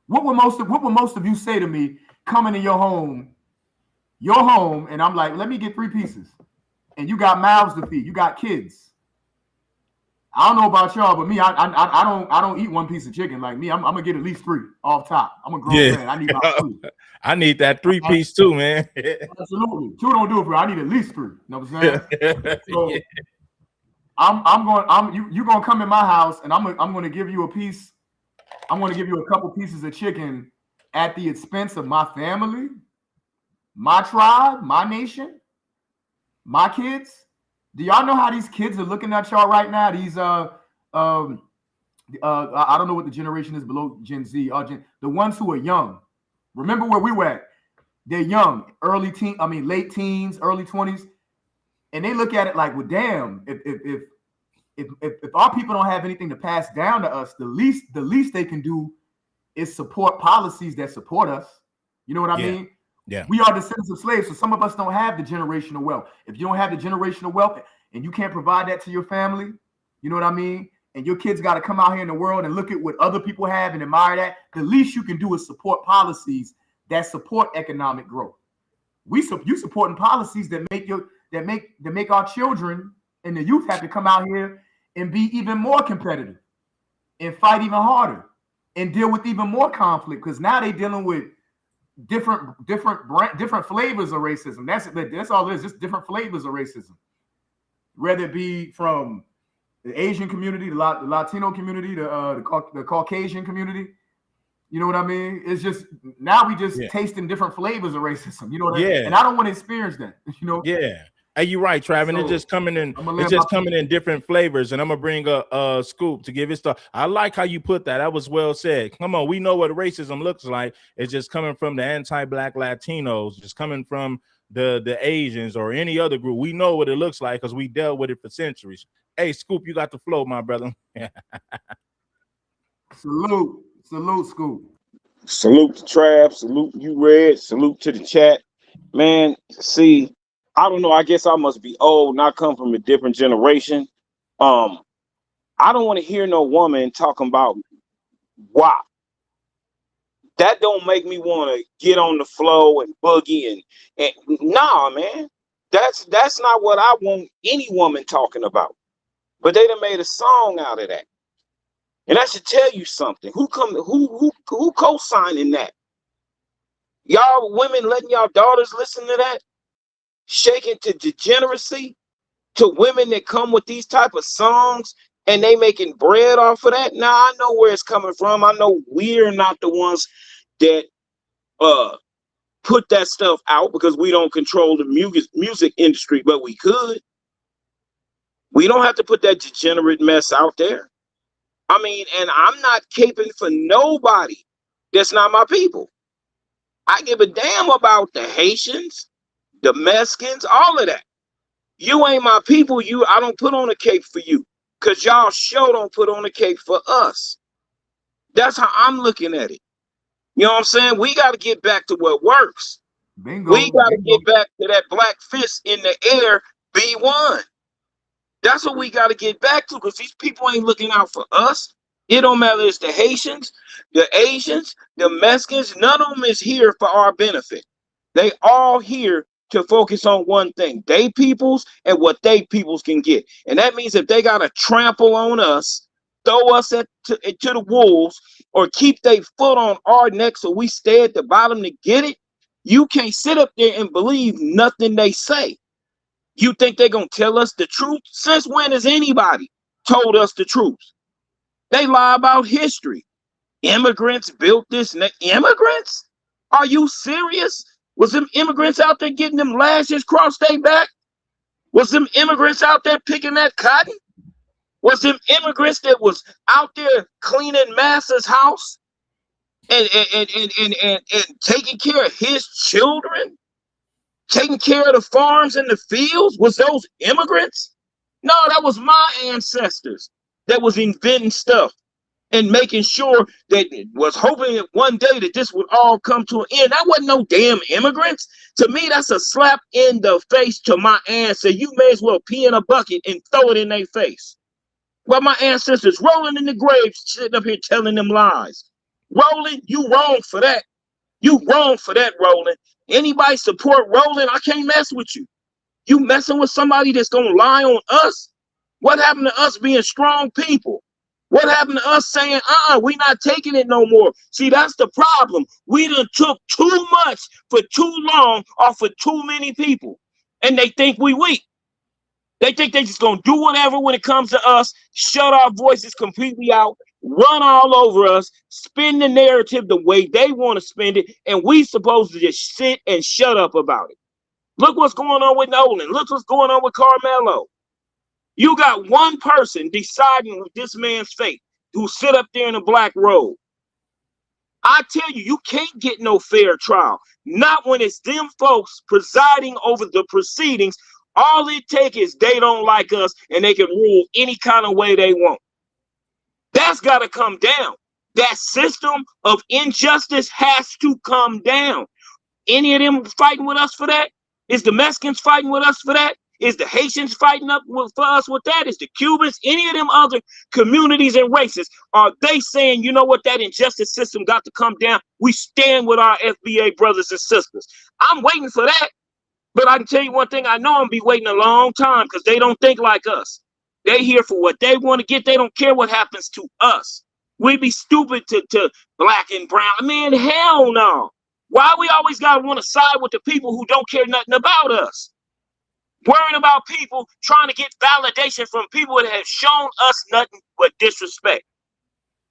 What would most of you say to me coming in your home, and I'm like, let me get 3 pieces, and you got mouths to feed, you got kids. I don't know about y'all, but me, I don't eat 1 piece of chicken. Like me, I'm gonna get at least 3 off top. I'm a grown man. I need about 2. I need that 3-piece too, man. Absolutely, 2 don't do it for me. I need at least 3. You know what I'm saying? So you're gonna come in my house, and I'm gonna give you a piece. I'm gonna give you a couple pieces of chicken at the expense of my family, my tribe, my nation, my kids. Do y'all know how these kids are looking at y'all right now? These I don't know what the generation is below Gen Z. The ones who are young. Remember where we were at? They're young, late teens, early 20s, and they look at it like, well, damn, if our people don't have anything to pass down to us, the least they can do is support policies that support us. You know what I mean? Yeah. We are descendants of slaves, so some of us don't have the generational wealth. If you don't have the generational wealth and you can't provide that to your family, you know what I mean? And your kids got to come out here in the world and look at what other people have and admire that. The least you can do is support policies that support economic growth. You supporting policies that make our children and the youth have to come out here and be even more competitive and fight even harder and deal with even more conflict, because now they're dealing with different flavors of racism. That's all it is, just different flavors of racism. Whether it be from the Asian community, the Latino community, the Caucasian community. You know what I mean? It's just now we just tasting different flavors of racism. You know what I mean? And I don't want to experience that. You know? Yeah. Hey, you're right, Travis. So, it's just coming in different flavors, and I'm gonna bring a Scoop to give his stuff. I like how you put that. That was well said. Come on, we know what racism looks like. It's just coming from the anti-black Latinos, just coming from the Asians or any other group. We know what it looks like because we dealt with it for centuries. Hey, Scoop, you got the flow, my brother. Salute, Scoop. Salute to Trav. Salute you, Red. Salute to the chat. Man, see, I don't know. I guess I must be old, not come from a different generation. I don't want to hear no woman talking about WAP. That don't make me want to get on the floor and boogie and nah, man. That's not what I want any woman talking about. But they done made a song out of that. And I should tell you something. Who co-signing that? Y'all women letting y'all daughters listen to that? Shaking to degeneracy to women that come with these type of songs and they making bread off of that. Now I know where it's coming from. I know we're not the ones that put that stuff out because we don't control the music industry, but we could. We don't have to put that degenerate mess out there. I mean, and I'm not caping for nobody that's not my people. I give a damn about the Haitians, the Mexicans, all of that. You ain't my people. I don't put on a cape for you because y'all sure don't put on a cape for us. That's how I'm looking at it. You know what I'm saying? We got to get back to what works. Bingo, we got to get back to that black fist in the air, B1. That's what we got to get back to because these people ain't looking out for us. It don't matter. It's the Haitians, the Asians, the Mexicans. None of them is here for our benefit. They all here to focus on one thing: they peoples and what they peoples can get. And that means if they gotta trample on us, throw us to the wolves, or keep their foot on our neck so we stay at the bottom to get it, you can't sit up there and believe nothing they say. You think they're gonna tell us the truth? Since when has anybody told us the truth? They lie about history. Immigrants built this. Immigrants? Are you serious? Was them immigrants out there getting them lashes across their back? Was them immigrants out there picking that cotton? Was them immigrants that was out there cleaning Master's house and taking care of his children? Taking care of the farms and the fields? Was those immigrants? No, that was my ancestors that was inventing stuff and making sure that was hoping that one day that this would all come to an end. That wasn't no damn immigrants. To me, that's a slap in the face to my ancestors. You may as well pee in a bucket and throw it in their face. Well, my ancestors rolling in the grave, sitting up here telling them lies. Roland, you wrong for that. You wrong for that, Roland. Anybody support Roland, I can't mess with you. You messing with somebody that's gonna lie on us? What happened to us being strong people? What happened to us saying, we not taking it no more? See, that's the problem. We done took too much for too long off of too many people. And they think we weak. They think they just gonna do whatever when it comes to us, shut our voices completely out, run all over us, spin the narrative the way they want to spend it, and we supposed to just sit and shut up about it. Look what's going on with Nolan. Look what's going on with Carmelo. You got one person deciding with this man's fate who sit up there in a black robe. I tell you, you can't get no fair trial. Not when it's them folks presiding over the proceedings. All it takes is they don't like us and they can rule any kind of way they want. That's got to come down. That system of injustice has to come down. Any of them fighting with us for that? Is the Mexicans fighting with us for that? Is the Haitians fighting for us with that? Is the Cubans, any of them other communities and races, are they saying, you know what, that injustice system got to come down? We stand with our FBA brothers and sisters. I'm waiting for that. But I can tell you one thing, I know I'm gonna be waiting a long time because they don't think like us. They here for what they want to get. They don't care what happens to us. We be stupid to black and brown. Man, hell no. Why we always gotta want to side with the people who don't care nothing about us? Worrying about people trying to get validation from people that have shown us nothing but disrespect.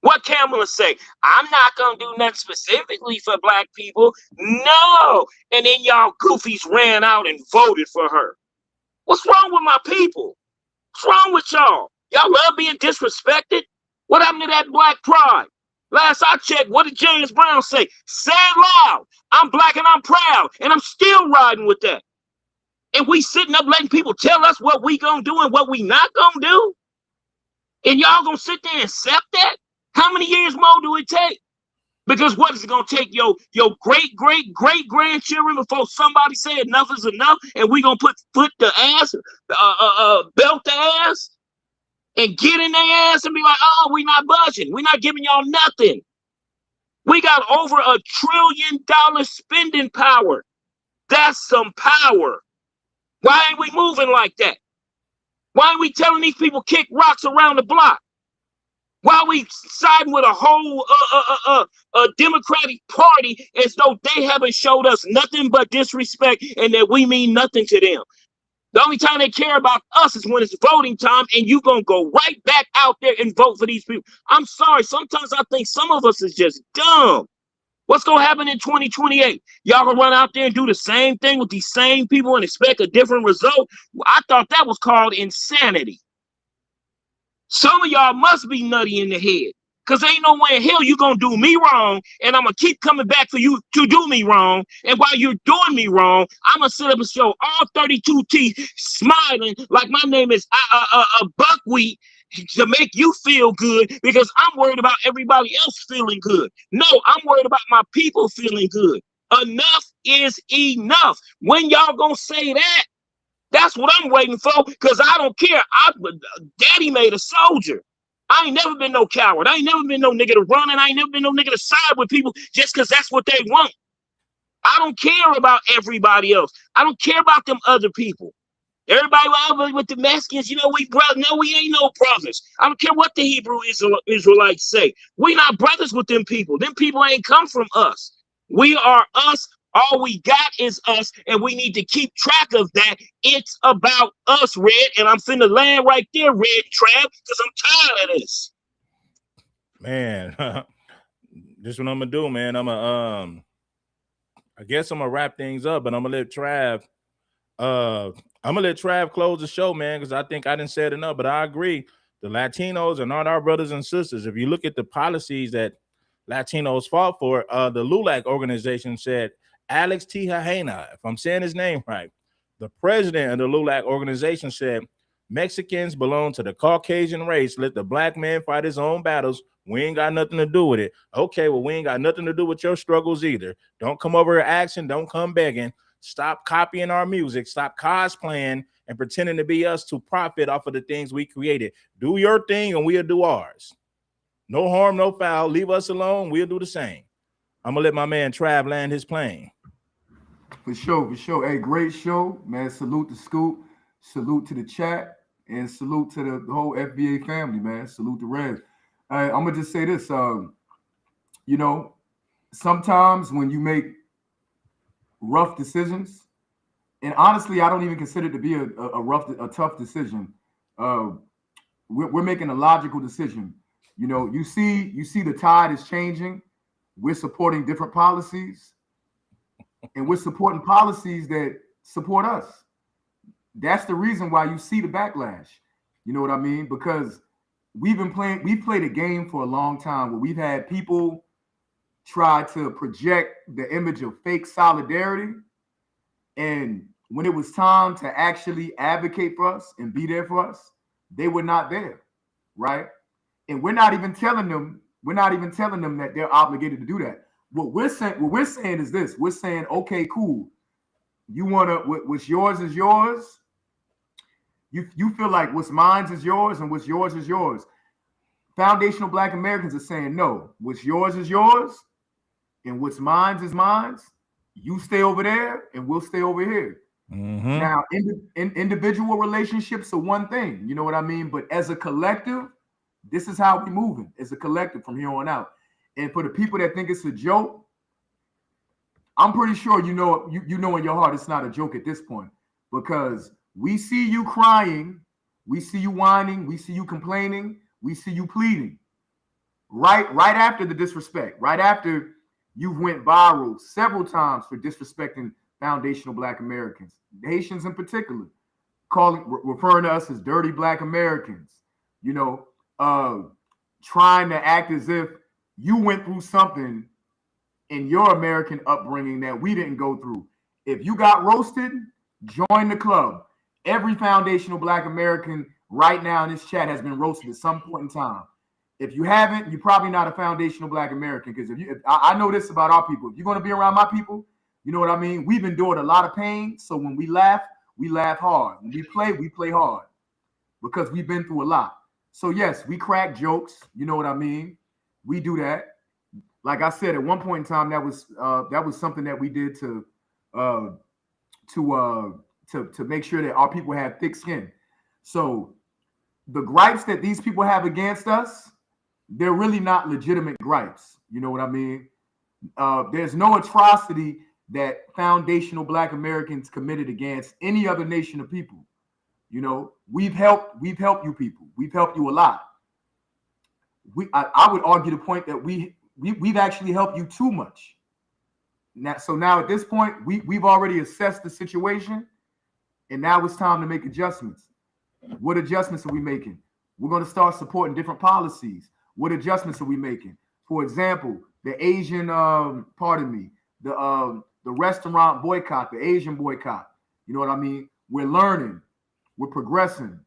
What Kamala say? I'm not gonna do nothing specifically for black people. No. And then y'all goofies ran out and voted for her. What's wrong with my people? What's wrong with y'all? Y'all love being disrespected? What happened to that black pride? Last I checked, what did James Brown say? Say it loud. I'm black and I'm proud. And I'm still riding with that. And we sitting up letting people tell us what we gonna do and what we not gonna do? And y'all gonna sit there and accept that? How many years more do it take? Because what is it gonna take your great-great-great-grandchildren before somebody say enough is enough and we gonna put the ass, belt the ass and get in their ass and be like, oh, we not budging. We not giving y'all nothing. We got over $1 trillion spending power. That's some power. Why ain't we moving like that? Why ain't we telling these people kick rocks around the block? Why are we siding with a whole Democratic Party as though they haven't showed us nothing but disrespect and that we mean nothing to them? The only time they care about us is when it's voting time and you going to go right back out there and vote for these people. I'm sorry. Sometimes I think some of us is just dumb. What's going to happen in 2028? Y'all going to run out there and do the same thing with these same people and expect a different result? I thought that was called insanity. Some of y'all must be nutty in the head because ain't no way in hell you going to do me wrong and I'm going to keep coming back for you to do me wrong. And while you're doing me wrong, I'm going to sit up and show all 32 teeth smiling like my name is Buckwheat to make you feel good because I'm worried about everybody else feeling good. No, I'm worried about my people feeling good. Enough is enough. When y'all going to say that? That's what I'm waiting for because I don't care. Daddy made a soldier. I ain't never been no coward. I ain't never been no nigga to run, and I ain't never been no nigga to side with people just because that's what they want. I don't care about everybody else. I don't care about them other people. Everybody with the Mexicans, we brothers. No, we ain't no brothers. I don't care what the Hebrew Israelites say. We not brothers with them people. Them people ain't come from us. We are us. All we got is us, and we need to keep track of that. It's about us, Red, and I'm finna land right there, Red Trav, because I'm tired of this. Man, this is what I'm gonna do, man. I guess I'm gonna wrap things up, but I'm gonna let Trav close the show, man, because I think I didn't say it enough, but I agree. The Latinos are not our brothers and sisters. If you look at the policies that Latinos fought for, the LULAC organization said, Alex Tejada, if I'm saying his name right, the president of the LULAC organization said, Mexicans belong to the Caucasian race. Let the black man fight his own battles. We ain't got nothing to do with it. Okay, well, we ain't got nothing to do with your struggles either. Don't come over here asking. Don't come begging. Stop copying our music. Stop cosplaying and pretending to be us to profit off of the things we created. Do your thing and we'll do ours. No harm, no foul. Leave us alone. We'll do the same. I'm going to let my man Trav land his plane. For sure. Hey, great show, man. Salute to Scoop. Salute to the chat. And salute to the whole FBA family, man. Salute to Red. I'm going to just say this. Sometimes when you make rough decisions, and honestly, I don't even consider it to be a tough decision. We're making a logical decision. You see the tide is changing. We're supporting different policies, and we're supporting policies that support us. That's the reason why you see the backlash. You know what I mean? Because we've played a game for a long time where we've had people try to project the image of fake solidarity. And when it was time to actually advocate for us and be there for us, they were not there, right? And we're not even telling them that they're obligated to do that. What we're saying is this. We're saying, okay, cool. You want to, what's yours is yours. You feel like what's mine is yours and what's yours is yours. Foundational Black Americans are saying, no, what's yours is yours and what's mine is mine. You stay over there and we'll stay over here. Mm-hmm. Now, individual relationships are one thing, you know what I mean? But as a collective, this is how we're moving as a collective from here on out. And for the people that think it's a joke, I'm pretty sure you know in your heart it's not a joke at this point, because we see you crying, we see you whining, we see you complaining, we see you pleading. Right after the disrespect, right after you went viral several times for disrespecting foundational Black Americans, Haitians in particular, referring to us as dirty Black Americans, trying to act as if you went through something in your American upbringing that we didn't go through. If you got roasted, join the club. Every foundational Black American right now in this chat has been roasted at some point in time. If you haven't, you're probably not a foundational Black American, because I know this about our people. If you're going to be around my people, you know what I mean? We've endured a lot of pain, so when we laugh hard. When we play hard, because we've been through a lot. So yes, we crack jokes, you know what I mean? We do that. Like I said, at one point in time, that was something that we did to make sure that our people have thick skin. So the gripes that these people have against us, they're really not legitimate gripes. You know what I mean? There's no atrocity that foundational Black Americans committed against any other nation of people. We've helped you people. We've helped you a lot. I would argue the point that we've actually helped you too much. Now at this point, we've already assessed the situation, and now it's time to make adjustments. What adjustments are we making? We're going to start supporting different policies. What adjustments are we making? For example, the Asian, the restaurant boycott, the Asian boycott. You know what I mean? We're learning, we're progressing,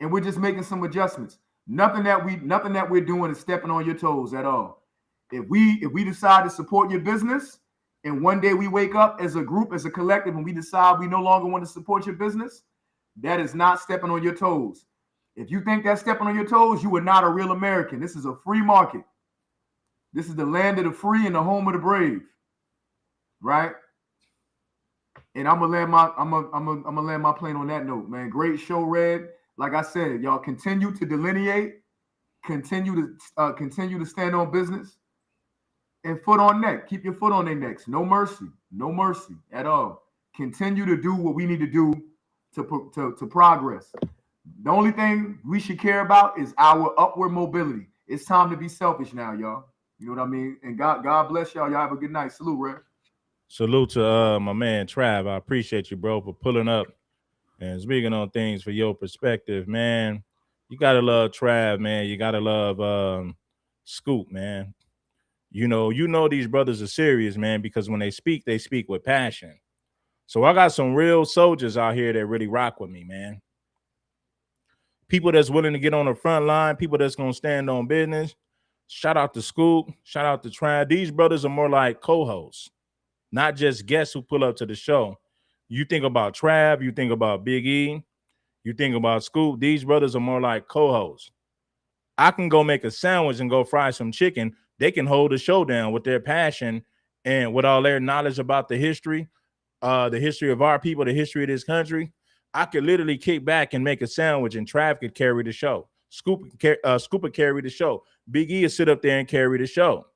and we're just making some adjustments. Nothing that we're doing is stepping on your toes at all. If we decide to support your business, and one day we wake up as a group, as a collective, and we decide we no longer want to support your business, that is not stepping on your toes. If you think that's stepping on your toes, you are not a real American. This is a free market. This is the land of the free and the home of the brave, right? And I'm gonna land my plane on that note, man. Great show, Red. Like I said, y'all continue to delineate, continue to stand on business, and foot on neck. Keep your foot on their necks. No mercy at all. Continue to do what we need to do to progress. The only thing we should care about is our upward mobility. It's time to be selfish now, y'all. You know what I mean? And God bless y'all. Y'all have a good night. Salute, Red. Salute to my man Trav. I appreciate you, bro, for pulling up and speaking on things for your perspective, man. You gotta love Trav, man. You gotta love Scoop, man. You know these brothers are serious, man, because when they speak with passion. So I got some real soldiers out here that really rock with me, man. People that's willing to get on the front line, people that's gonna stand on business. Shout out to Scoop, shout out to Trav. These brothers are more like co-hosts, not just guests who pull up to the show. You think about Trav, you think about Big E, you think about Scoop. These brothers are more like co-hosts. I can go make a sandwich and go fry some chicken. They can hold the show down with their passion and with all their knowledge about the history of our people, the history of this country. I could literally kick back and make a sandwich, and Trav could carry the show. Scoop would carry the show. Big E would sit up there and carry the show.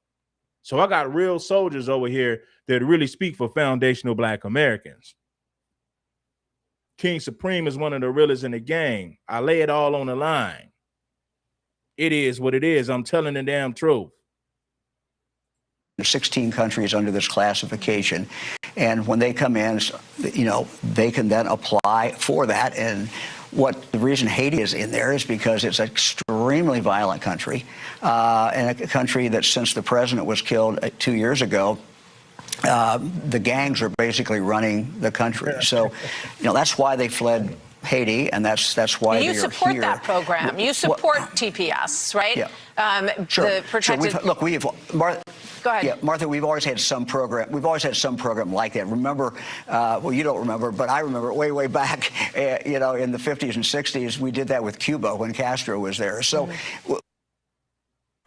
So I got real soldiers over here that really speak for foundational Black Americans. King Supreme is one of the realest in the game. I lay it all on the line. It is what it is. I'm telling the damn truth. 16 countries under this classification. And when they come in, they can then apply for that. And the reason Haiti is in there is because it's an extremely violent country, and a country that since the president was killed 2 years ago, the gangs are basically running the country. So, that's why they fled Haiti, and that's why you they're support here. that program. You support TPS, right? Yeah. Sure. Go ahead. Yeah, Martha, we've always had some program. We've always had some program like that. Remember, well, you don't remember, but I remember way back, in the 50s and 60s, we did that with Cuba when Castro was there. So.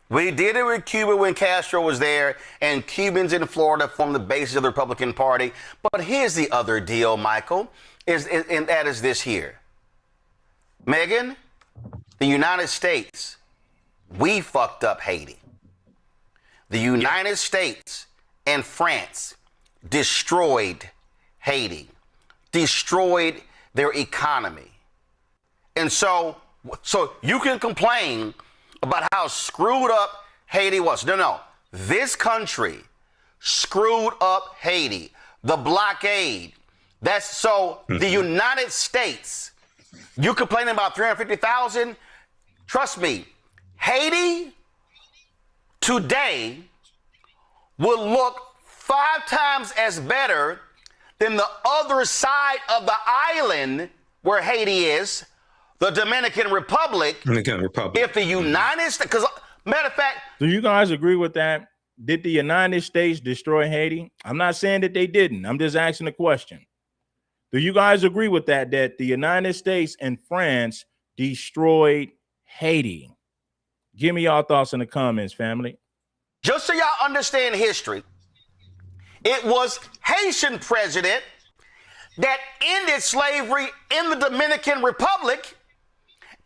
We did it with Cuba when Castro was there, and Cubans in Florida formed the basis of the Republican Party. But here's the other deal, Michael, and that is this here. Megan, the United States, we fucked up Haiti. The United States and France destroyed Haiti, destroyed their economy. And so you can complain about how screwed up Haiti was. No. This country screwed up Haiti. The blockade. The United States, you complaining about 350,000? Trust me, Haiti today will look 5 times as better than the other side of the island where Haiti is, the Dominican Republic. If the United States, because matter of fact, do you guys agree with that? Did the United States destroy Haiti? I'm not saying that they didn't. I'm just asking a question. Do you guys agree with that the United States and France destroyed Haiti? Give me y'all thoughts in the comments, family. Just so y'all understand history, it was Haitian president that ended slavery in the Dominican Republic,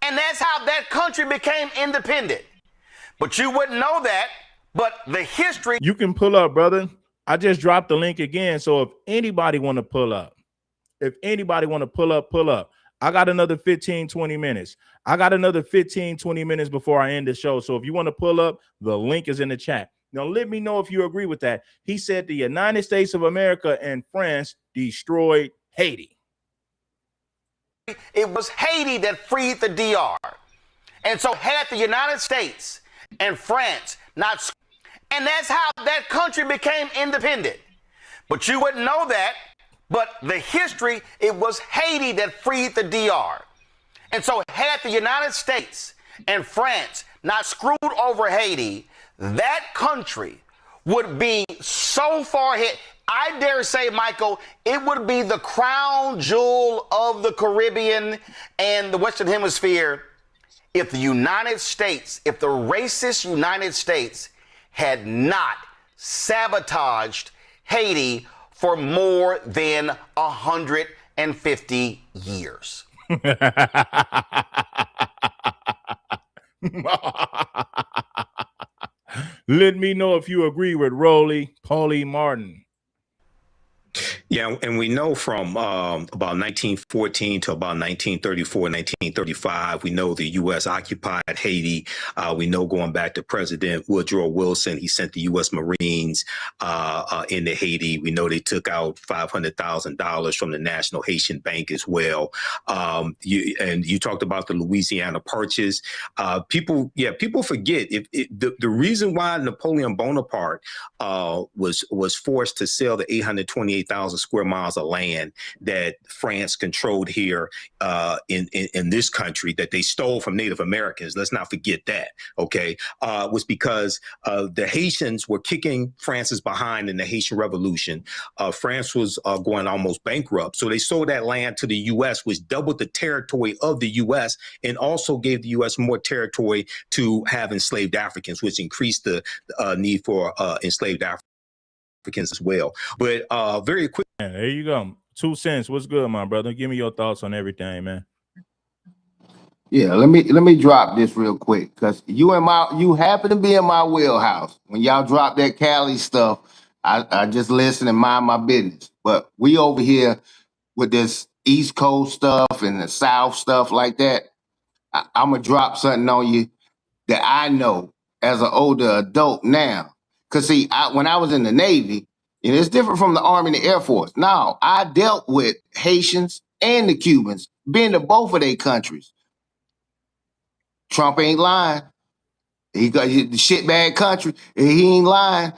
and that's how that country became independent. But you wouldn't know that, but the history... You can pull up, brother. I just dropped the link again, so if anybody want to pull up, pull up. I got another 15, 20 minutes. I got another 15, 20 minutes before I end the show. So if you want to pull up, the link is in the chat. Now, let me know if you agree with that. He said the United States of America and France destroyed Haiti. It was Haiti that freed the DR. And so had the United States and France not... And that's how that country became independent. But you wouldn't know that. But the history, it was Haiti that freed the DR. And so had the United States and France not screwed over Haiti, that country would be so far ahead. I dare say, Michael, it would be the crown jewel of the Caribbean and the Western Hemisphere if the United States, if the racist United States had not sabotaged Haiti for more than 150 years. Let me know if you agree with Paulie Martin. Yeah, and we know from about 1914 to about 1934, 1935, we know the U.S. occupied Haiti. We know going back to President Woodrow Wilson, he sent the U.S. Marines into Haiti. We know they took out $500,000 from the National Haitian Bank as well. You talked about the Louisiana Purchase. People forget the reason why Napoleon Bonaparte was forced to sell the 828,000 square miles of land that France controlled here in this country that they stole from Native Americans. Let's not forget that. Okay, was because the Haitians were kicking France's behind in the Haitian Revolution. France was going almost bankrupt, so they sold that land to the U.S., which doubled the territory of the U.S. and also gave the U.S. more territory to have enslaved Africans, which increased the need for enslaved Africans as well. But very quick. Yeah, there you go. 2 cents. What's good, my brother? Give me your thoughts on everything, man. Yeah, let me drop this real quick because you happen to be in my wheelhouse. When y'all drop that Cali stuff, I just listen and mind my business. But we over here with this East Coast stuff and the South stuff like that. I'm gonna drop something on you that I know as an older adult now. Cause see, when I was in the Navy, and it's different from the Army and the Air Force. Now, I dealt with Haitians and the Cubans, been to both of their countries. Trump ain't lying. He got the shitbag country, and he ain't lying.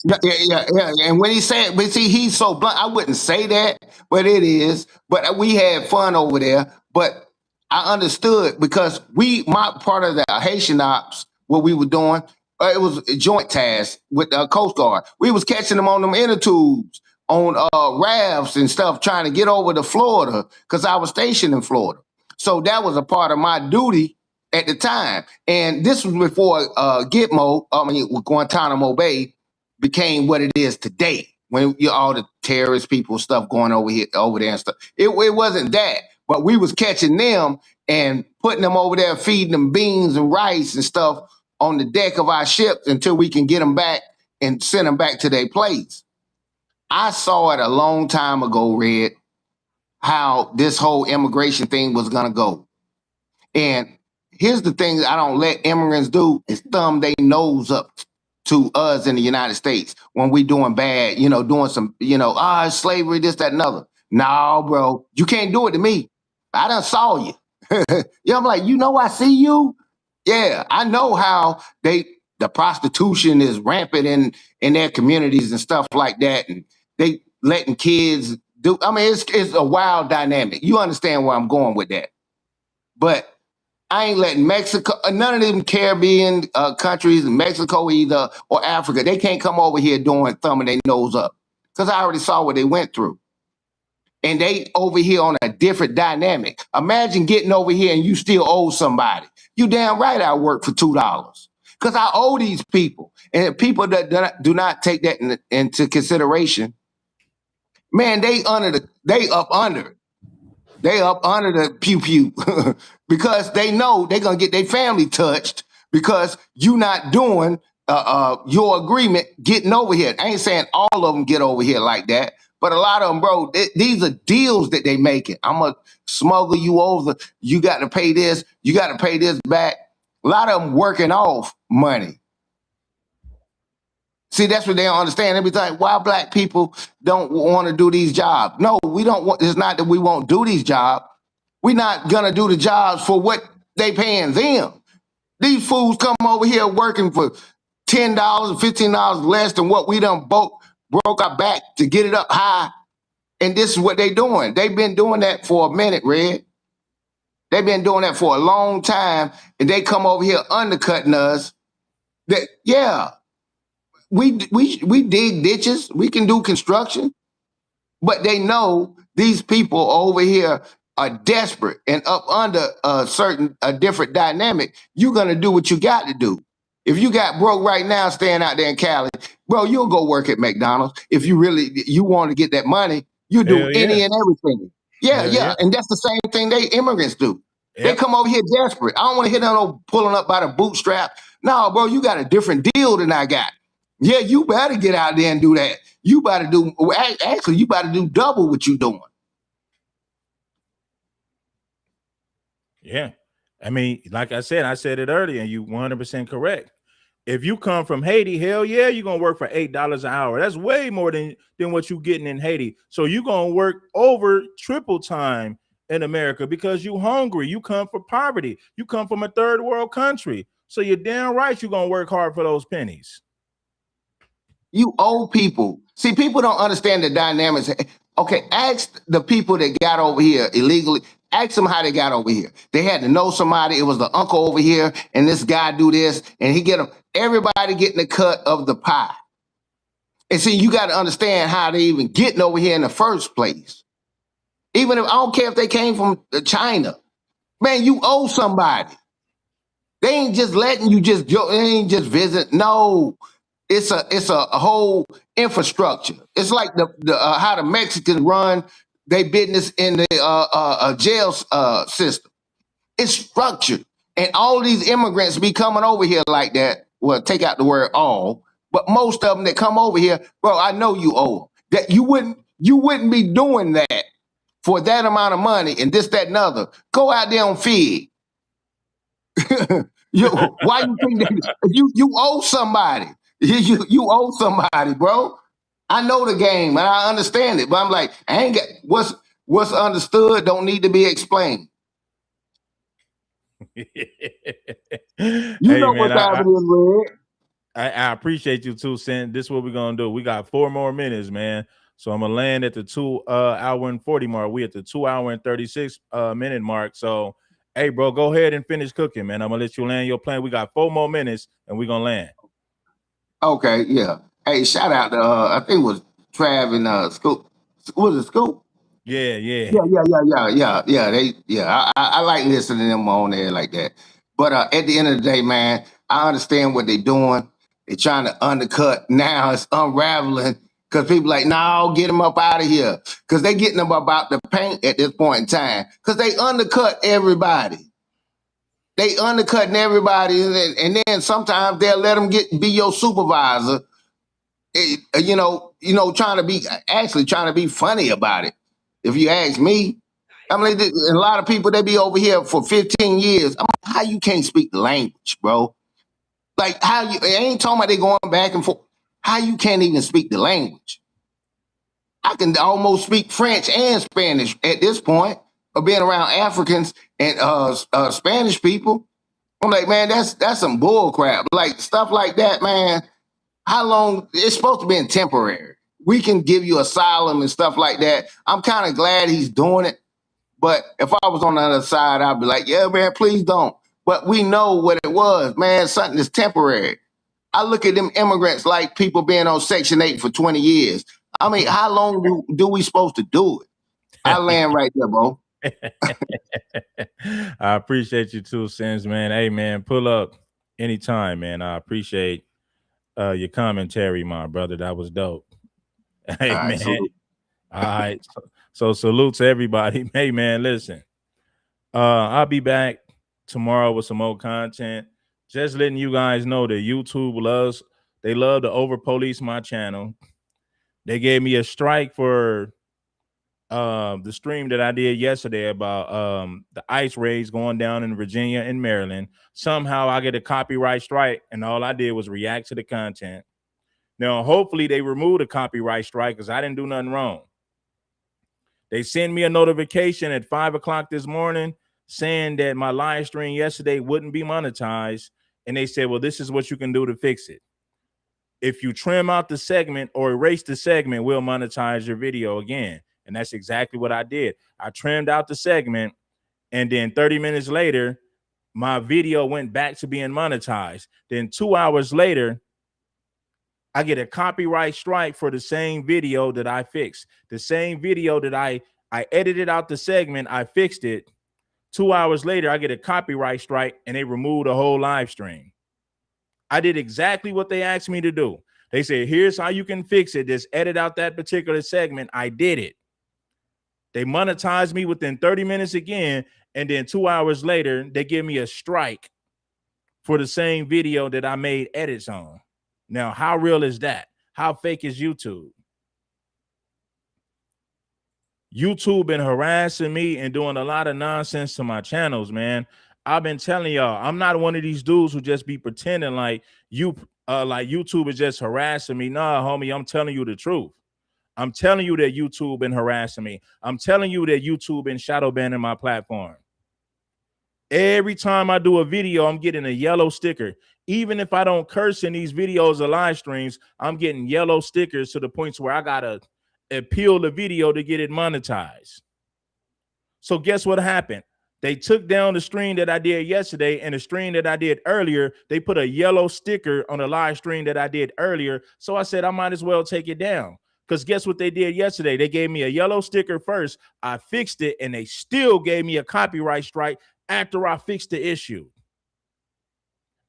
Yeah. And when he said, but see, he's so blunt. I wouldn't say that, but it is. But we had fun over there. But I understood because my part of the Haitian ops, what we were doing, it was a joint task with the Coast Guard. We was catching them on them inner tubes, on rafts and stuff, trying to get over to Florida because I was stationed in Florida. So that was a part of my duty at the time. And this was before Guantanamo Bay became what it is today. When all the terrorist people stuff going over there and stuff. It wasn't that, but we was catching them and putting them over there, feeding them beans and rice and stuff on the deck of our ships until we can get them back and send them back to their place. I saw it a long time ago, Red, how this whole immigration thing was gonna go. And here's the thing that I don't let immigrants do is thumb their nose up to us in the United States when we doing bad, doing some, slavery, this, that, and other. No, bro, you can't do it to me. I done saw you. I'm like, I see you. Yeah, I know how the prostitution is rampant in their communities and stuff like that. And they letting kids do, it's a wild dynamic. You understand where I'm going with that. But I ain't letting Mexico, none of them Caribbean countries, Mexico either, or Africa, they can't come over here thumbing their nose up. Because I already saw what they went through. And they over here on a different dynamic. Imagine getting over here and you still owe somebody. You damn right I work for $2. Because I owe these people. And people that do not take that into consideration, man, they up under the pew because they know they're gonna get their family touched because you not doing your agreement getting over here. I ain't saying all of them get over here like that, but a lot of them, bro, these are deals that they making. I'm gonna smuggle you over. You got to pay this. You got to pay this back. A lot of them working off money. See, that's what they don't understand. They be like, why black people don't want to do these jobs? No, we don't want, it's not that we won't do these jobs. We're not going to do the jobs for what they paying them. These fools come over here working for $10 or $15 less than what we done broke our back to get it up high. And this is what they doing. They've been doing that for a minute, Red. They've been doing that for a long time. And they come over here undercutting us. We dig ditches. We can do construction. But they know these people over here are desperate and up under a different dynamic, you're gonna do what you got to do. If you got broke right now, staying out there in Cali, bro, you'll go work at McDonald's. If you want to get that money, you do Hell any yeah. and everything. Yeah, Hell yeah, yeah. and that's the same thing they immigrants do. They Yep. come over here desperate. I don't want to hit on pulling up by the bootstrap. No, bro, you got a different deal than I got. Yeah, you better get out there and do that. You better do actually, you better do double what you doing. Yeah. I mean, like I said it earlier, and you 100% correct. If you come from Haiti, hell yeah, you're gonna work for $8 an hour. That's way more than what you're getting in Haiti. So you're gonna work over triple time in America because you hungry. You come from poverty. You come from a third world country. So you're damn right you're gonna work hard for those pennies. You owe people. See, people don't understand the dynamics. Okay, ask the people that got over here illegally. Ask them how they got over here. They had to know somebody. It was the uncle over here, and this guy do this, and he get them. Everybody getting the cut of the pie. And see, you got to understand how they even getting over here in the first place. Even if I don't care if they came from China, man, you owe somebody. They ain't just letting you just go. They ain't just visit. No. It's a whole infrastructure. It's like the how the Mexicans run their business in the jail system. It's structured, and all these immigrants be coming over here like that. Well, take out the word all, but most of them that come over here, bro, I know you owe them. That you wouldn't be doing that for that amount of money and this, that, and other. Go out there on Fig. Why you think that you owe somebody? You owe somebody, bro. I know the game and I understand it, but I'm like, I ain't got what's understood don't need to be explained. You Hey know man, what's happening, Red. I appreciate you too, Sin. This is what we're gonna do. We got 4 more minutes, man. So I'm gonna land at the 2 hour and 40 mark. We at the 2 hour and 36 minute mark. So hey, bro, go ahead and finish cooking, man. I'm gonna let you land your plane. We got 4 more minutes and we're gonna land. Okay, yeah. Hey, shout out to I think it was Trav and Scoop. Was it Scoop? Yeah. I like listening to them on there like that. But at the end of the day, man, I understand what they're doing. They're trying to undercut. Now it's unraveling because people like, no, get them up out of here. Because they getting them about the paint at this point in time. Because they undercut everybody. They undercutting everybody, and then sometimes they'll let them be your supervisor. Trying to be funny about it. If you ask me, I mean, a lot of people they be over here for 15 years. I'm like, how you can't speak the language, bro? Like how you? I ain't talking about they going back and forth. How you can't even speak the language? I can almost speak French and Spanish at this point of being around Africans and Spanish people. I'm like, man, that's some bull crap. Like stuff like that, man. How long? It's supposed to be in temporary. We can give you asylum and stuff like that. I'm kind of glad he's doing it. But if I was on the other side, I'd be like, yeah, man, please don't. But we know what it was, man. Something that's temporary. I look at them immigrants like people being on Section 8 for 20 years. I mean, how long do we supposed to do it? I land right there, bro. I appreciate you too, Sins, man. Hey, man, pull up anytime, man. I appreciate your commentary, my brother. That was dope. Hey, All right, man. salute. All right. So salute to everybody. Hey, man, listen. I'll be back tomorrow with some more content. Just letting you guys know that YouTube love to over police my channel. They gave me a strike for the stream that I did yesterday about the ice raids going down in Virginia and Maryland. Somehow I get a copyright strike, and all I did was react to the content. Now, hopefully they remove the copyright strike because I didn't do nothing wrong. They sent me a notification at 5 o'clock this morning saying that my live stream yesterday wouldn't be monetized. And they said, well, this is what you can do to fix it. If you trim out the segment or erase the segment, we'll monetize your video again. And that's exactly what I did. I trimmed out the segment, and then 30 minutes later, my video went back to being monetized. Then 2 hours later, I get a copyright strike for the same video that I fixed, the same video that I I edited out the segment. I fixed it. 2 hours later, I get a copyright strike and they remove the whole live stream. I did exactly what they asked me to do. They said, here's how you can fix it. Just edit out that particular segment. I did it. They monetized me within 30 minutes again. And then 2 hours later, they give me a strike for the same video that I made edits on. Now, how real is that? How fake is YouTube? YouTube been harassing me and doing a lot of nonsense to my channels, man. I've been telling y'all, I'm not one of these dudes who just be pretending like YouTube is just harassing me. Nah, homie, I'm telling you the truth. I'm telling you that YouTube been harassing me. I'm telling you that YouTube been shadow banning my platform. Every time I do a video, I'm getting a yellow sticker. Even if I don't curse in these videos or live streams, I'm getting yellow stickers to the points where I gotta appeal the video to get it monetized. So guess what happened? They took down the stream that I did yesterday, and the stream that I did earlier, they put a yellow sticker on the live stream that I did earlier. So I said I might as well take it down. Because guess what they did yesterday? They gave me a yellow sticker first. I fixed it, and they still gave me a copyright strike after I fixed the issue.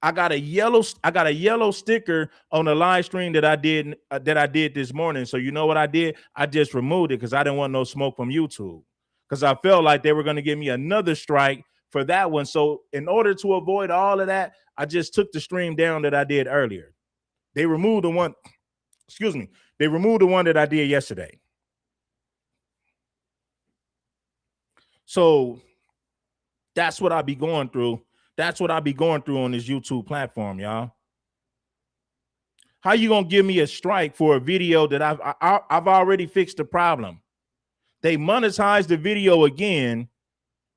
I got a yellow sticker on the live stream that I did this morning. So you know what I did? I just removed it because I didn't want no smoke from YouTube. Because I felt like they were going to give me another strike for that one. So in order to avoid all of that, I just took the stream down that I did earlier. They removed the one, excuse me, they removed the one that I did yesterday. So that's what I be going through. That's what I be going through on this YouTube platform, y'all. How you gonna give me a strike for a video that I've already fixed the problem? They monetized the video again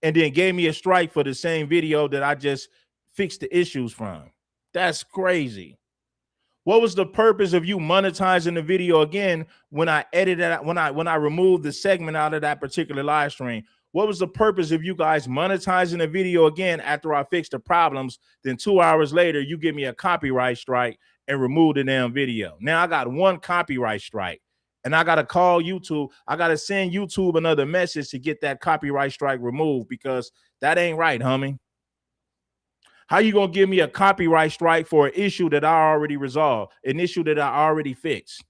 and then gave me a strike for the same video that I just fixed the issues from. That's crazy. What was the purpose of you monetizing the video again when I edited it, when I removed the segment out of that particular live stream? What was the purpose of you guys monetizing the video again after I fixed the problems? Then 2 hours later, you give me a copyright strike and remove the damn video. Now I got one copyright strike and I got to call YouTube. I got to send YouTube another message to get that copyright strike removed because that ain't right, homie. How you gonna give me a copyright strike for an issue that I already resolved, an issue that I already fixed?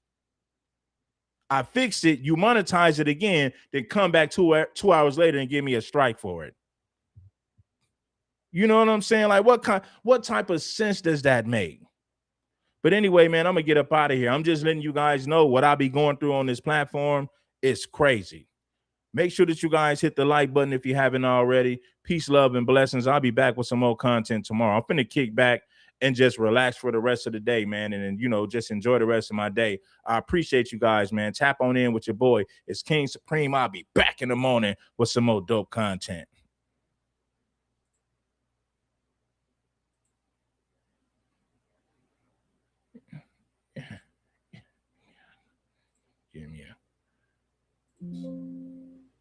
I fixed it, you monetize it again, then come back 2 hours later and give me a strike for it. You know what I'm saying? Like what type of sense does that make? But anyway, man, I'm gonna get up out of here. I'm just letting you guys know what I be going through on this platform. It's crazy. Make sure that you guys hit the like button if you haven't already. Peace, love, and blessings. I'll be back with some more content tomorrow. I'm finna kick back and just relax for the rest of the day, man. And you know, just enjoy the rest of my day. I appreciate you guys, man. Tap on in with your boy. It's King Supreme. I'll be back in the morning with some more dope content. Give me a